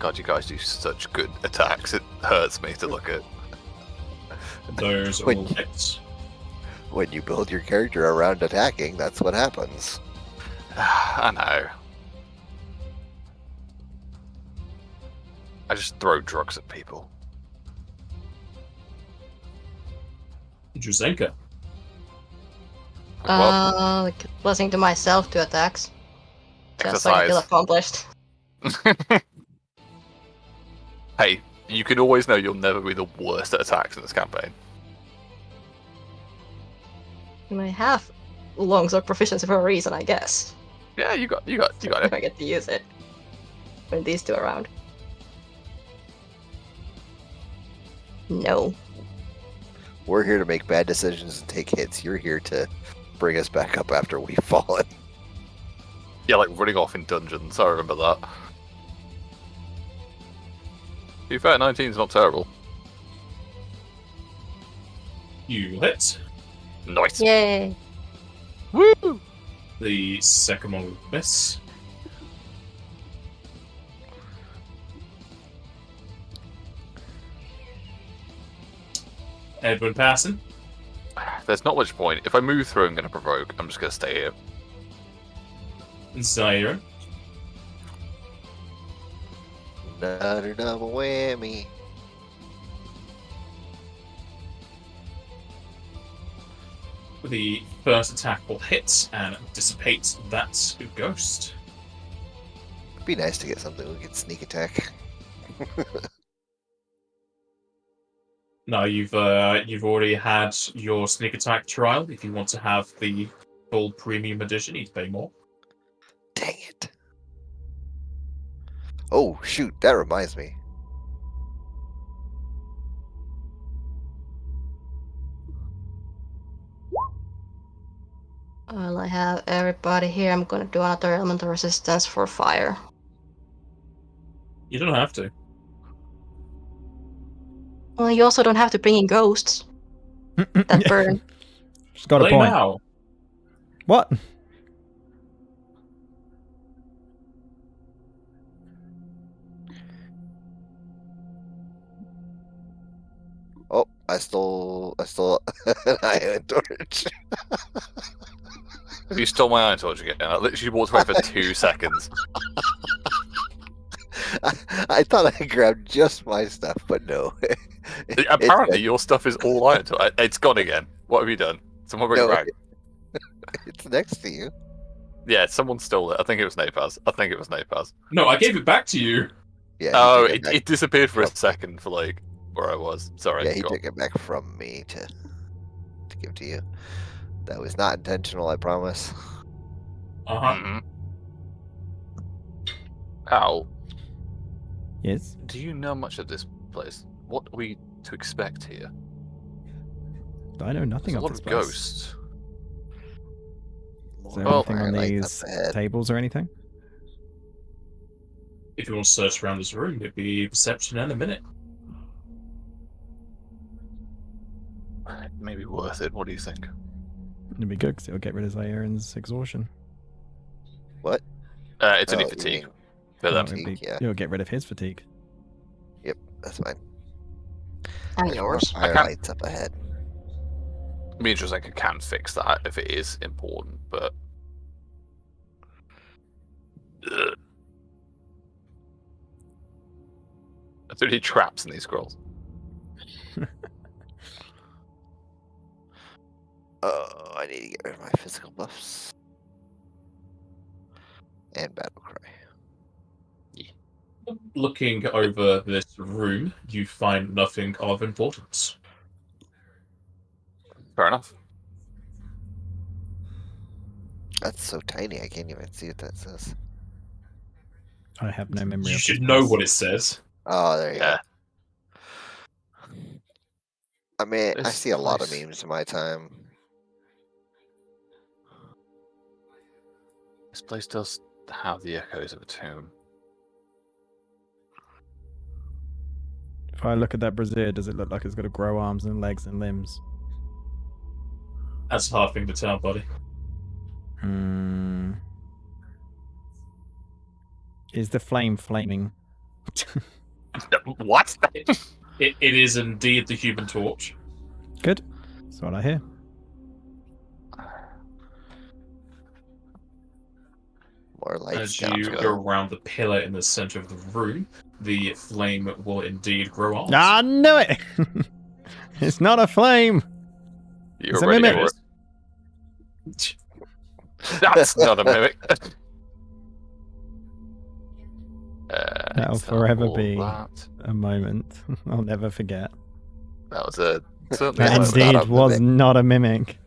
God, you guys do such good attacks. It hurts me to look at. Those are Wait. all hits. When you build your character around attacking, that's what happens. I know. I just throw drugs at people. Drazenka. Well, Like listening to myself to attacks. Just so I feel exercise. accomplished. Hey, you can always know you'll never be the worst at attacks in this campaign. And I have longsword proficiency for a reason, I guess. Yeah, you got If it. I get to use it when these two are around. No. We're here to make bad decisions and take hits. You're here to bring us back up after we've fallen. Yeah, like running off in dungeons. I remember that. To be fair, 19's not terrible. You hit. Nice. Yay. Woo! The second one will miss. Edwin passing. There's not much point. If I move through, I'm going to provoke. I'm just going to stay here. Zaire. Another double whammy. The first attack will hit and dissipate that ghost. It'd be nice to get something we could sneak attack. No, you've already had your sneak attack trial. If you want to have the full premium edition, you need to pay more. Dang it. Oh, shoot. That reminds me. Well, I have everybody here. I'm gonna do another elemental resistance for fire. You don't have to. Well, you also don't have to bring in ghosts that burn. She's got a Play point. now. What? Oh, I stole an iron torch. You stole my iron torch again. I literally walked away for 2 seconds. I thought I grabbed just my stuff, but no. Apparently, your stuff is all iron torch. It's gone again. What have you done? Someone bring it No, back. It's next to you. Yeah, someone stole it. I think it was Napaz. No, I gave it back to you. Yeah. Oh, he took back. it disappeared for a Well- second for like where I was. Sorry. Yeah, he go on. took it back from me to give to you. That was not intentional, I promise. Uh-huh. Mhm. Al, Yes. do you know much of this place? What are we to expect here? I know nothing There's a of lot this of place. ghosts. Is there Well, anything on Firelight these up ahead. tables or anything? If you want to search around this room, it'd be perception in a minute. Maybe worth it. What do you think? It'd be good because it'll get rid of Zairen's exhaustion. What? It's only Oh, you fatigue. mean- For them. Fatigue, yeah. It'll get rid of his fatigue. That's fine. And There's more yours. firelights up ahead. Me and Drazenka can fix that if it is important, but Ugh. Are there any traps in these scrolls? Oh, I need to get rid of my physical buffs. And battle cry. Looking over this room, you find nothing of importance. Fair enough. That's so tiny, I can't even see what that says. I have no memory You of should this know place. what it says. Oh, there you Yeah. go. I mean, I This see a lot of place- memes in my time. This place does have the echoes of a tomb. If I look at that brazier, does it look like it's got to grow arms and legs and limbs? That's a hard thing to tell, buddy. Hmm. Is the flame flaming? What? It is indeed the human torch. Good. That's what I hear. More lights As down. you go around the pillar in the center of the room, the flame will indeed grow arms. I knew it! It's not a flame! You're It's a ready mimic. for it. That's not a mimic. That'll is that forever all be that? a moment I'll never forget. That was a certainly That a That's moment. not indeed a was mimic. not a mimic.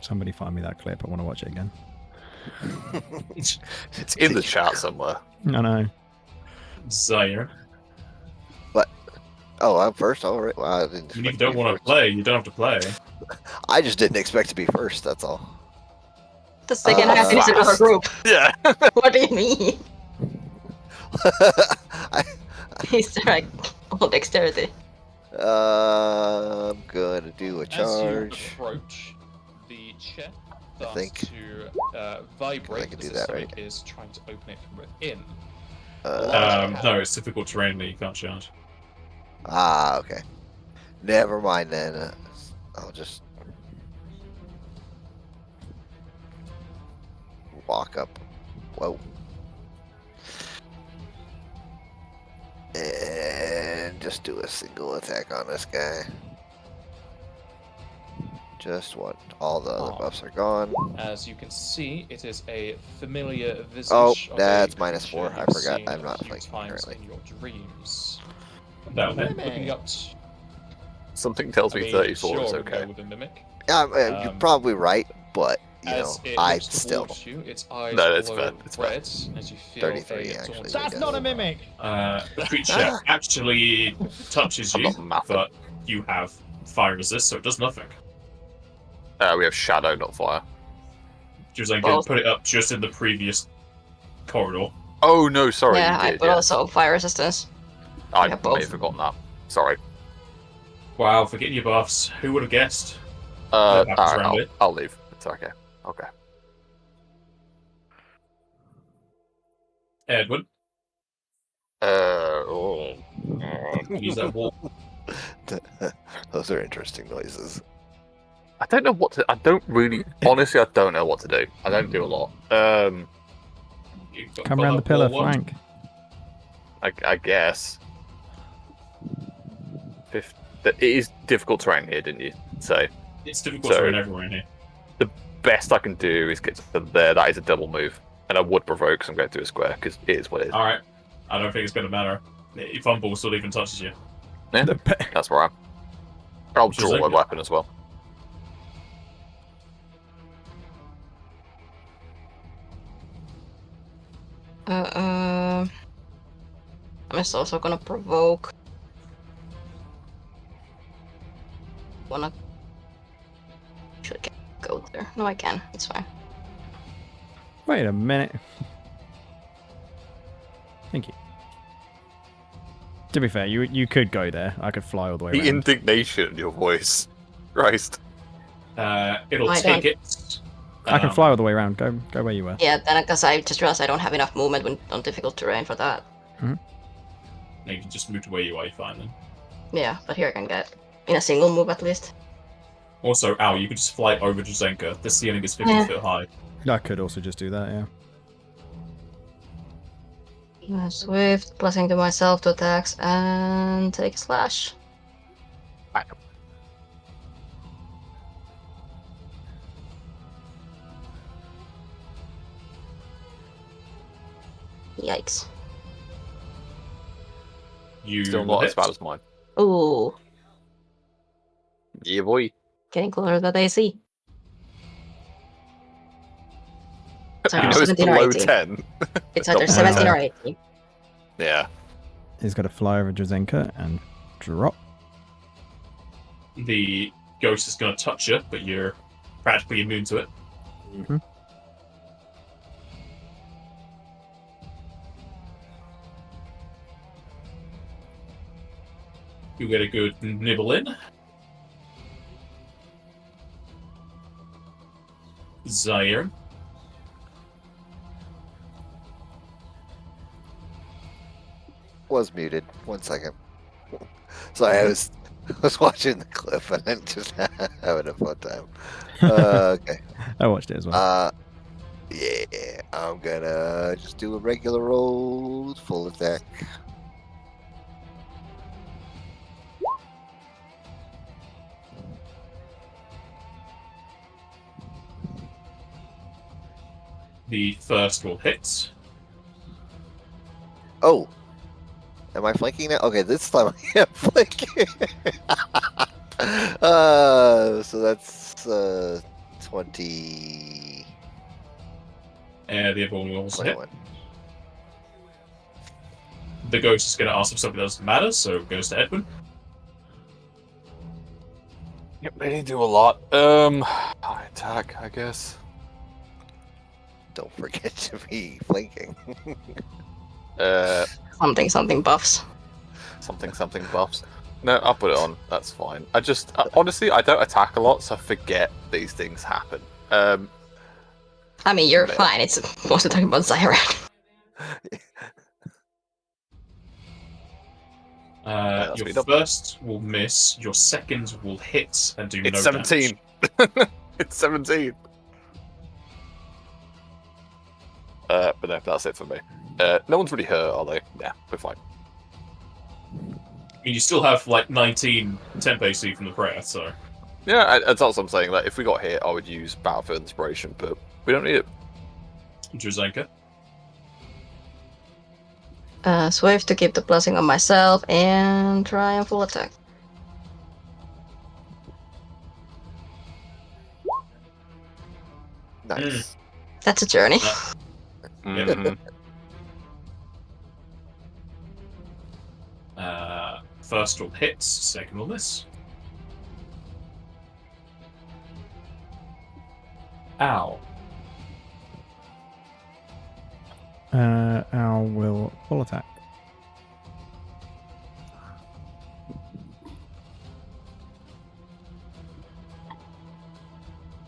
Somebody find me that clip. I want to watch it again. It's in the chat somewhere. I know. Zaire. Oh, I'm first. All right. Well, I didn't When expect you don't be want to first. play, you don't have to play. I just didn't expect to be first. That's all. The second half is in our Fast. group. Yeah. What do you mean? I, He's like all dexterity. I'm gonna do a As you charge. approach, the chair I starts think. to vibrate can as do the that, stomach right? is trying to open it from within. Uh, No, it's difficult terrain that you can't charge. okay. Never mind then. I'll just walk up. Whoa. And just do a single attack on this guy. Just what? All the other Oh. buffs are gone. As you can see, it is a familiar visage. Oh, of that's a -4. creature I you've forgot. seen I'm a not few flanking times currently. in your dreams. No, looking up. Something tells I me mean, 34 sure, is we'll go okay. with a mimic. You're probably right, but you know, As it I looks still. towards you, its eyes No, that's glow fair, it's fair. red as you feel 33 a actually, daunting That's not a aura. mimic. The creature actually touches I'm you, not mapping. but you have fire resist, so it does nothing. We have shadow, not fire. Drazenka Well- put it up just in the previous corridor. Oh no, sorry, yeah, you I did. put Yeah. also fire resistance. I we have both. may have forgotten that. Sorry. Wow, forgetting your buffs. Who would have guessed? Alright, happens around it. I'll leave. It's okay. Okay. Edwin, Oh. use that wall. Those are interesting noises. I don't know what to. I don't really. Honestly, I don't know what to do. I don't do a lot. You've got- Come got around the that pillar, wall one. flank. I guess. It is difficult terrain here, didn't you say? It's difficult So- to run everywhere in here. Best I can do is get to there. That is a double move, and I would provoke because I'm going through a square because it is what it is. Alright. I don't think it's going to matter. If Fumble still even touches you. Yeah, The pe- that's where I am. I'll draw Drazenka. a weapon as well. I'm just also gonna provoke. Wanna? Should I go there? No, I can. It's fine. Wait a minute. Thank you. To be fair, you could go there. I could fly all the way The around. indignation in your voice, Christ. It'll I take don't- it. I can fly all the way around. Go where you were. Yeah, then because I just realized I don't have enough movement on difficult terrain for that. You can just move to where you are, you fine then. Yeah, but here I can get in a single move at least. Also, Al, you could just fly over Drazenka. The ceiling is 50 Yeah. foot high. I could also just do that, yeah. Swift, blessing to myself, 2 attacks, and take a slash. Yikes. You Still will not as hit. bad as mine. Ooh. Yeah, boy. Getting closer to the AC. So You know it's 17 or below 18. 10. It's either Don't 17 worry. or 18. Yeah. He's got to fly over Drazenka and drop. The ghost is going to touch you, but you're practically immune to it. Mm-hmm. You get a good nibble in. Zaire. Was muted. 1 second. Sorry, I was watching the clip and then just having a fun time. Okay. I watched it as well. Yeah, I'm gonna just do a regular roll with full attack. The first will hit. Oh, am I flanking now? Okay, this time I am flanking. So that's 20. And the other one will also hit. 21. The ghost is going to ask if something doesn't matter, so it goes to Edwin. Yep, they didn't do a lot. High attack, I guess. Don't forget to be flanking. Something buffs. Something buffs. No, I'll put it on. That's fine. Honestly, I don't attack a lot, so I forget these things happen. I mean, you're Man. fine. It's mostly talking about Zyra. that's Your me done. first will miss, your second will hit and do It's no 17. damage. It's 17. But no, that's it for me. No one's really hurt, are they? Yeah, we're fine. I mean, you still have like 19 temp AC from the prayer, so. Yeah, that's what I'm saying. Like, if we got hit, I would use Battlefield Inspiration, but we don't need it. Drazenka. Swift to keep the blessing on myself and try and full attack. Nice. That's a journey. Mhm. First will hit, second will miss. Ow. Al will full attack.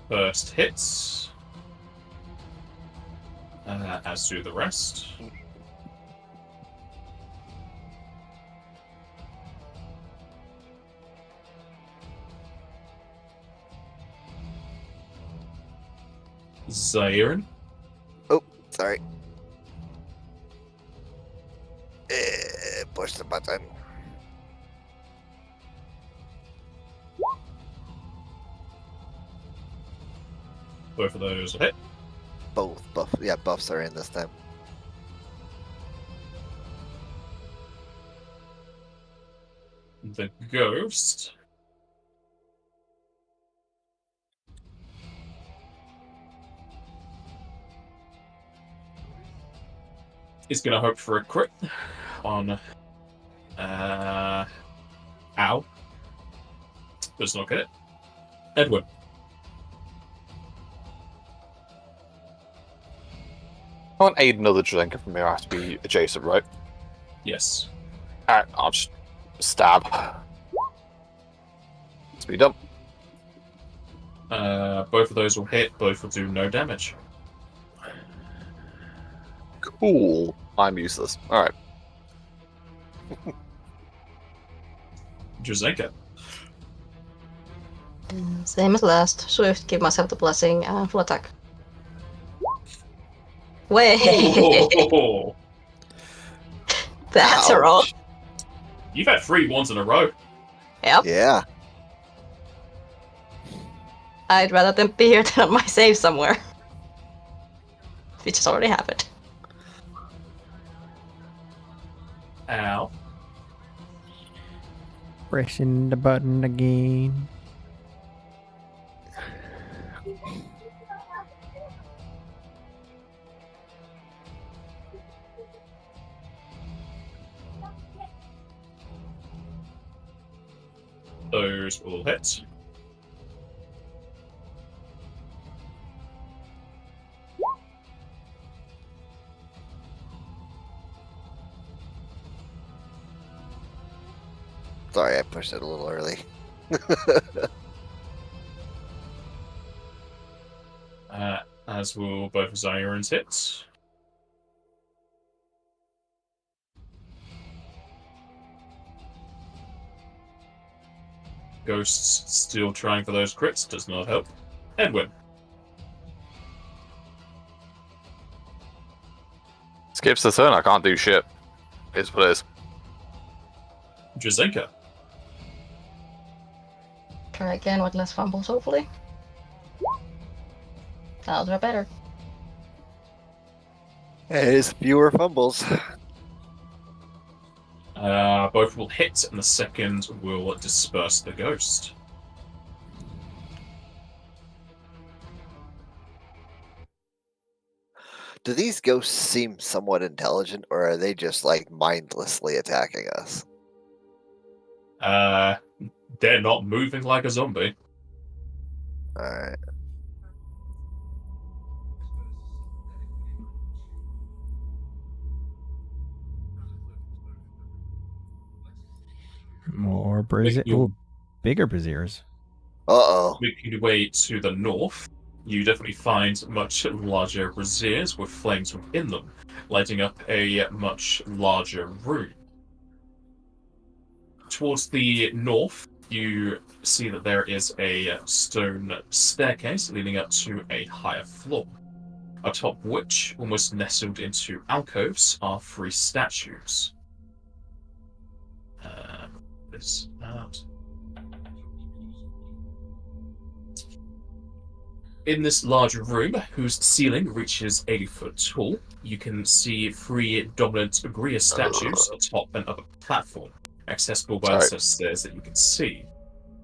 First hits. As do the rest. Zaire. Oh, sorry. Push the button. Both of those will hit. Both buffs are in this time. The ghost. Is going to hope for a crit on Ow. Does not get it. Edwin. I want aid another Drazenka from here. I have to be adjacent, right? Yes. Alright, I'll just stab. Speed up. Both of those will hit. Both will do no damage. Cool. I'm useless. Alright. Drazenka. Same as last. Swift, give myself the blessing and full attack. Wait! Oh, That's a roll. you've had 3 ones in a row. Yep. Yeah. I'd rather them be here than on my save somewhere. Which has already happened. Ow. Pressing the button again. Those will hit. Sorry, I pushed it a little early. As will both of Zyron's hits. Ghosts still trying for those crits, does not help. Edwin. Skips the turn, I can't do shit. Is what it is. Drazenka. Try again with less fumbles, hopefully. I'll do better. There's fewer fumbles. Both will hit, and the second will disperse the ghost. Do these ghosts seem somewhat intelligent, or are they just like mindlessly attacking us? They're not moving like a zombie. Alright. More Brazier. you- Bigger Braziers. Uh-oh. Making your way to the north, you definitely find much larger braziers with flames within them, lighting up a much larger room. Towards the north, you see that there is a stone staircase leading up to a higher floor, atop which, almost nestled into alcoves, are 3 statues. This out. In this large room, whose ceiling reaches 80 foot tall, you can see 3 dominant Greer statues atop an upper platform, accessible by the set of stairs that you can see.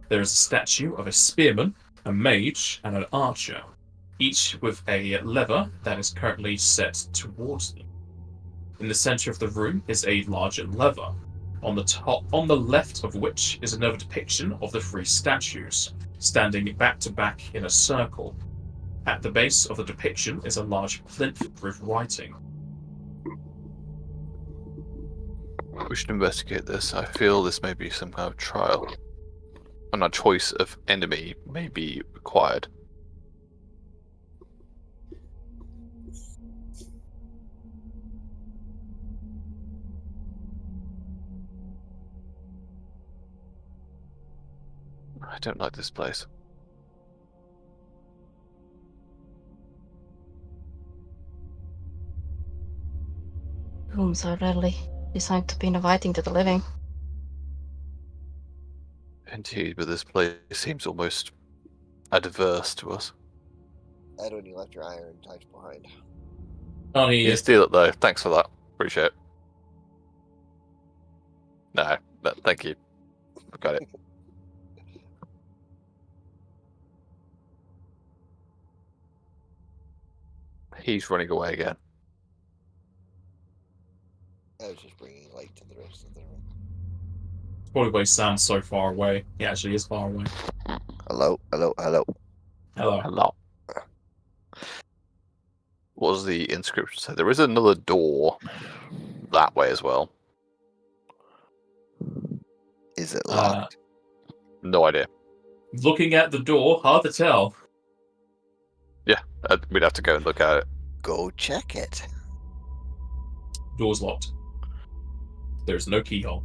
There is a statue of a spearman, a mage, and an archer, each with a lever that is currently set towards them. In the center of the room is a larger lever, on the left of which is another depiction of the 3 statues, standing back to back in a circle. At the base of the depiction is a large plinth with writing. We should investigate this. I feel this may be some kind of trial. And a choice of enemy may be required. I don't like this place. Rooms are rarely designed to be inviting to the living. Indeed, but this place seems almost adverse to us. Edwin, you left your iron touch behind. You steal it though. Thanks for that. Appreciate it. No, thank you. Got it. He's running away again. I was just bringing light to the rest of the room. Probably why he sounds so far away. He actually is far away. Hello, hello, hello. Hello. Hello. What does the inscription say? There is another door that way as well. Is it locked? No idea. Looking at the door, hard to tell. Yeah, we'd have to go and look at it. Go check it. Door's locked. There's no keyhole.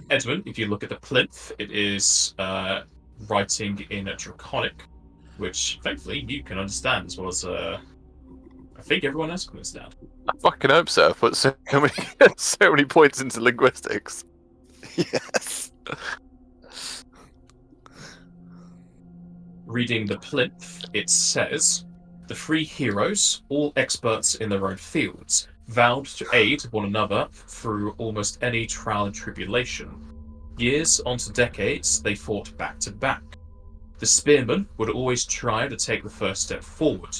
Edwin, if you look at the plinth, it is writing in a Draconic, which thankfully you can understand as well as I think everyone else can understand. I fucking hope so. I've put so many points into linguistics. Yes. Reading the plinth, it says, "The 3 heroes, all experts in their own fields, vowed to aid one another through almost any trial and tribulation. Years onto decades, they fought back to back. The spearman would always try to take the first step forward,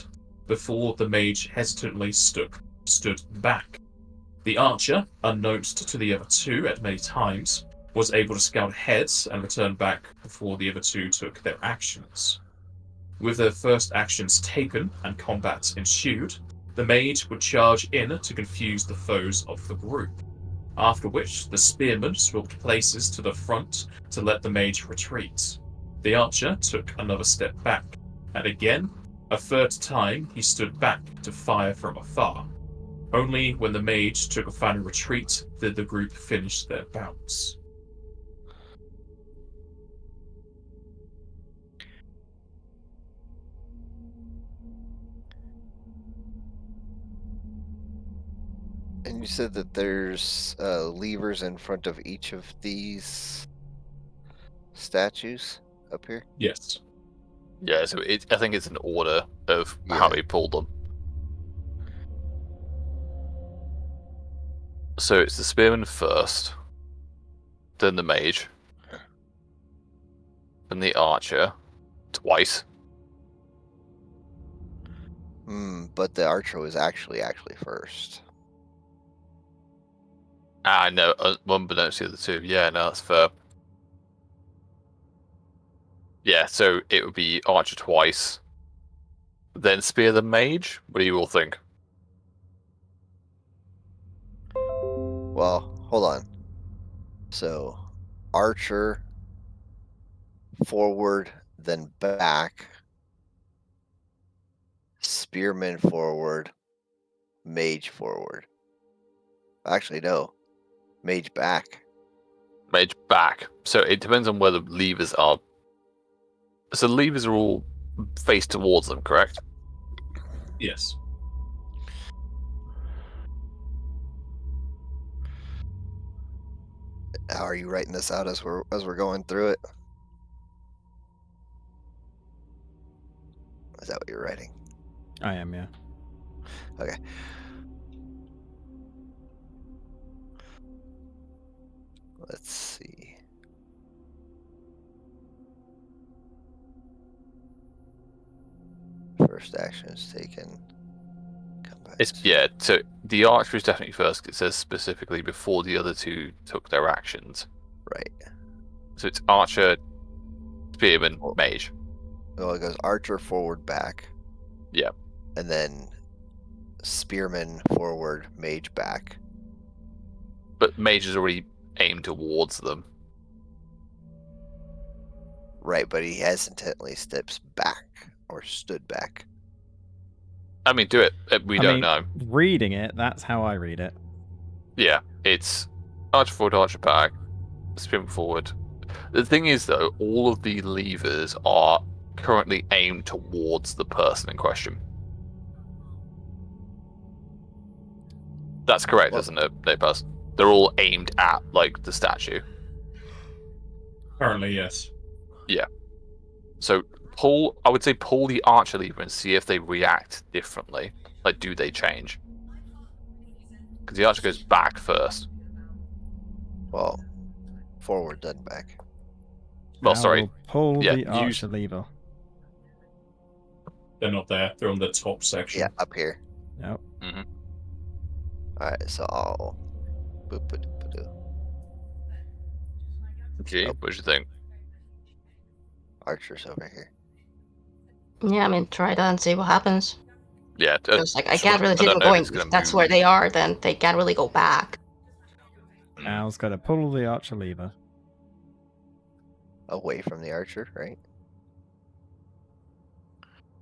before the mage hesitantly stood back. The archer, unbeknownst to the other two at many times, was able to scout ahead and return back before the other two took their actions. With their first actions taken and combat ensued, the mage would charge in to confuse the foes of the group, after which the spearman swapped places to the front to let the mage retreat. The archer took another step back, and again, a third time he stood back to fire from afar. Only when the mage took a final retreat did the group finish their bouts. And you said that there's levers in front of each of these statues up here? Yes. Yeah, so I think it's an order of how Yeah. he pulled them. So it's the spearman first, then the mage, then the archer, twice. But the archer was actually first. Ah, no, unbeknownst to the other two. Yeah, no, that's fair. Yeah, so it would be archer twice, then spear the mage. What do you all think? Well, hold on. So, archer, forward, then back, spearman forward, mage forward. Actually, no. Mage back. Mage back. So it depends on where the levers are. So the levers are all faced towards them, correct? Yes. How are you writing this out as we're going through it? Is that what you're writing? I am, yeah. Okay. Let's see. First actions taken. Combat. Yeah, so the archer is definitely first. It says specifically before the other two took their actions. Right. So it's archer, spearman, Oh. mage. Well, it goes archer forward back. Yeah. And then spearman forward, mage back. But mage is already aimed towards them. Right, but he hesitantly steps back or stood back. I mean, do it. We don't know. Reading it, that's how I read it. Yeah, it's archer forward, archer back, spearman forward. The thing is, though, all of the levers are currently aimed towards the person in question. That's correct, isn't it, Napas? They're all aimed at, like, the statue. Currently, yes. So I would say pull the archer lever and see if they react differently. Like, do they change? Because the archer goes back first. Well, forward then back. Well, Now sorry. we'll pull Yeah, the use- archer lever. They're not there. They're on the top section. Yeah, up here. Yep. Alright, so I'll boop-a-doop-a-doo. Okay, Nope. what do you think? Archer's over here. Yeah, I mean, try that and see what happens. Yeah, Because like, I just can't really see don't them know if going. it's gonna If that's move. where they are, then they can't really go back. Al's got to pull the archer lever. Away from the archer, right?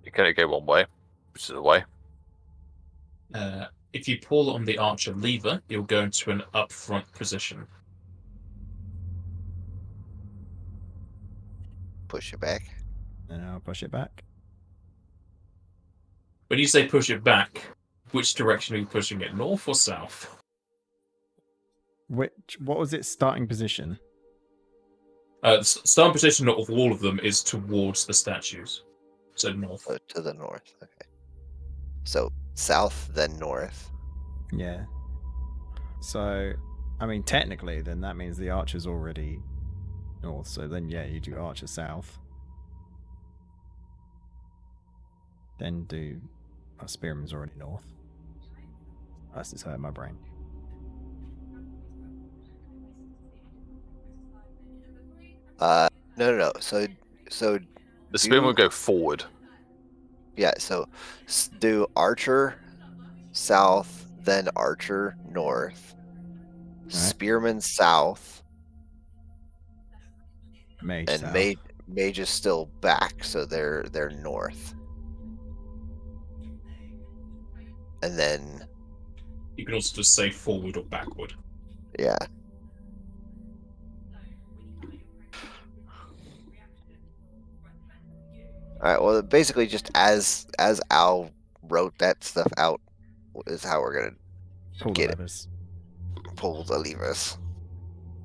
You can only go one way, which is away. If you pull on the archer lever, you'll go into an up front position. Push it back. And I'll push it back. When you say push it back, which direction are you pushing it? North or south? What was its starting position? The starting position of all of them is towards the statues. So north. Oh, to the north. Okay. So south, then north. Yeah. So, I mean, technically, then that means the archer's already north. So then, yeah, you do archer south. Then do... spearman's already north. That's just hurt my brain. No. So The spearman would go forward. yeah. So do Archer south, then Archer north, Spearman south, Mage and south. Mage is still back, so they're north. And then You can also just say forward or backward. yeah. All right. Well, basically, just as Al wrote that stuff out, is how we're gonna Pull the get it. levers. pull the levers.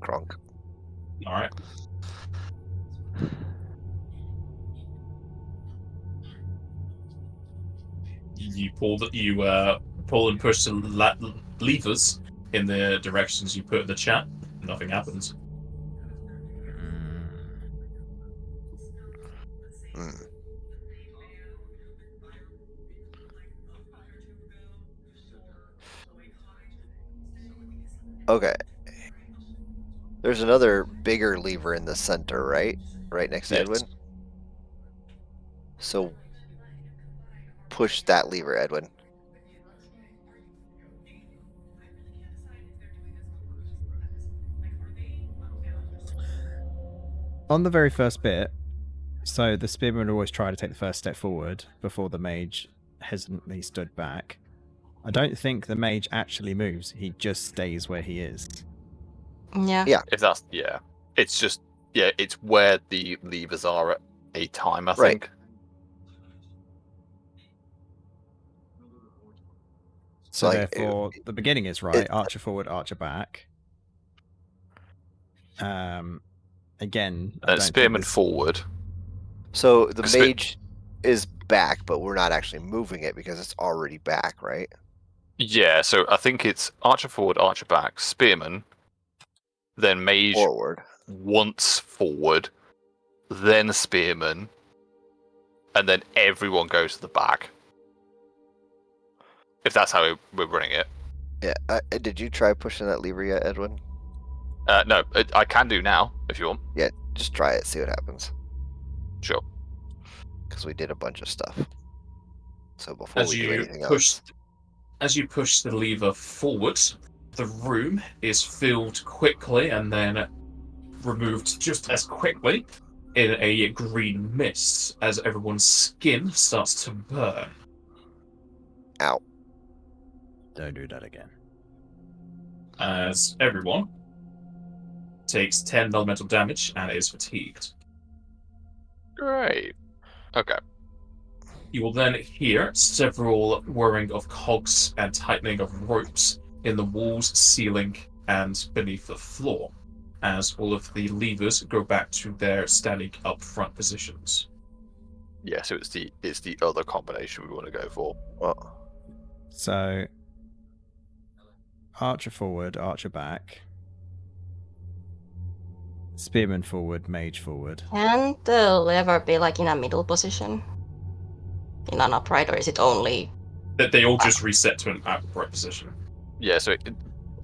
Crunk. All right. You pull and push the levers in the directions you put in the chat. Nothing happens. Mm. Okay. There's another bigger lever in the center, right? Right next to Yes. Edwin. So push that lever, Edwin. On the very first bit, so the spearman would always try to take the first step forward before the mage hesitantly stood back. I don't think the mage actually moves. He just stays where he is. Yeah. Yeah. If that's it's just it's where the levers are at a time. I Right. think. So Like, therefore, the beginning is right. Archer forward, archer back. Again, I don't think Spearman this- forward. So the 'Cause mage is back, but we're not actually moving it because it's already back, right? Yeah, so I think it's archer forward, archer back, spearman, then mage Forward. once forward, then spearman, and then everyone goes to the back. If that's how we're running it. Yeah. Did you try pushing that lever yet, Edwin? No, I can do now if you want. Yeah. Just try it. See what happens. Sure. Because we did a bunch of stuff. So before As we do you anything push, else. as you push the lever forward, the room is filled quickly and then removed just as quickly in a green mist as everyone's skin starts to burn. Ow. Don't do that again. As everyone takes 10 elemental damage and is fatigued. Great. Okay. You will then hear several whirring of cogs and tightening of ropes in the walls, ceiling, and beneath the floor, as all of the levers go back to their standing up front positions. Yeah, so it's the other combination we want to go for. Well, So, archer forward, archer back. Spearman forward, mage forward. Can the lever be like in a middle position? In an upright, or is it only... That they all just reset to an upright position. Yeah, so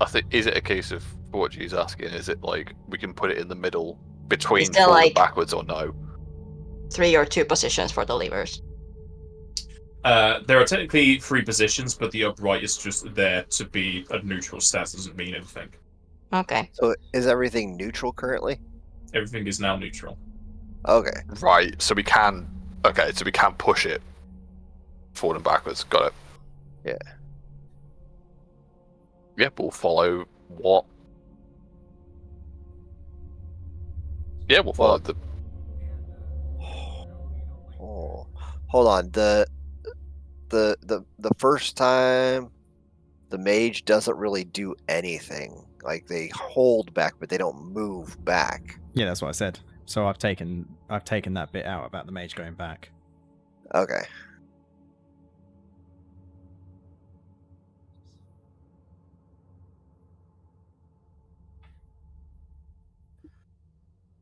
I think, is it a case of what she's asking? Is it like we can put it in the middle between Is there, forward and like- backwards or no? 3 or 2 positions for the levers? There are technically 3 positions, but the upright is just there to be a neutral stance, doesn't mean anything. Okay. so is everything neutral currently? Everything is now neutral. Okay. Right, so we can push it forward and backwards. Got it. Yeah. Yep, we'll follow what? Yeah, we'll follow Well- Oh, hold on. The first time, the mage doesn't really do anything. Like they hold back, but they don't move back. Yeah, that's what I said. So I've taken that bit out about the mage going back. Okay.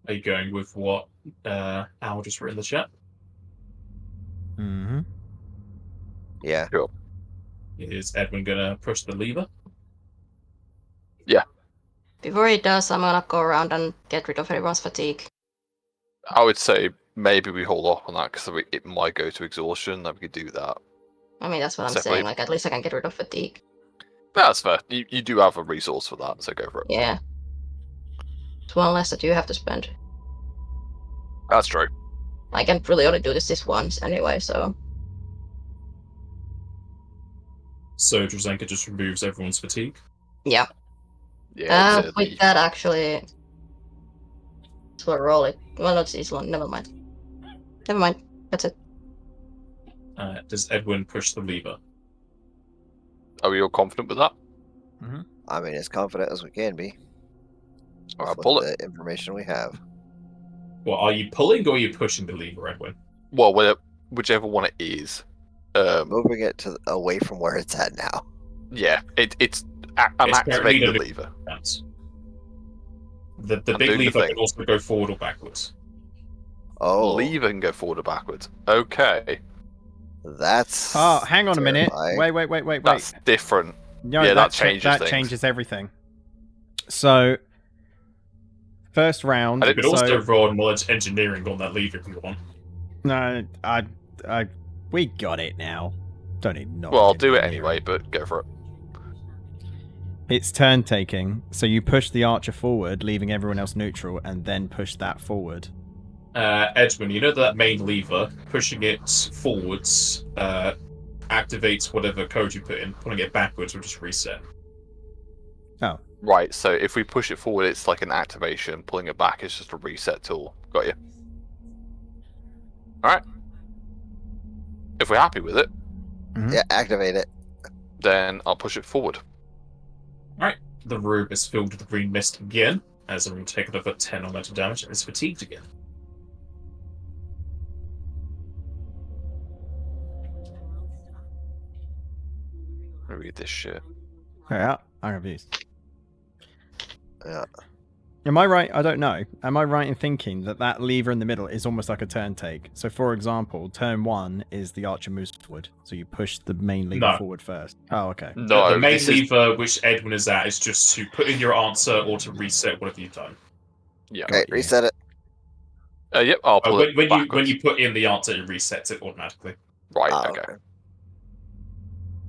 Are you going with what Al just wrote in the chat? Mm-hmm. Yeah. Is Edwin gonna push the lever? Before he does, I'm gonna go around and get rid of everyone's fatigue. I would say maybe we hold off on that because it might go to exhaustion. Then we could do that. I mean, that's what I'm Separate. saying. Like, at least I can get rid of fatigue. But that's fair. You do have a resource for that, so go for it. Yeah. It's one less that you have to spend. That's true. I can really only do this once anyway, so. So Drazenka just removes everyone's fatigue. Yeah. Yeah. With that, actually. So roll it. Well, not this one. Never mind. Never mind. That's it. Does Edwin push the lever? Are we all confident with that? I mean, as confident as we can be. All right, with pull it. the information we have. Well, are you pulling or are you pushing the lever, Edwin? Well, whichever one it is. Moving it away from where it's at now. Yeah, I'm It's activating the currently lever. The I'm big doing the lever thing. can also go forward or backwards. Oh, Lever can go forward or backwards. Okay, that's. Oh, hang on a minute. terrifying. Wait. that's different. No, yeah, that cha- changes that things. changes everything. So, first round. You could also so, roll knowledge engineering on that lever if you want. no, we got it now. Don't even know. Well, I'll do it anyway, but go for it. It's turn taking, so you push the archer forward, leaving everyone else neutral, and then push that forward. Edwin, you know that main lever, pushing it forwards activates whatever code you put in. Pulling it backwards will just reset. Oh, Right, so if we push it forward, it's like an activation. Pulling it back is just a reset tool. Got you. Alright. If we're happy with it, Yeah, activate it. then I'll push it forward. The room is filled with green mist again, as everyone will take another 10 elemental damage and is fatigued again. Read this shit. yeah, I'm confused. Yeah. Am I right? I don't know. Am I right in thinking that lever in the middle is almost like a turn take? So, for example, turn 1 is the archer moves forward, so you push the main lever No. forward first. Oh, okay. No, the main this is... lever which Edwin is at is just to put in your answer or to reset whatever you've done. Yeah. Okay, you. reset it. Yep, I'll pull it when backwards. you put in the answer, it resets it automatically. Right, Oh, okay.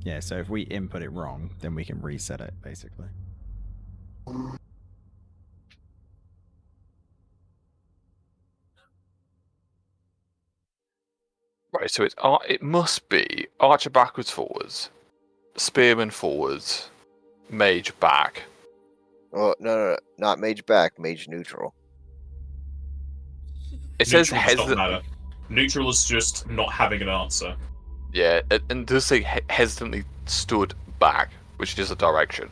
Yeah, so if we input it wrong, then we can reset it, basically. Right, so it must be archer backwards forwards, spearman forwards, mage back. Oh, no, not mage back, mage neutral. It says Neutral does not hesitant. matter. Neutral is just not having an answer. Yeah, and it does say hesitantly stood back, which is a direction.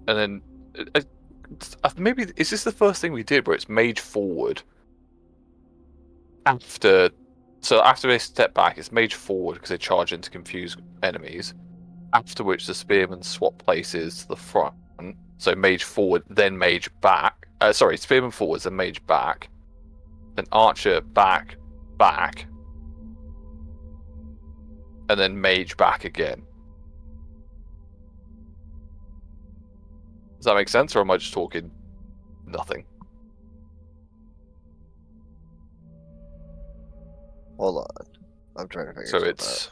And then maybe is this the first thing we did where it's mage forward after they step back, it's mage forward because they charge in to confuse enemies, after which the spearmen swap places to the front, so mage forward then mage back, spearman forwards then mage back, then archer back, and then mage back again. Does that make sense, or am I just talking nothing? Hold on. I'm trying to figure So something it's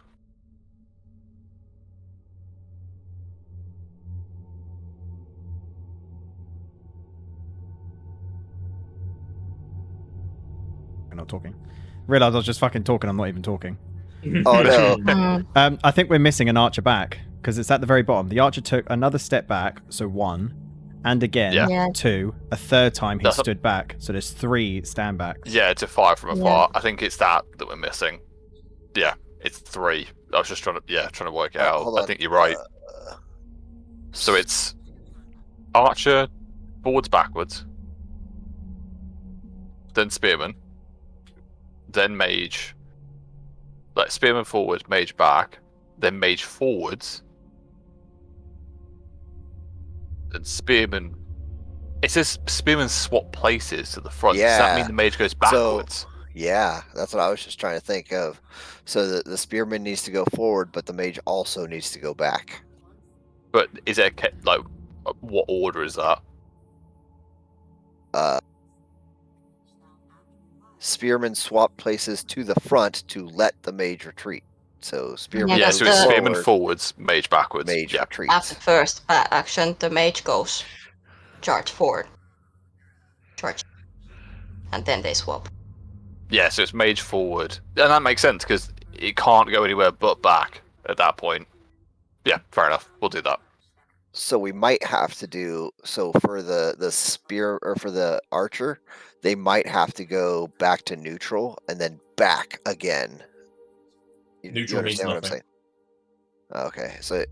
I'm not talking. Realised I was just fucking talking, I'm not even talking. Oh, no. Mm, I think we're missing an archer back, because it's at the very bottom. The archer took another step back, so 1, and again, Yeah. Yeah. 2, a third time he That's a- stood back, so there's 3 stand backs. Yeah, to fire from Yeah. afar. I think it's that we're missing. Yeah, it's 3. I was just trying to work it out. Hold I on. think you're right. So it's archer forwards backwards, then spearman, then mage. Like spearman forward, mage back, then mage forwards, then spearman. It says spearman swap places to the front. Does that Yeah. mean the mage goes backwards? Yeah, that's what I was just trying to think of. So the spearman needs to go forward, but the mage also needs to go back. But is it like what order is that? Spearman swap places to the front to let the mage retreat. So spearman Yeah, Yeah, moves so it's the- spearman forward, forwards, mage backwards. mage Yeah. retreats. After first action, the mage goes charge forward. Charge. And then they swap. Yeah, so it's mage forward. And that makes sense because it can't go anywhere but back at that point. Yeah, fair enough. We'll do that. So we might have to do for the spear or for the archer, they might have to go back to neutral and then back again. You Neutral means understand what I'm nothing. saying? Okay, so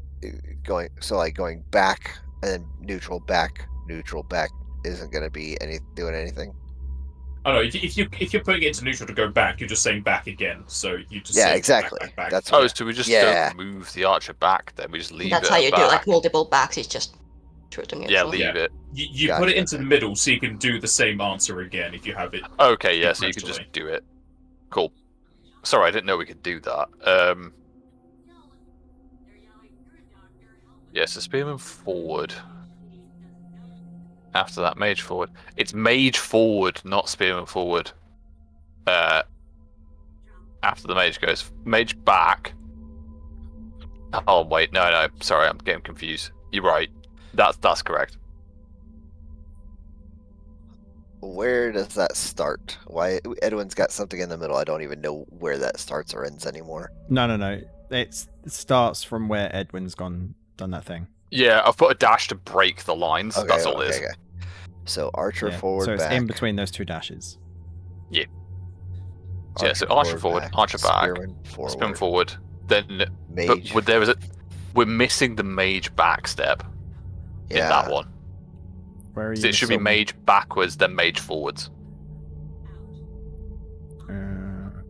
going back and then neutral back isn't going to be doing anything. Oh no! If you're putting it into neutral to go back, you're just saying back again. So you just Yeah, say exactly. Back. That's Oh, what. so we just Yeah. don't move the archer back then? We just leave That's it how at you back. do like multiple backs. It's just true to neutral. Yeah, leave it. You put it Gotcha. into the middle so you can do the same answer again if you have it. Okay, yeah, so you can just Sequentially. do it. Cool. Sorry, I didn't know we could do that. Yeah, so spearman forward. After that, mage forward. It's mage forward, not spearman forward. After the mage goes, mage back. Oh wait, no, sorry, I'm getting confused. You're right. That's correct. Where does that start? Why Edwin's got something in the middle? I don't even know where that starts or ends anymore. No. It starts from where Edwin's done that thing. Yeah, I've put a dash to break the lines. Okay, That's all it is. okay. So archer Yeah, forward so it's back. in between those two dashes. Yeah, so archer forward, archer back, spearman forward, spin forward. Then, mage. but we're missing the mage back step in Yeah. that one. Where are you? So it should be mage backwards, then mage forwards. Where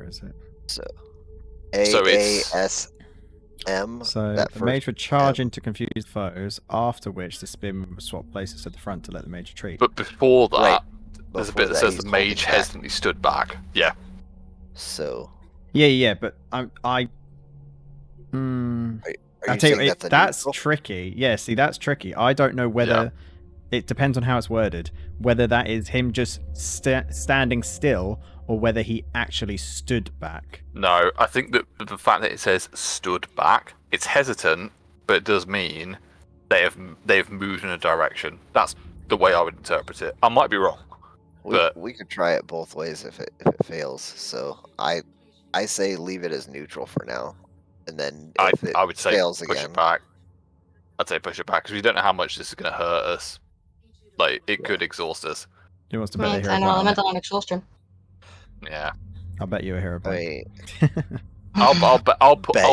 is it? So it's- AASM. So that the first mage would charge into confused foes, after which the spearman would swap places to the front to let the mage retreat. But before that, Right. there's a Before bit that says he's the mage holding back. hesitantly stood back. Yeah. So Yeah, but I are I you tell you, saying that's neutral? tricky. Yeah, see, that's tricky. I don't know whether it depends on how it's worded. Whether that is him just standing still, or whether he actually stood back. No, I think that the fact that it says stood back, it's hesitant, but it does mean they've moved in a direction. That's the way I would interpret it. I might be wrong. But- We could try it both ways if it fails. So I say leave it as neutral for now, and then if it I would say fails push again, it back. I'd say push it back because we don't know how much this is going to hurt us. Like it could exhaust us. Who wants to bet a Means hero an point on it? elemental on exhaustion. Yeah, I'll bet you a hero I point. mean, I'll put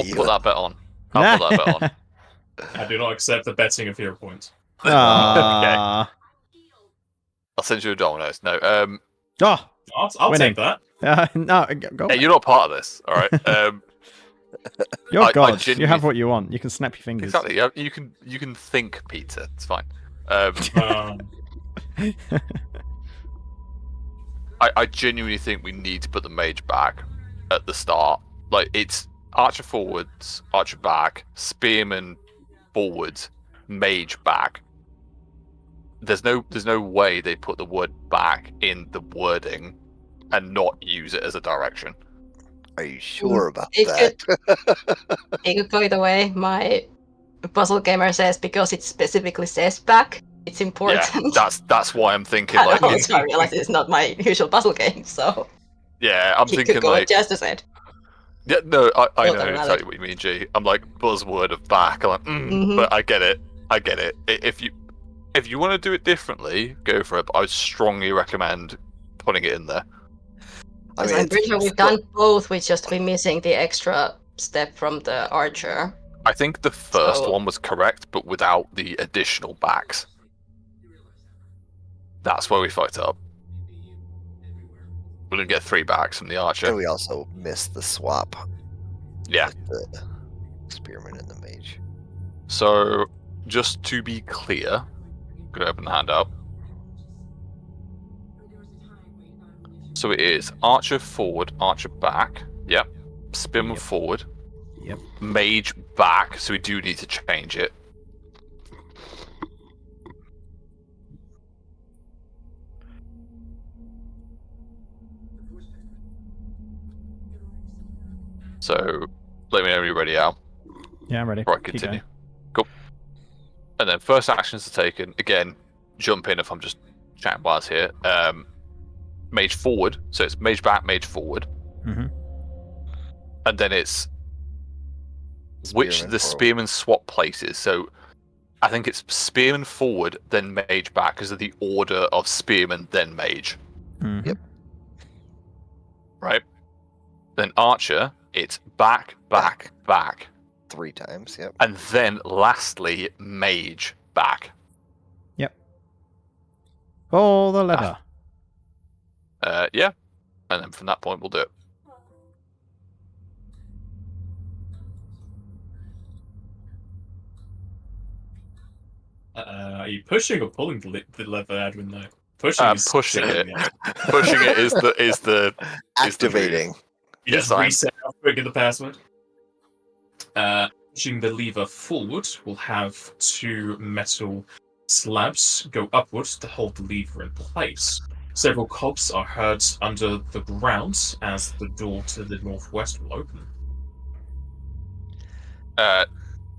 you. that bet on. I'll put that bet on. I do not accept the betting of hero points. Ah. I'll send you a Domino's. No, Oh, I'll Winning. take that. no, go. hey, you're not part of this, all right? You're I God. You genuinely- have what you want. You can snap your fingers. Exactly. Yeah, you can think pizza. It's fine. Um, I genuinely think we need to put the mage back at the start. Like it's archer forwards, archer back, spearman forwards, mage back. There's no way they put the word back in the wording and not use it as a direction. are you sure about It that? It could go either way. My puzzle gamer says because it specifically says back, it's important. Yeah, that's why I'm thinking I like also realize it's not my usual puzzle game, so yeah, I'm it thinking could go like just as it. yeah, no, I Well, know then, exactly Alec. what you mean, G. I'm like buzzword of back. I'm like, Mhm. but I get it. If you want to do it differently, go for it. But I would strongly recommend putting it in there. I Because mean, I'm pretty sure we've done both, we just be missing the extra step from the archer. I think the first So- one was correct, but without the additional backs. That's where we fucked up. We didn't get 3 backs from the archer. and we also missed the swap. Yeah. with the spearman and the mage. So, just to be clear, I'm going to open the handout. So So it is archer forward, archer back. Yep. Spearman Yep. forward. Yep. Mage back. So we do need to change it. So let me know when you're ready, Al. Yeah, I'm ready. Before I Keep continue. going. Cool. And then first actions are taken. Again, jump in if I'm just chatting bars here. Mage forward. So it's mage back, mage forward. Mm-hmm. And then it's which Spearman the forward. spearmen swap places. So I think it's spearman forward, then mage back, because of the order of spearman, then mage. Mm-hmm. Yep. Right? Then archer, it's back, back, back. 3 times, yep. And then lastly, mage back. Pull the lever. Yeah. And then from that point, we'll do it. Are you pushing or pulling the lever, Edwin? Though pushing is Pushing setting it. the Pushing it is the Activating. You just Yes, I'm- reset after get the password. Pushing the lever forward will have 2 metal slabs go upwards to hold the lever in place. Several cogs are heard under the ground as the door to the northwest will open.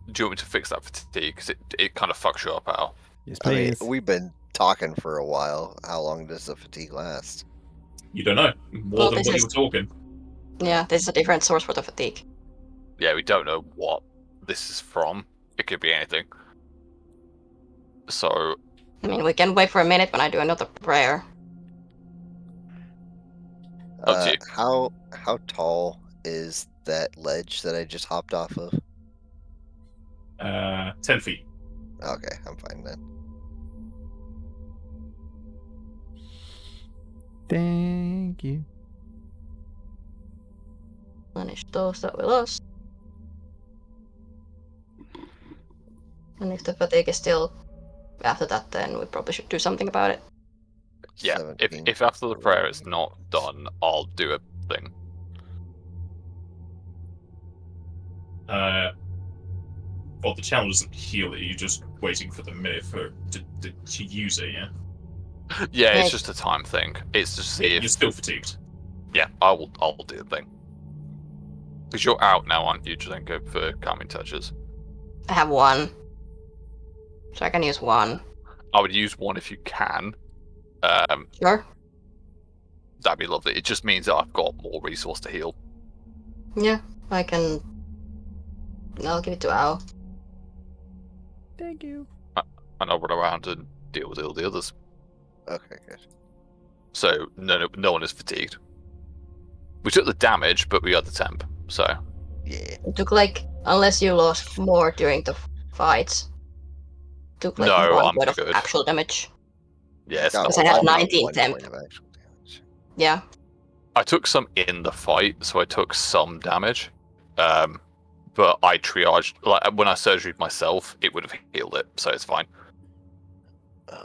Do you want me to fix that fatigue? Because it kind of fucks you up, Al. Yes, I mean, please. we've been talking for a while. How long does the fatigue last? You don't know more Well, than this what is- you were talking. Yeah, this is a different source for the fatigue. Yeah, we don't know what this is from. It could be anything. So, I mean, we can wait for a minute when I do another prayer. Up to you. How tall is that ledge that I just hopped off of? 10 feet. Okay, I'm fine then. Thank you. Manage those that we lost. And if the fatigue is still after that, then we probably should do something about it. yeah, 17. if after the prayer it's not done, I'll do a thing. Well, the challenge doesn't heal it. You're just waiting for the minute to use it. Yeah, Yeah, Right. it's just a time thing. It's just see you're if still fatigued. yeah, I'll do the thing. Because you're out now, aren't you, Drazenka, for calming touches? I have 1. So I can use 1. I would use 1 if you can. Sure. That'd be lovely. It just means that I've got more resource to heal. Yeah, I can. I'll give it to Al. Thank you. And I'll run around and deal with all the others. Okay, good. So no one is fatigued. We took the damage, but we got the temp. So Yeah. It took unless you lost more during the fights, took No, 1 I'm point of good. actual damage. yeah, it's Got not. Because I had one- 19 one temp. point of actual damage. Yeah, I took some in the fight, so I took some damage. But I triaged when I surgeryed myself, it would have healed it, so it's fine.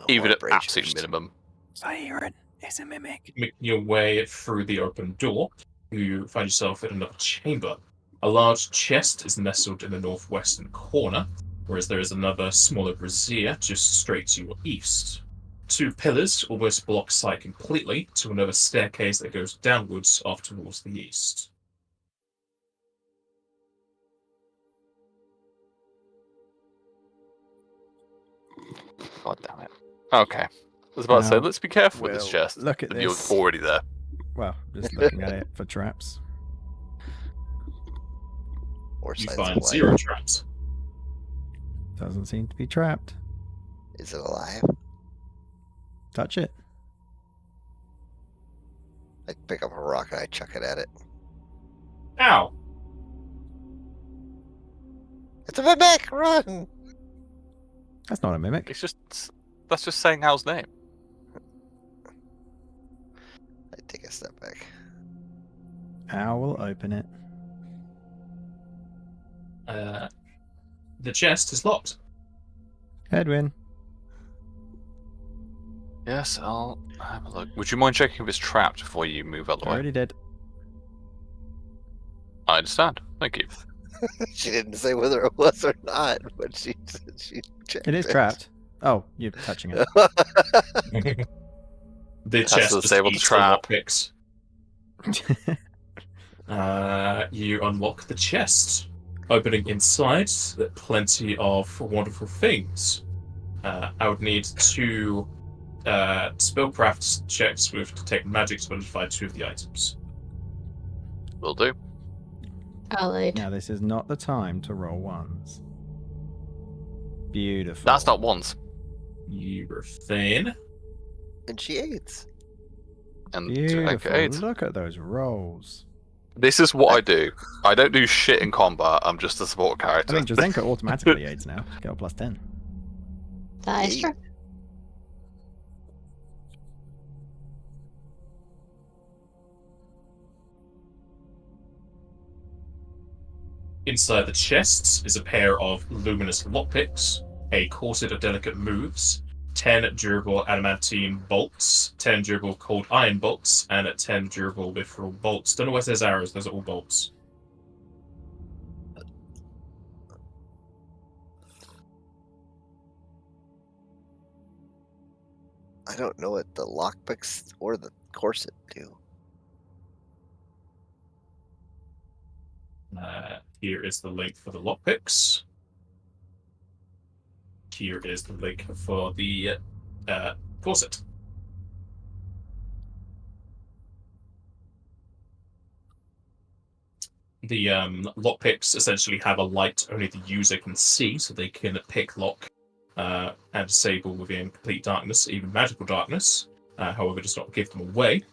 Even More at absolute braziers. minimum. Siren is a mimic. Making your way through the open door, you find yourself in another chamber. A large chest is nestled in the northwestern corner, whereas there is another smaller brazier just straight to your east. 2 pillars almost block sight completely to another staircase that goes downwards off towards the east. God damn it. Okay. I was about to say, Now, let's be careful with this well, chest. look at and you're this. already there. Well, just looking at it for traps. Or You signs find of life. 0 traps. Doesn't seem to be trapped. Is it alive? Touch it. I pick up a rock and I chuck it at it. Ow! It's a mimic! Run! That's not a mimic. That's just saying Hal's name. I take a step back. Owl will open it. The chest is locked. Edwin. Yes, I'll have a look. Would you mind checking if it's trapped before you move out of the I way? already did. I understand. Thank you. She didn't say whether it was or not, but she said she checked It is trapped. Oh, you're touching it. The Has to chest just disable the eats the trap. lockpicks. You unlock the chest. Opening inside, plenty of wonderful things. I would need 2 spellcraft checks with detect magic to identify 2 of the items. Will do. Allied. Now, this is not the time to roll ones. Beautiful. That's not once. You refrain. And she aids. And Beautiful. okay, Look at those rolls. this is what I do. I don't do shit in combat. I'm just a support I character. mean, Drazenka automatically aids now. Get a +10. That is true. Inside the chests is a pair of luminous lockpicks, a corset of delicate moves, 10 durable adamantine bolts, 10 durable cold iron bolts, and 10 durable mithril bolts. Don't know why it says arrows, those are all bolts. I don't know what the lockpicks or the corset do. Here is the link for the lockpicks. Here is the link for the corset. The lockpicks essentially have a light only the user can see, so they can pick lock and disable within complete darkness, even magical darkness. However, does not give them away.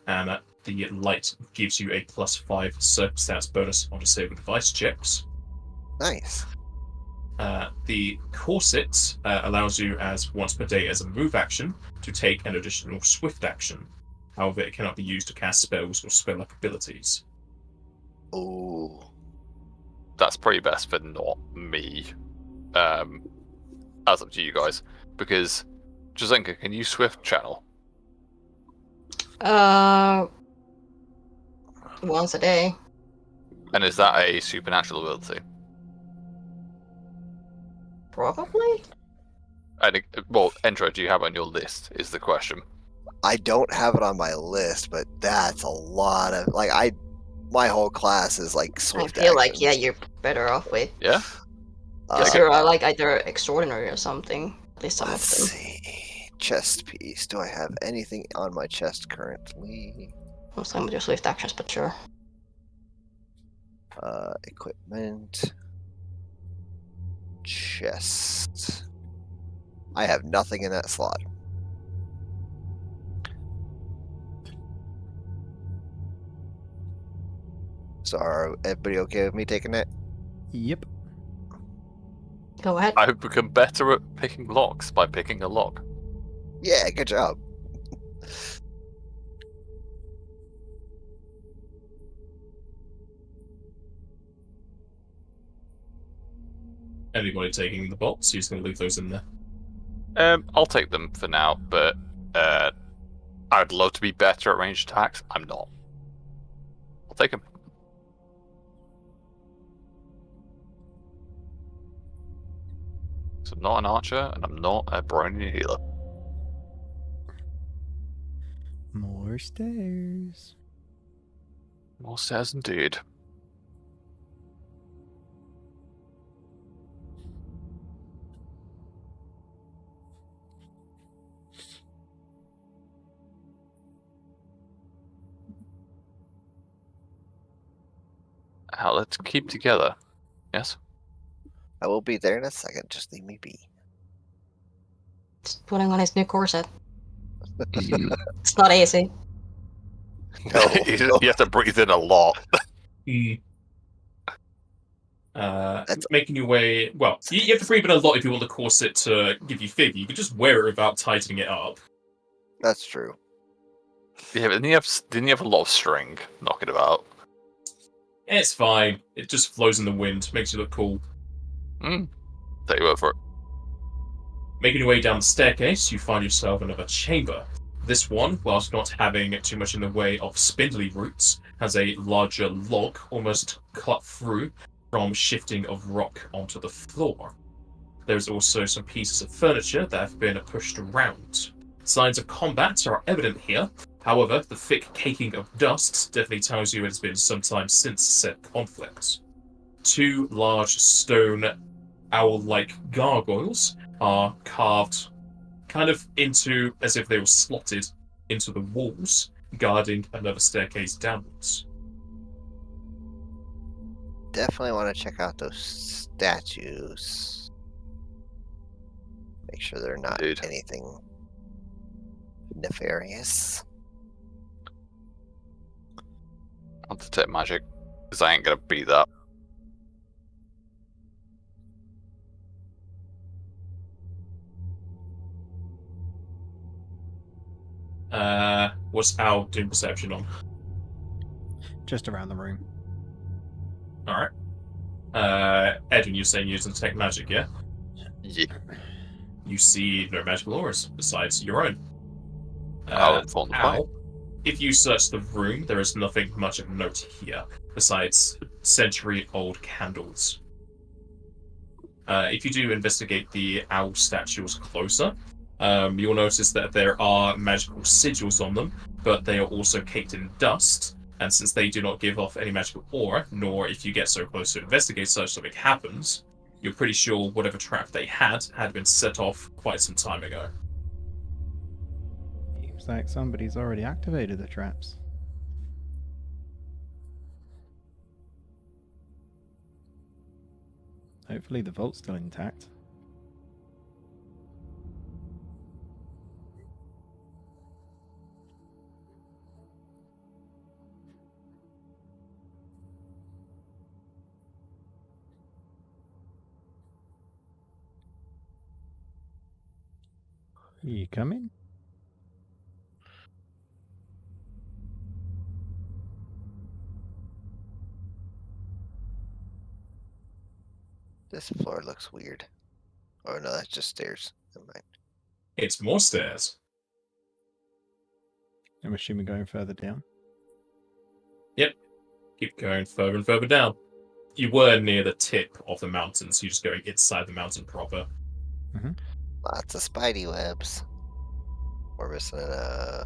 And the light gives you a +5 circumstance bonus on disable device checks. Nice. The corset allows you, as once per day as a move action, to take an additional swift action. However, it cannot be used to cast spells or spell-like abilities. Ooh. That's probably best for not me. That's up to you guys. Because, Drazenka, can you swift channel? Once a day. And is that a supernatural ability? Probably? And well, Endra, do you have it on your list? Is the question. I don't have it on my list, but that's a lot of my whole class is like swift I feel actions. like, yeah, you're better off with. Yeah. Because you're like either extraordinary or something. At least some of Let's them. see. Chest piece. Do I have anything on my chest currently? I'm saying with your swift actions, but sure. Equipment. Chest. I have nothing in that slot. So are everybody okay with me taking it? Yep. Go ahead. I've become better at picking locks by picking a lock. Yeah, good job. Anybody taking the bolts, he's going to leave those in there. I'll take them for now, but I'd love to be better at ranged attacks. I'm not. I'll take them. So I'm not an archer, and I'm not a brony healer. More stairs. More stairs indeed. Now let's keep together. Yes? I will be there in a second. Just leave me be. Just putting on his new corset. It's not easy. No. You have to breathe in a lot. Making your way... Well, you have to breathe in a lot if you want the corset to give you figure. You can just wear it without tightening it up. That's true. Yeah, but didn't you have a lot of string knocking about? It's fine. It just flows in the wind, makes you look cool. Take your word for it. Making your way down the staircase, you find yourself in another chamber. This one, whilst not having too much in the way of spindly roots, has a larger log almost cut through from shifting of rock onto the floor. There's also some pieces of furniture that have been pushed around. Signs of combat are evident here. However, the thick caking of dust definitely tells you it has been some time since said conflict. 2 large stone owl-like gargoyles are carved kind of into as if they were slotted into the walls, guarding another staircase downwards. Definitely want to check out those statues. Make sure they're not Dude. anything nefarious. I'll detect magic, because I ain't gonna beat that. What's Al doing perception on? Just around the room. Alright. Edwin, you're saying you detect magic, yeah? Yeah. You see no magical auras besides your own. I'll inform the party. Al, if you search the room, there is nothing much of note here besides century-old candles. If you do investigate the owl statues closer, you'll notice that there are magical sigils on them, but they are also caked in dust, and since they do not give off any magical aura, nor if you get so close to investigate such something happens, you're pretty sure whatever trap they had been set off quite some time ago. Seems like somebody's already activated the traps. Hopefully the vault's still intact. You coming? This floor looks weird. Oh no, that's just stairs. Never mind. It's more stairs. I'm assuming going further down. Keep going further and further down. You were near the tip of the mountains, you're just going inside the mountain proper. Lots of spidey webs. We're missing there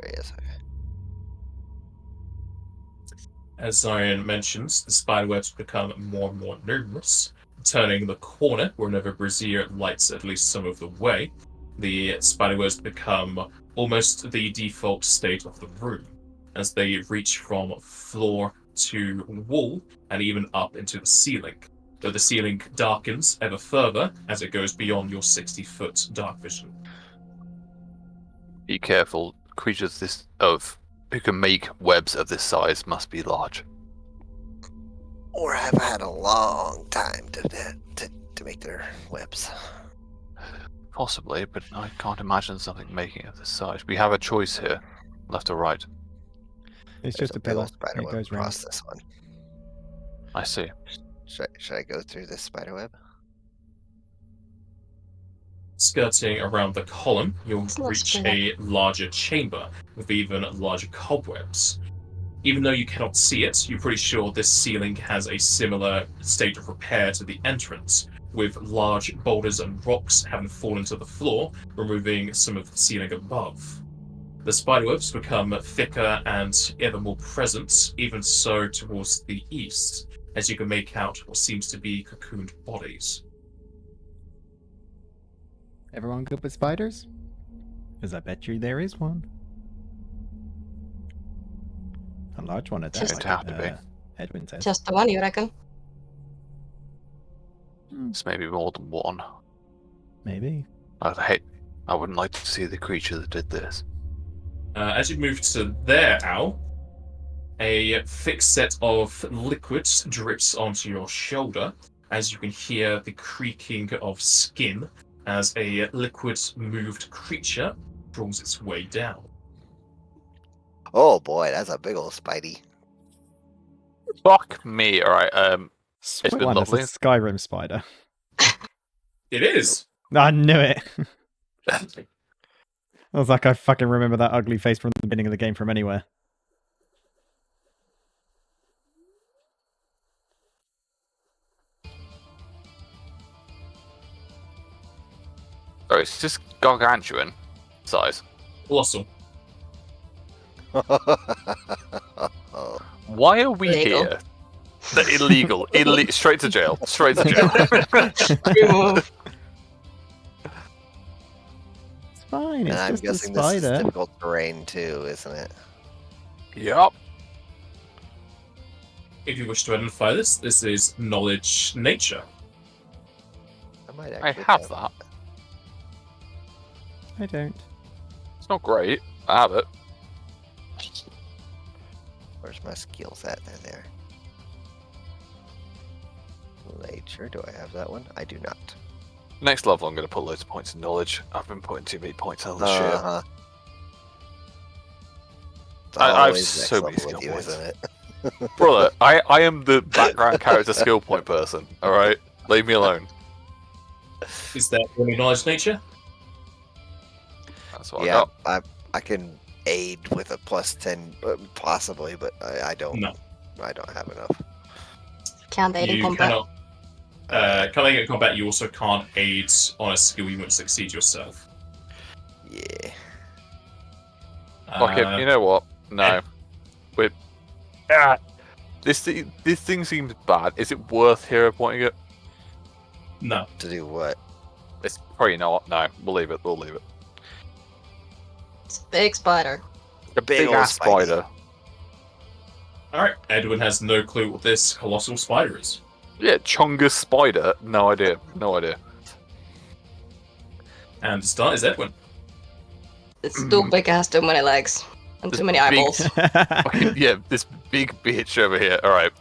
he is. Okay. As Zion mentions, the spiderwebs become more and more numerous. Turning the corner, wherever brazier lights at least some of the way, the spiderwebs become almost the default state of the room, as they reach from floor to wall and even up into the ceiling, though the ceiling darkens ever further as it goes beyond your 60-foot dark vision. Be careful. Creatures who can make webs of this size must be large. Or have had a long time to make their webs. Possibly, but I can't imagine something making it of this size. We have a choice here, left or right. It's There's just a big old pillar. spider It web goes round. across this one. I see. Should I go through this spider web? Skirting around the column, you'll It's not reach spread a larger chamber with even larger cobwebs. Even though you cannot see it, you're pretty sure this ceiling has a similar state of repair to the entrance, with large boulders and rocks having fallen to the floor, removing some of the ceiling above. The spiderwebs become thicker and ever more present, even so towards the east, as you can make out what seems to be cocooned bodies. Everyone good with spiders? Because I bet you there is one. A large one at that. Just- It'd have to be. Edwin says. Just the one, you reckon? It's maybe more than one. Maybe. I wouldn't like to see the creature that did this. As you move to there, Al, a thick set of liquids drips onto your shoulder, as you can hear the creaking of skin as a liquid-moved creature draws its way down. Oh boy, that's a big old spidey. Fuck me. All right. Sweet been one, that's a lovely. Skyrim spider. It is. I knew it. I was like, I fucking remember that ugly face from the beginning of the game from anywhere. Oh, it's just gargantuan size. Colossal. Why are we Illegal. here? Illegal. Straight to jail. Straight to jail. Remove. It's fine. And It's I'm just a guessing this is spider. difficult terrain too, isn't it? Yup. If you wish to identify this is knowledge nature. I might I actually have that. I don't. It's not great. I have it. Where's my skills at? They're there. Nature, do I have that one? I do not. Next level, I'm going to put loads of points in knowledge. I've been putting too many points on this shit. Uh-huh. It's I have always so next many level with skill you, points. isn't it? Brother, I am the background character skill point person. Alright? Leave me alone. Is that only knowledge nature? That's what I Yeah, got. I can aid with a +10, possibly, but I don't. No. I don't have enough. Can't aid in You combat. cannot. Coming in combat, you also can't aid on a skill you won't succeed yourself. Yeah. Fuck it. You know what? No. We're... This thing seems bad. Is it worth hero pointing it? No. To do what? It's probably not. No. We'll leave it. We'll leave it. It's a big spider. A Big old ass spidey. spider. Alright, Edwin has no clue what this colossal spider is. Yeah, Chungus spider. No idea. No idea. And the start is Edwin. It's too big, it has too many legs and This too many big- eyeballs. Fucking- yeah, this big bitch over here. Alright.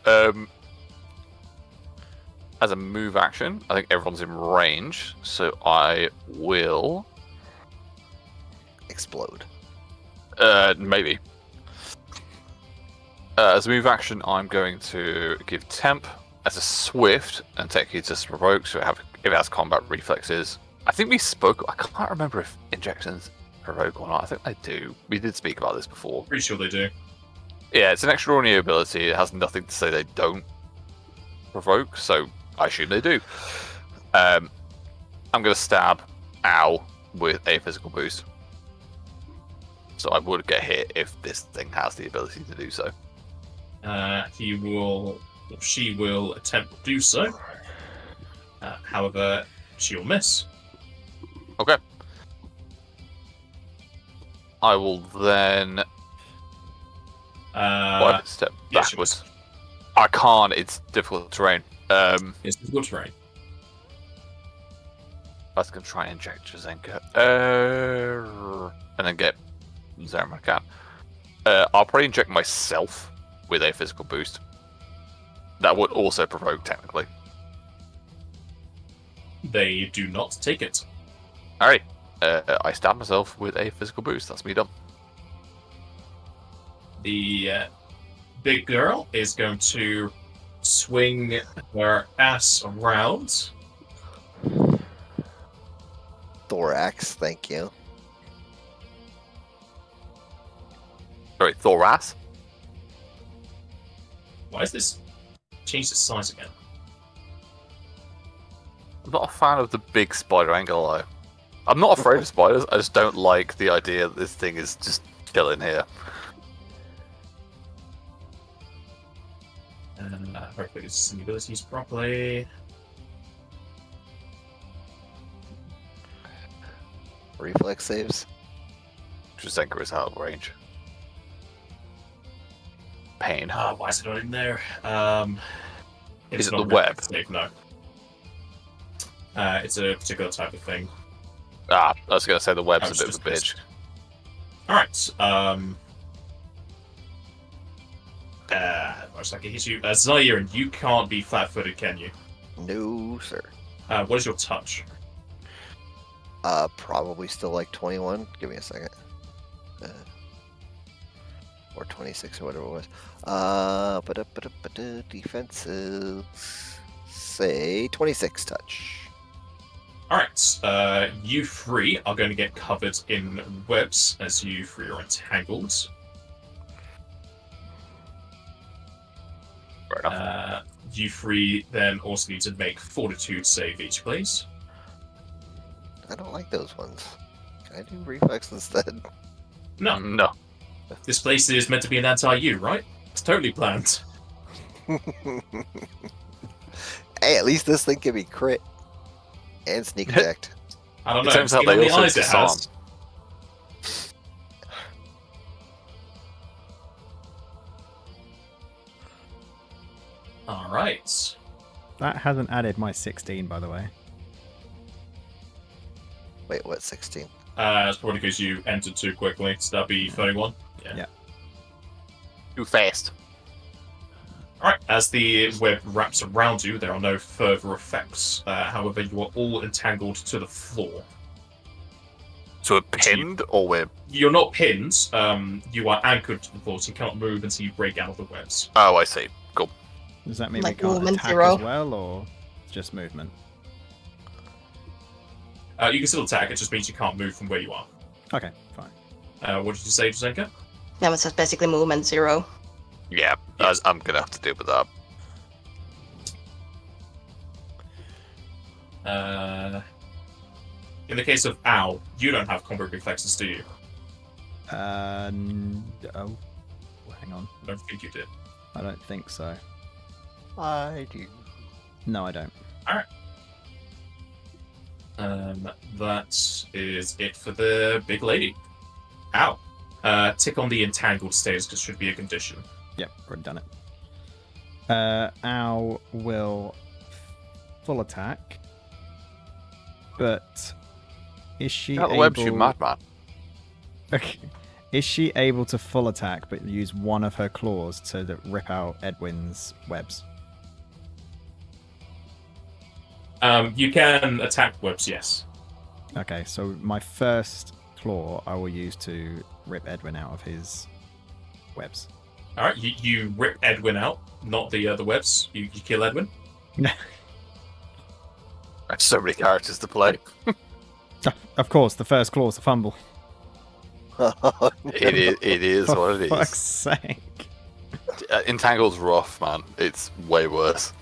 As a move action, I think everyone's in range, so I will Explode. maybe. As a move action, I'm going to give Temp as a Swift and take it to provoke, so if it has combat reflexes. I think we spoke. I can't remember if injections provoke or not. I think they do. We did speak about this before. Pretty sure they do. Yeah, it's an extraordinary ability. It has nothing to say they don't provoke, so I assume they do. I'm going to stab Al with a physical boost. So I would get hit if this thing has the ability to do so. He will, or she will attempt to do so. However, she will miss. Okay. I will then step yeah, she backwards. I can't. It's difficult terrain. It's difficult terrain. I was going to try and inject Drazenka. And then get Zara when I can. I'll probably inject myself with a physical boost. That would also provoke, technically. They do not take it. Alright. I stab myself with a physical boost. That's me done. The big girl is going to swing her ass around. Thorax, thank you. Sorry, thorax. Why is this changed its size again? I'm not a fan of the big spider, I ain't gonna lie. I'm not afraid of spiders, I just don't like the idea that this thing is just chilling here. Hopefully it's some abilities properly. Reflex saves. Drazenka is out of range. Pain. Why is it not in there? Is it not the a web? reflex save, no. It's a particular type of thing. I was gonna say the web's It's a bit of a just bitch. Alright, most likely hit you. Zaire, and you can't be flat-footed, can you? No, sir. What is your touch? Probably still like 21. Give me a second. Or 26 or whatever it was. Defenses. Say 26 touch. Alright, you three are going to get covered in webs as you three are entangled. Fair enough. You three then also need to make fortitude save each, please. I don't like those ones. Can I do reflex instead? No, No. this place is meant to be an anti-you, right? It's totally planned. Hey, at least this thing can be crit and sneak attacked. I don't It know. turns out skin on they the also eyes it disarm. has. Alright. That hasn't added my 16, by the way. Wait, what? 16? It's probably because you entered too quickly, so that'd be 31. Yeah. Too fast. Alright, as the web wraps around you, there are no further effects. However, you are all entangled to the floor. So we're pinned, or we're... You're not pinned, you are anchored to the floor, so you cannot move until you break out of the webs. Oh, I see. Cool. Does that mean Like we can't movement attack 0? as well, or just movement? You can still attack, it just means you can't move from where you are. Okay, fine. What did you say, Drazenka? That was just basically movement 0. Yeah, Yes. I'm gonna have to deal with that. In the case of Owl, you don't have combat reflexes, do you? Oh, hang on. I don't think you did. I don't think so. I do. No, I don't. That is it for the big lady. Ow. Tick on the entangled status because it should be a condition. Yep, already done it. Owl will full attack, but is she Out the able... webs, you madman. Okay. Is she able to full attack but use one of her claws to rip out Edwin's webs? You can attack webs, yes. Okay, so my first claw I will use to rip Edwin out of his webs. Alright, you rip Edwin out, not the webs. You kill Edwin. There's so many characters to play. Of course, the first claw is a fumble. It is For what it fuck's is. sake. Entangled's rough, man. It's way worse.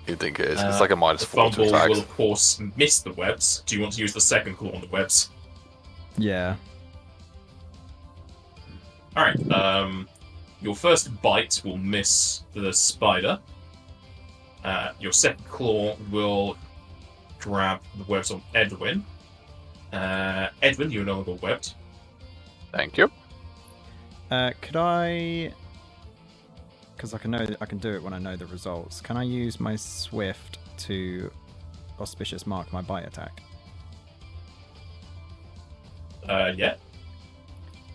You'd think it is. It's like a The -4 to fumble attacks. will, of course, miss the webs. Do you want to use the second claw on the webs? Yeah. Alright, your first bite will miss the spider. Your second claw will grab the webs on Edwin. Edwin, you're no longer webbed. Thank you. Could I... Because I can do it when I know the results. Can I use my Swift to auspicious mark my bite attack? Yeah.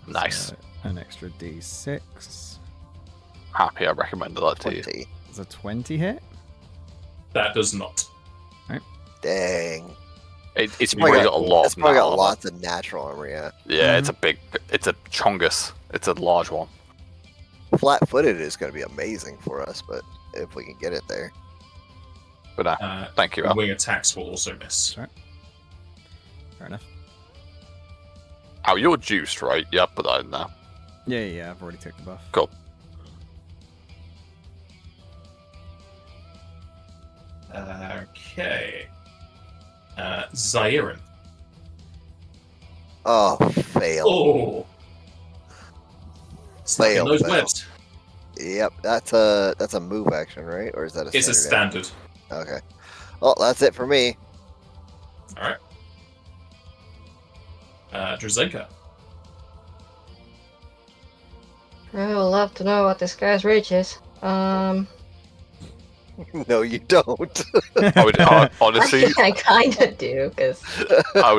Nice. So, an extra D6. Happy I recommended that to you. 20. Is a 20 hit? That does not. Dang. It's Probably probably got a lot It's of probably got armor. lots of natural armor, yeah. Yeah, it's a chongus. It's a large one. Flat-footed is going to be amazing for us, but if we can get it there. But thank you, The Al. wing attacks will also miss. Fair enough. Al, you're juiced, right? Yeah, put that in there. Yeah, I've already took the buff. Cool. Okay. Zairin. Oh, fail. Oh! Stuck in Fail, those fail. webs. Yep, that's a move action, right? Or is that a It's a standard standard. action? Okay. Well, that's it for me. Alright. Drazenka. I would love to know what this guy's reach is. No, you don't. I would honestly, I kind of do, because I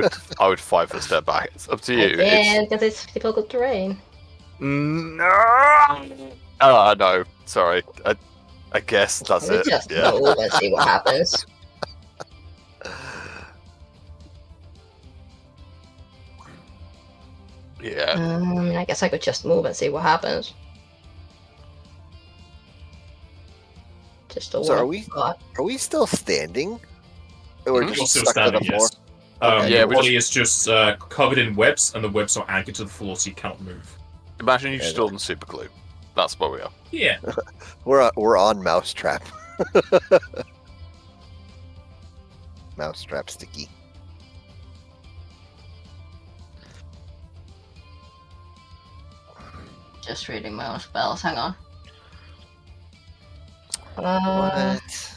would fight for a step back. It's up to I you. can, because it's difficult terrain. No. No. Sorry. I guess that's We it. just Yeah. move and see what happens. Yeah. I guess I could just move and see what happens. Just a So are one we- thought. Are we still standing? We're Mhm. You're just still stuck to the standing, floor. yes. Okay. Yeah, Your we body is just covered in webs, and the webs are anchored to the floor, so you cannot move. Imagine you're Yeah, still in super glue. That's where we are. Yeah. We're on Mousetrap. Mousetrap sticky. Just reading my own spells. Hang on. What?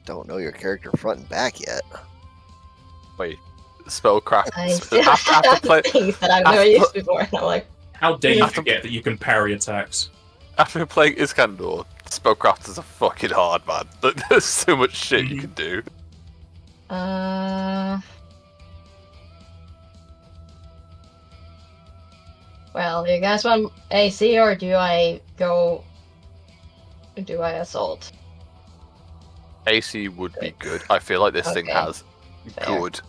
Don't know your character front and back yet. Wait, spellcraft. I still after have play, things that I've never after- used before, and I'm like, How dare you After- forget that you can parry attacks? after playing Iskandar, spellcraft is a fucking hard, man. There's so much shit you Mhm. can do. Well, do you guys want AC or do I go? Do I assault? AC would be good. I feel like this thing Okay. has Fair. good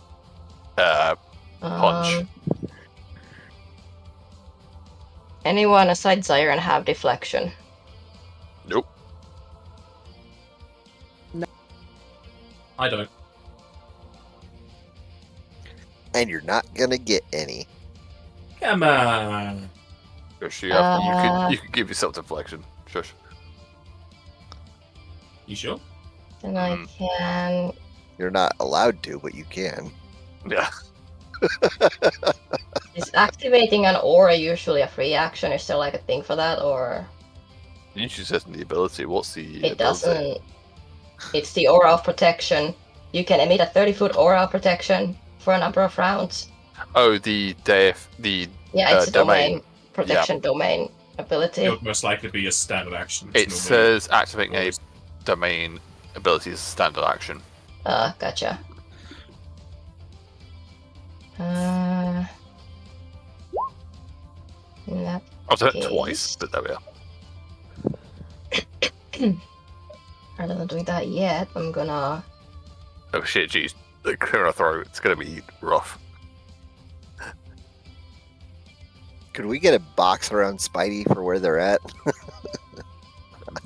punch. Anyone aside Siren have deflection? Nope. I don't. And you're not gonna get any. Come on. Shush, you could give yourself deflection. Shush. You sure? Then I can. You're not allowed to, but you can. Yeah. Is activating an aura usually a free action? Is there like a thing for that, or You usually says the ability. What's the it ability? doesn't? It's the aura of protection. You can emit a 30-foot aura of protection for a number of rounds. Oh, the the Yeah, it's a domain. domain protection domain ability. It would most likely be a standard action. It It's normally- says activating a domain ability is a standard action. Gotcha. In that I've done it case- twice, but there we are. Rather than doing that yet, I'm gonna. Oh shit, jeez. The clear a throw, it's gonna be rough. Could we get a box around Spidey for where they're at?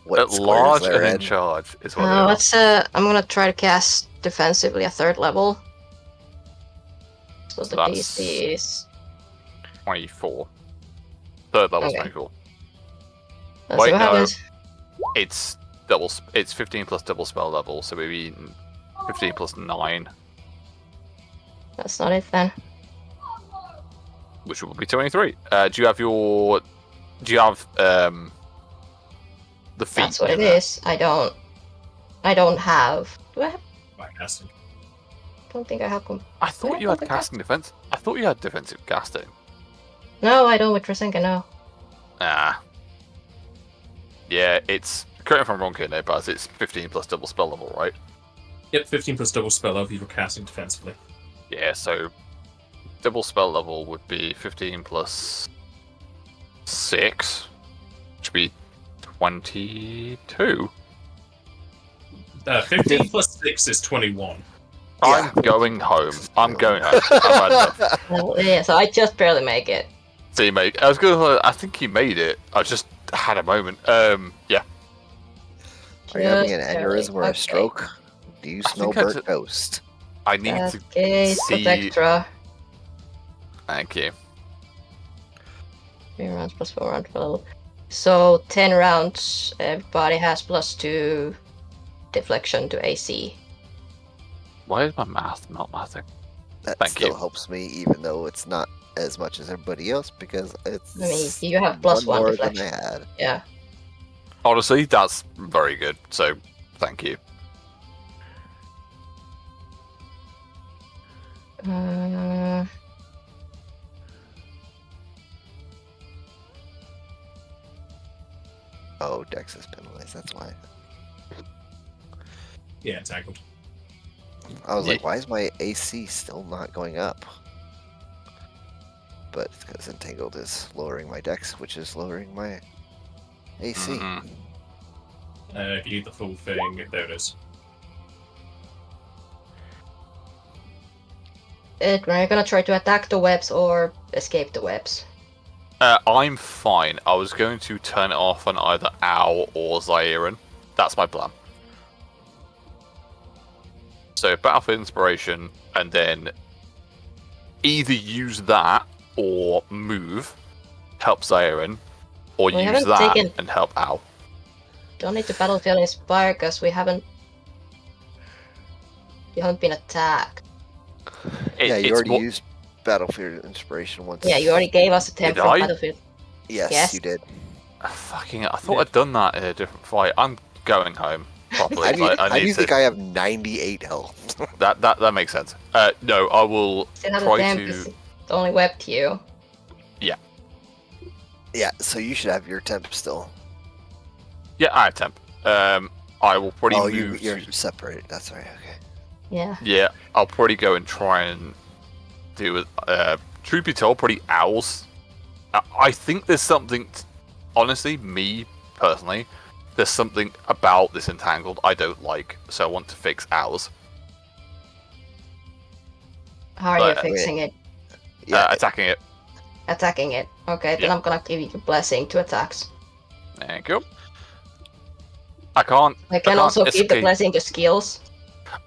What At squares large they're and in in? charge is what they are. Let's. I'm gonna try to cast defensively a third level. So the That's- DC is. 24. Third level's Okay. 24. Let's Wait, see what no. happens. It's double. It's 15 plus double spell level, so maybe 15 plus 9, That's not it then. which will be 23. Do you have your? Do you have the feat? That's what it in there? is. I don't have. Do I have? By casting. I don't think I have. I thought I you had don't think I- casting defense. I thought you had defensive casting. No, I don't with Drazenka. No. Ah. Yeah, it's. Correct me if I'm wrong here, no, Baz. It's 15 plus double spell level, right? Yep, 15 plus double spell level if you're casting defensively. Yeah, so double spell level would be 15 plus 6, which would be 22. 15 plus 6 is 21. I'm going home. I'm going home. I've had enough. Well, yeah, so I just barely make it. So you made. I was gonna. I think you made it. I just had a moment. Yeah. Are you having an Just barely. aneurysm or a Okay. stroke? Do you I smell think I burnt just- toast? I need to. Okay, see- Protectra. Thank you. 3 rounds plus 4 rounds per level. So 10 rounds. Everybody has +2 deflection to AC. Why is my math not mathing? That Thank still you. helps me, even though it's not as much as everybody else, because it's I mean, you have +1 more deflection. than I had. Yeah. Honestly, that's very good. So, thank you. Oh, Dex is penalized. That's why. Yeah, entangled. I was like, Yeah. why is my AC still not going up? But it's because Entangled is lowering my Dex, which is lowering my AC. Mhm. If you need the full thing, there it is. Edwin, are you gonna try to attack the webs or escape the webs? I'm fine. I was going to turn it off on either Owl or Zairin. That's my plan. So Battlefield Inspiration, and then either use that or move, help Zarin, or We use haven't that taken- and help Al. Don't need to Battlefield Inspire because we haven't been attacked. Yeah, you It's already more- used Battlefield Inspiration once. Yeah, you already gave us a temp Did from I? Battlefield. Yes, Yes. you did. Fucking, I thought I'd done that in a different fight. I'm going home properly. I do to. think I have 98 health. That makes sense. No, I will Still have a try temp to. because it only webbed you. Yeah, so you should have your temp still. Yeah, I have temp. I will probably Oh, move. you're to- separated. That's right. Okay. Yeah. Yeah, I'll probably go and try and do it. Truth be told, probably owls. I think there's something. Honestly, me personally, there's something about this entangled I don't like, so I want to fix owls. How are you But- fixing it? Yeah, Attacking it. Attacking it. Okay, then Yeah. I'm gonna give you a blessing to attacks. Thank you. I can't. I can can't also give the escape. blessing to skills.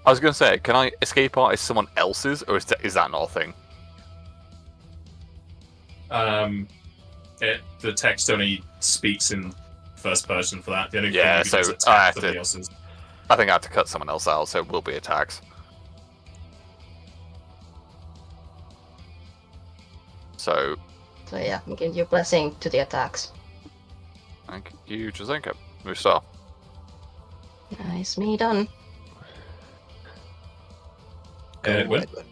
I was gonna say, can I escape artist someone else's, or is that not a thing? The text only speaks in first person for that. The only Yeah, thing you can do is so I attack have somebody to- else's. I think I have to cut someone else out, so it will be attacks. So, So yeah, I'm giving you a blessing to the attacks. thank you, Drazenka. Move star. Nice, me done. go Edwin? Edwin.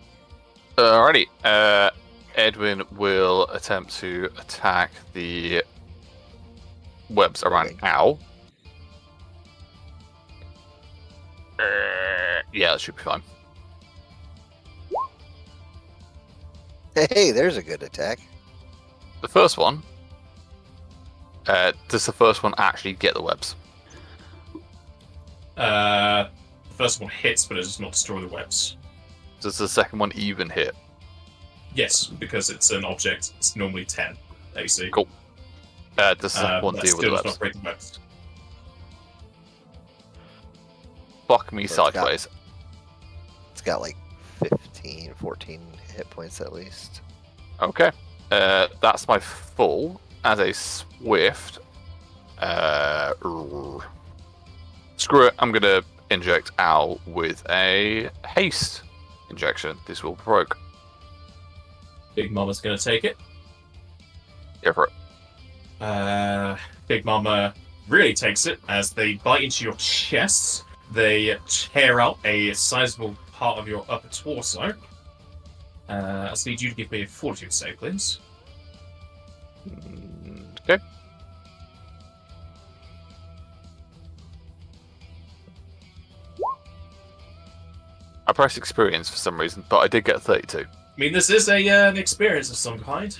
Alrighty. Edwin will attempt to attack the webs around Okay. Owl. Yeah, that should be fine. Hey, there's a good attack. The first one. Does the first one actually get the webs? The first one hits, but it does not destroy the webs. Does the second one even hit? Yes, because it's an object. It's normally 10 AC. Cool. Does the second one That deal with still the does webs? not break the webs. Fuck me So it's got- sideways. It's got like 15, 14 hit points at least. Okay. That's my full. As a swift. Screw it. I'm gonna inject Al with a haste injection. This will provoke. Big Mama's going to take it. Go for it. Big Mama really takes it as they bite into your chest. They tear out a sizable part of your upper torso. I just need you to give me a fortitude save, please. Okay. I pressed experience for some reason, but I did get 32. I mean, this is an experience of some kind.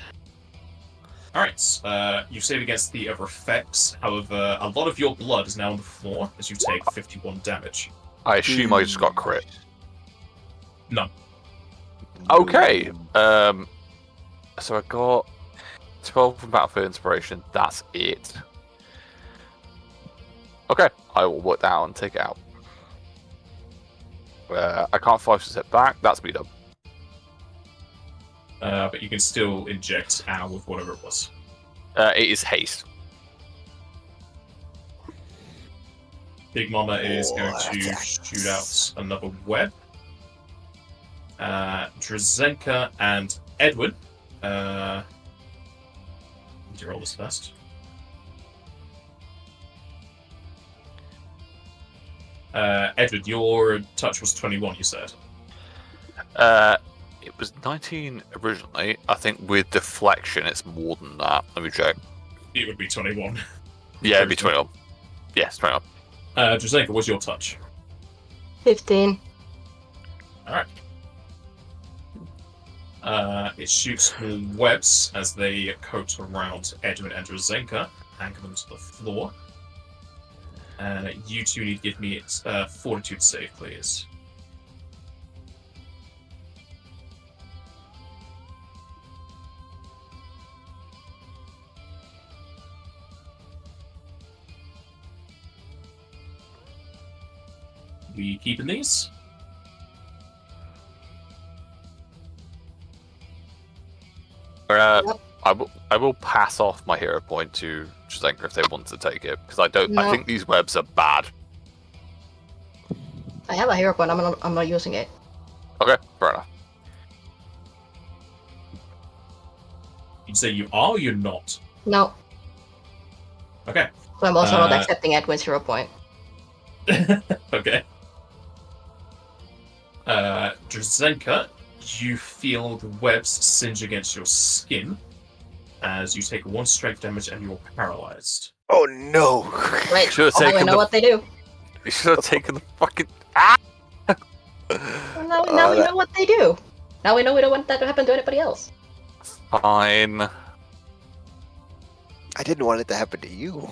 Alright, you save against the other effects. However, a lot of your blood is now on the floor as you take 51 damage. I assume I just got crit. No. Okay. So I got 12 from Battlefield Inspiration. That's it. Okay, I will work that out and take it out. I can't 5-step back. That's me done. But you can still inject Al with whatever it was. It is haste. Big Mama is Oh, going to that's- shoot out another web. Drazenka and Edwin. Need to roll this first. Edwin, your touch was 21, you said. It was 19 originally. I think with deflection, it's more than that. Let me check. It would be 21. Yeah, it'd be 21. Yes, 21. Drazenka, what's your touch? 15. Alright. It shoots small webs as they coat around Edwin and Drazenka, anchor them to the floor. You two need to give me fortitude save, please. We keeping these? Yep. I will pass off my hero point to Drazenka if they want to take it, because I No. think these webs are bad. I have a hero point. I'm not using it. Okay, fair enough. You'd say you are or you're not? No. Okay. So I'm also not Uh, accepting Edwin's hero point. Okay. Drazenka, you feel the webs singe against your skin as you take 1 strength damage and you're paralyzed. Oh no! Right. Should have Now we taken know the. what they do. You should have taken the fucking. Well, now we know what they do. Now we know we don't want that to happen to anybody else. Fine. I didn't want it to happen to you.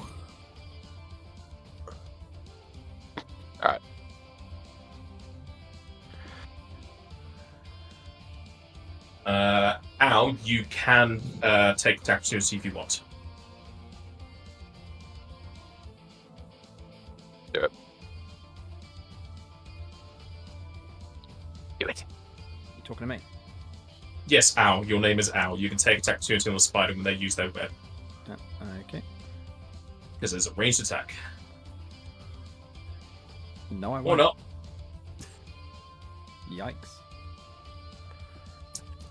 Al, you can take attack opportunity if you want. Do it. Do it. You talking to me? Yes, Al. Your name is Al. You can take attack opportunity on the spider when they use their web. Okay. Because there's a ranged attack. No, I Or won't. not. Yikes.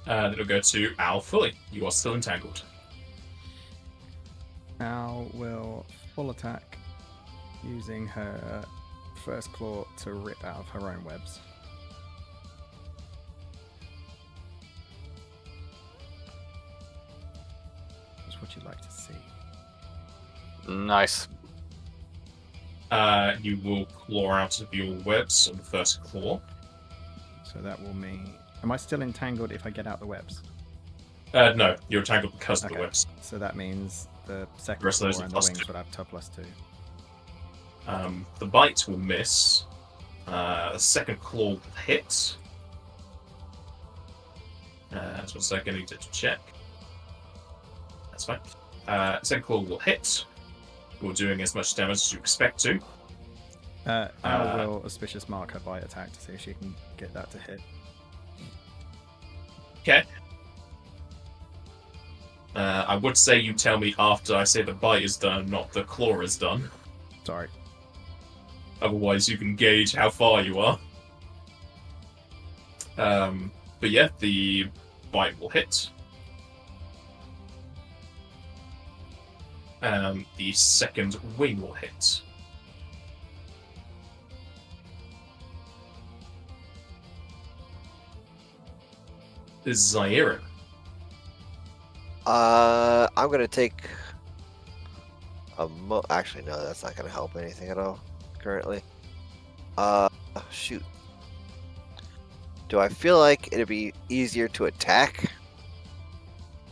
It'll go to Al fully. You are still entangled. Al will full attack using her first claw to rip out of her own webs. That's what you'd like to see. Nice. You will claw out of your webs on the first claw. So that will mean... Am I still entangled if I get out the webs? No, you're entangled because of the Okay. webs. So that means the second rest of those claw are and the plus wings two. would have +2. The bite will miss. The second claw will hit. Just 1 second, I need to check. That's fine. Second claw will hit. You're doing as much damage as you expect to. Al will auspicious mark her bite attack to see if she can get that to hit. Okay. I would say you tell me after I say the bite is done, not the claw is done. Sorry. Otherwise, you can gauge how far you are. But yeah, the bite will hit. The second wing will hit. Zairin. I'm gonna take a actually no, that's not gonna help anything at all currently. Shoot. Do I feel like it'd be easier to attack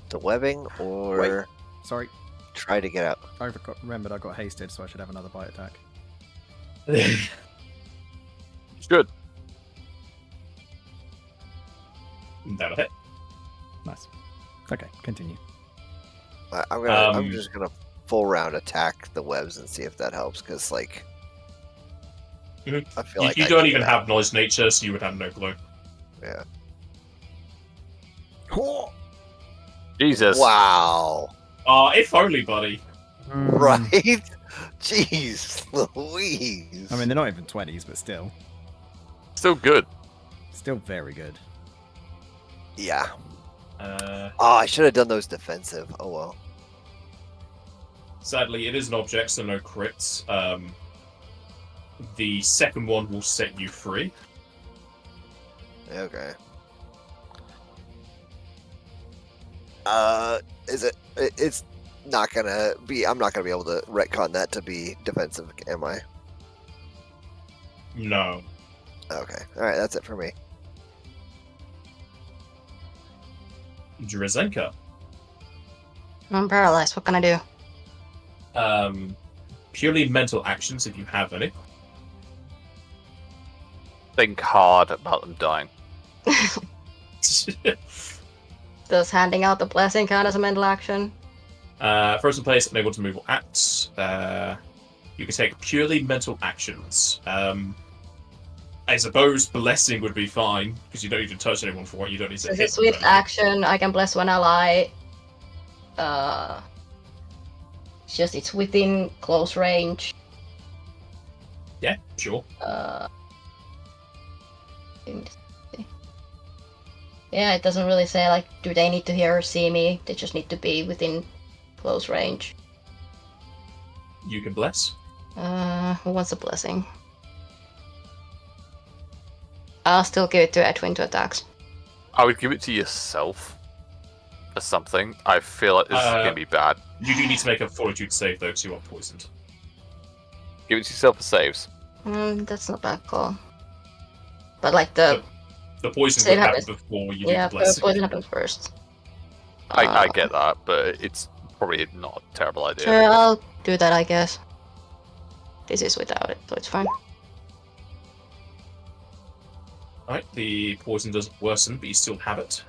the webbing or Sorry. try to get out? I remembered I got hasted, so I should have another bite attack. Good. That'll hit. Nice. Okay, continue. I'm just gonna full round attack the webs and see if that helps, because like Mhm. I feel You, like you I don't can even get out. have knowledge nature, so you would have no clue. Yeah. Jesus. Wow. If only, buddy. Right? Jeez Louise. I mean, they're not even 20s, but still. Still good. Still very good. Yeah. Uh, Oh, I should have done those defensive. Oh well. Sadly, it is an object, so no crits. The second one will set you free. Okay. Is it? It's not gonna be. I'm not gonna be able to retcon that to be defensive, am I? No. Okay. All right. That's it for me. Drazenka. I'm paralyzed. What can I do? Purely mental actions, if you have any. Think hard about them dying. Does handing out the blessing count as a mental action? Frozen place, unable to move or act. You can take purely mental actions. I suppose blessing would be fine because you don't need to touch anyone for it. You don't need to As hit a swift them. action, I can bless one ally It's just it's within close range. Yeah, sure. Yeah, it doesn't really say like do they need to hear or see me. They just need to be within close range. You can bless. Who wants a blessing? I'll still give it to Edwin to attack. I would give it to yourself or something. I feel like this is going to be bad. You do need to make a fortitude save, though, because you are poisoned. Give it to yourself for saves. That's not a bad call. But like the poison save would happen happens- before you do yeah, the blessing. poison happens first. I get that, but it's probably not a terrible idea. Sure, I'll do that, I guess. This is without it, so it's fine. Alright, the poison doesn't worsen, but you still have it.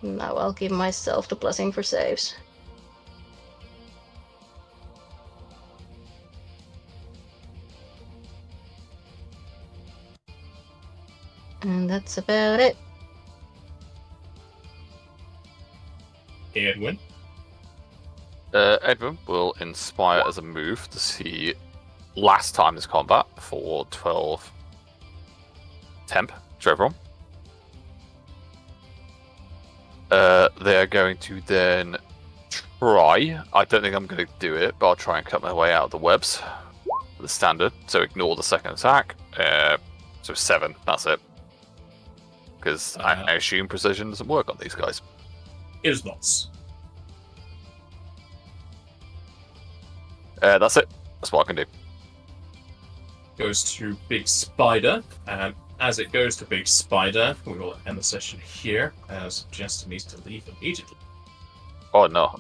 Now I'll give myself the blessing for saves. And that's about it. Edwin. Edwin will inspire as a move to see last time this combat for 12 temp to everyone. They're going to then try. I don't think I'm going to do it, but I'll try and cut my way out of the webs. The standard, so ignore the second attack. So 7, that's it. Because I assume precision doesn't work on these guys. It is not. That's it. That's what I can do. Goes to Big Spider. As it goes to Big Spider, we will end the session here, as Jester needs to leave immediately. Oh no,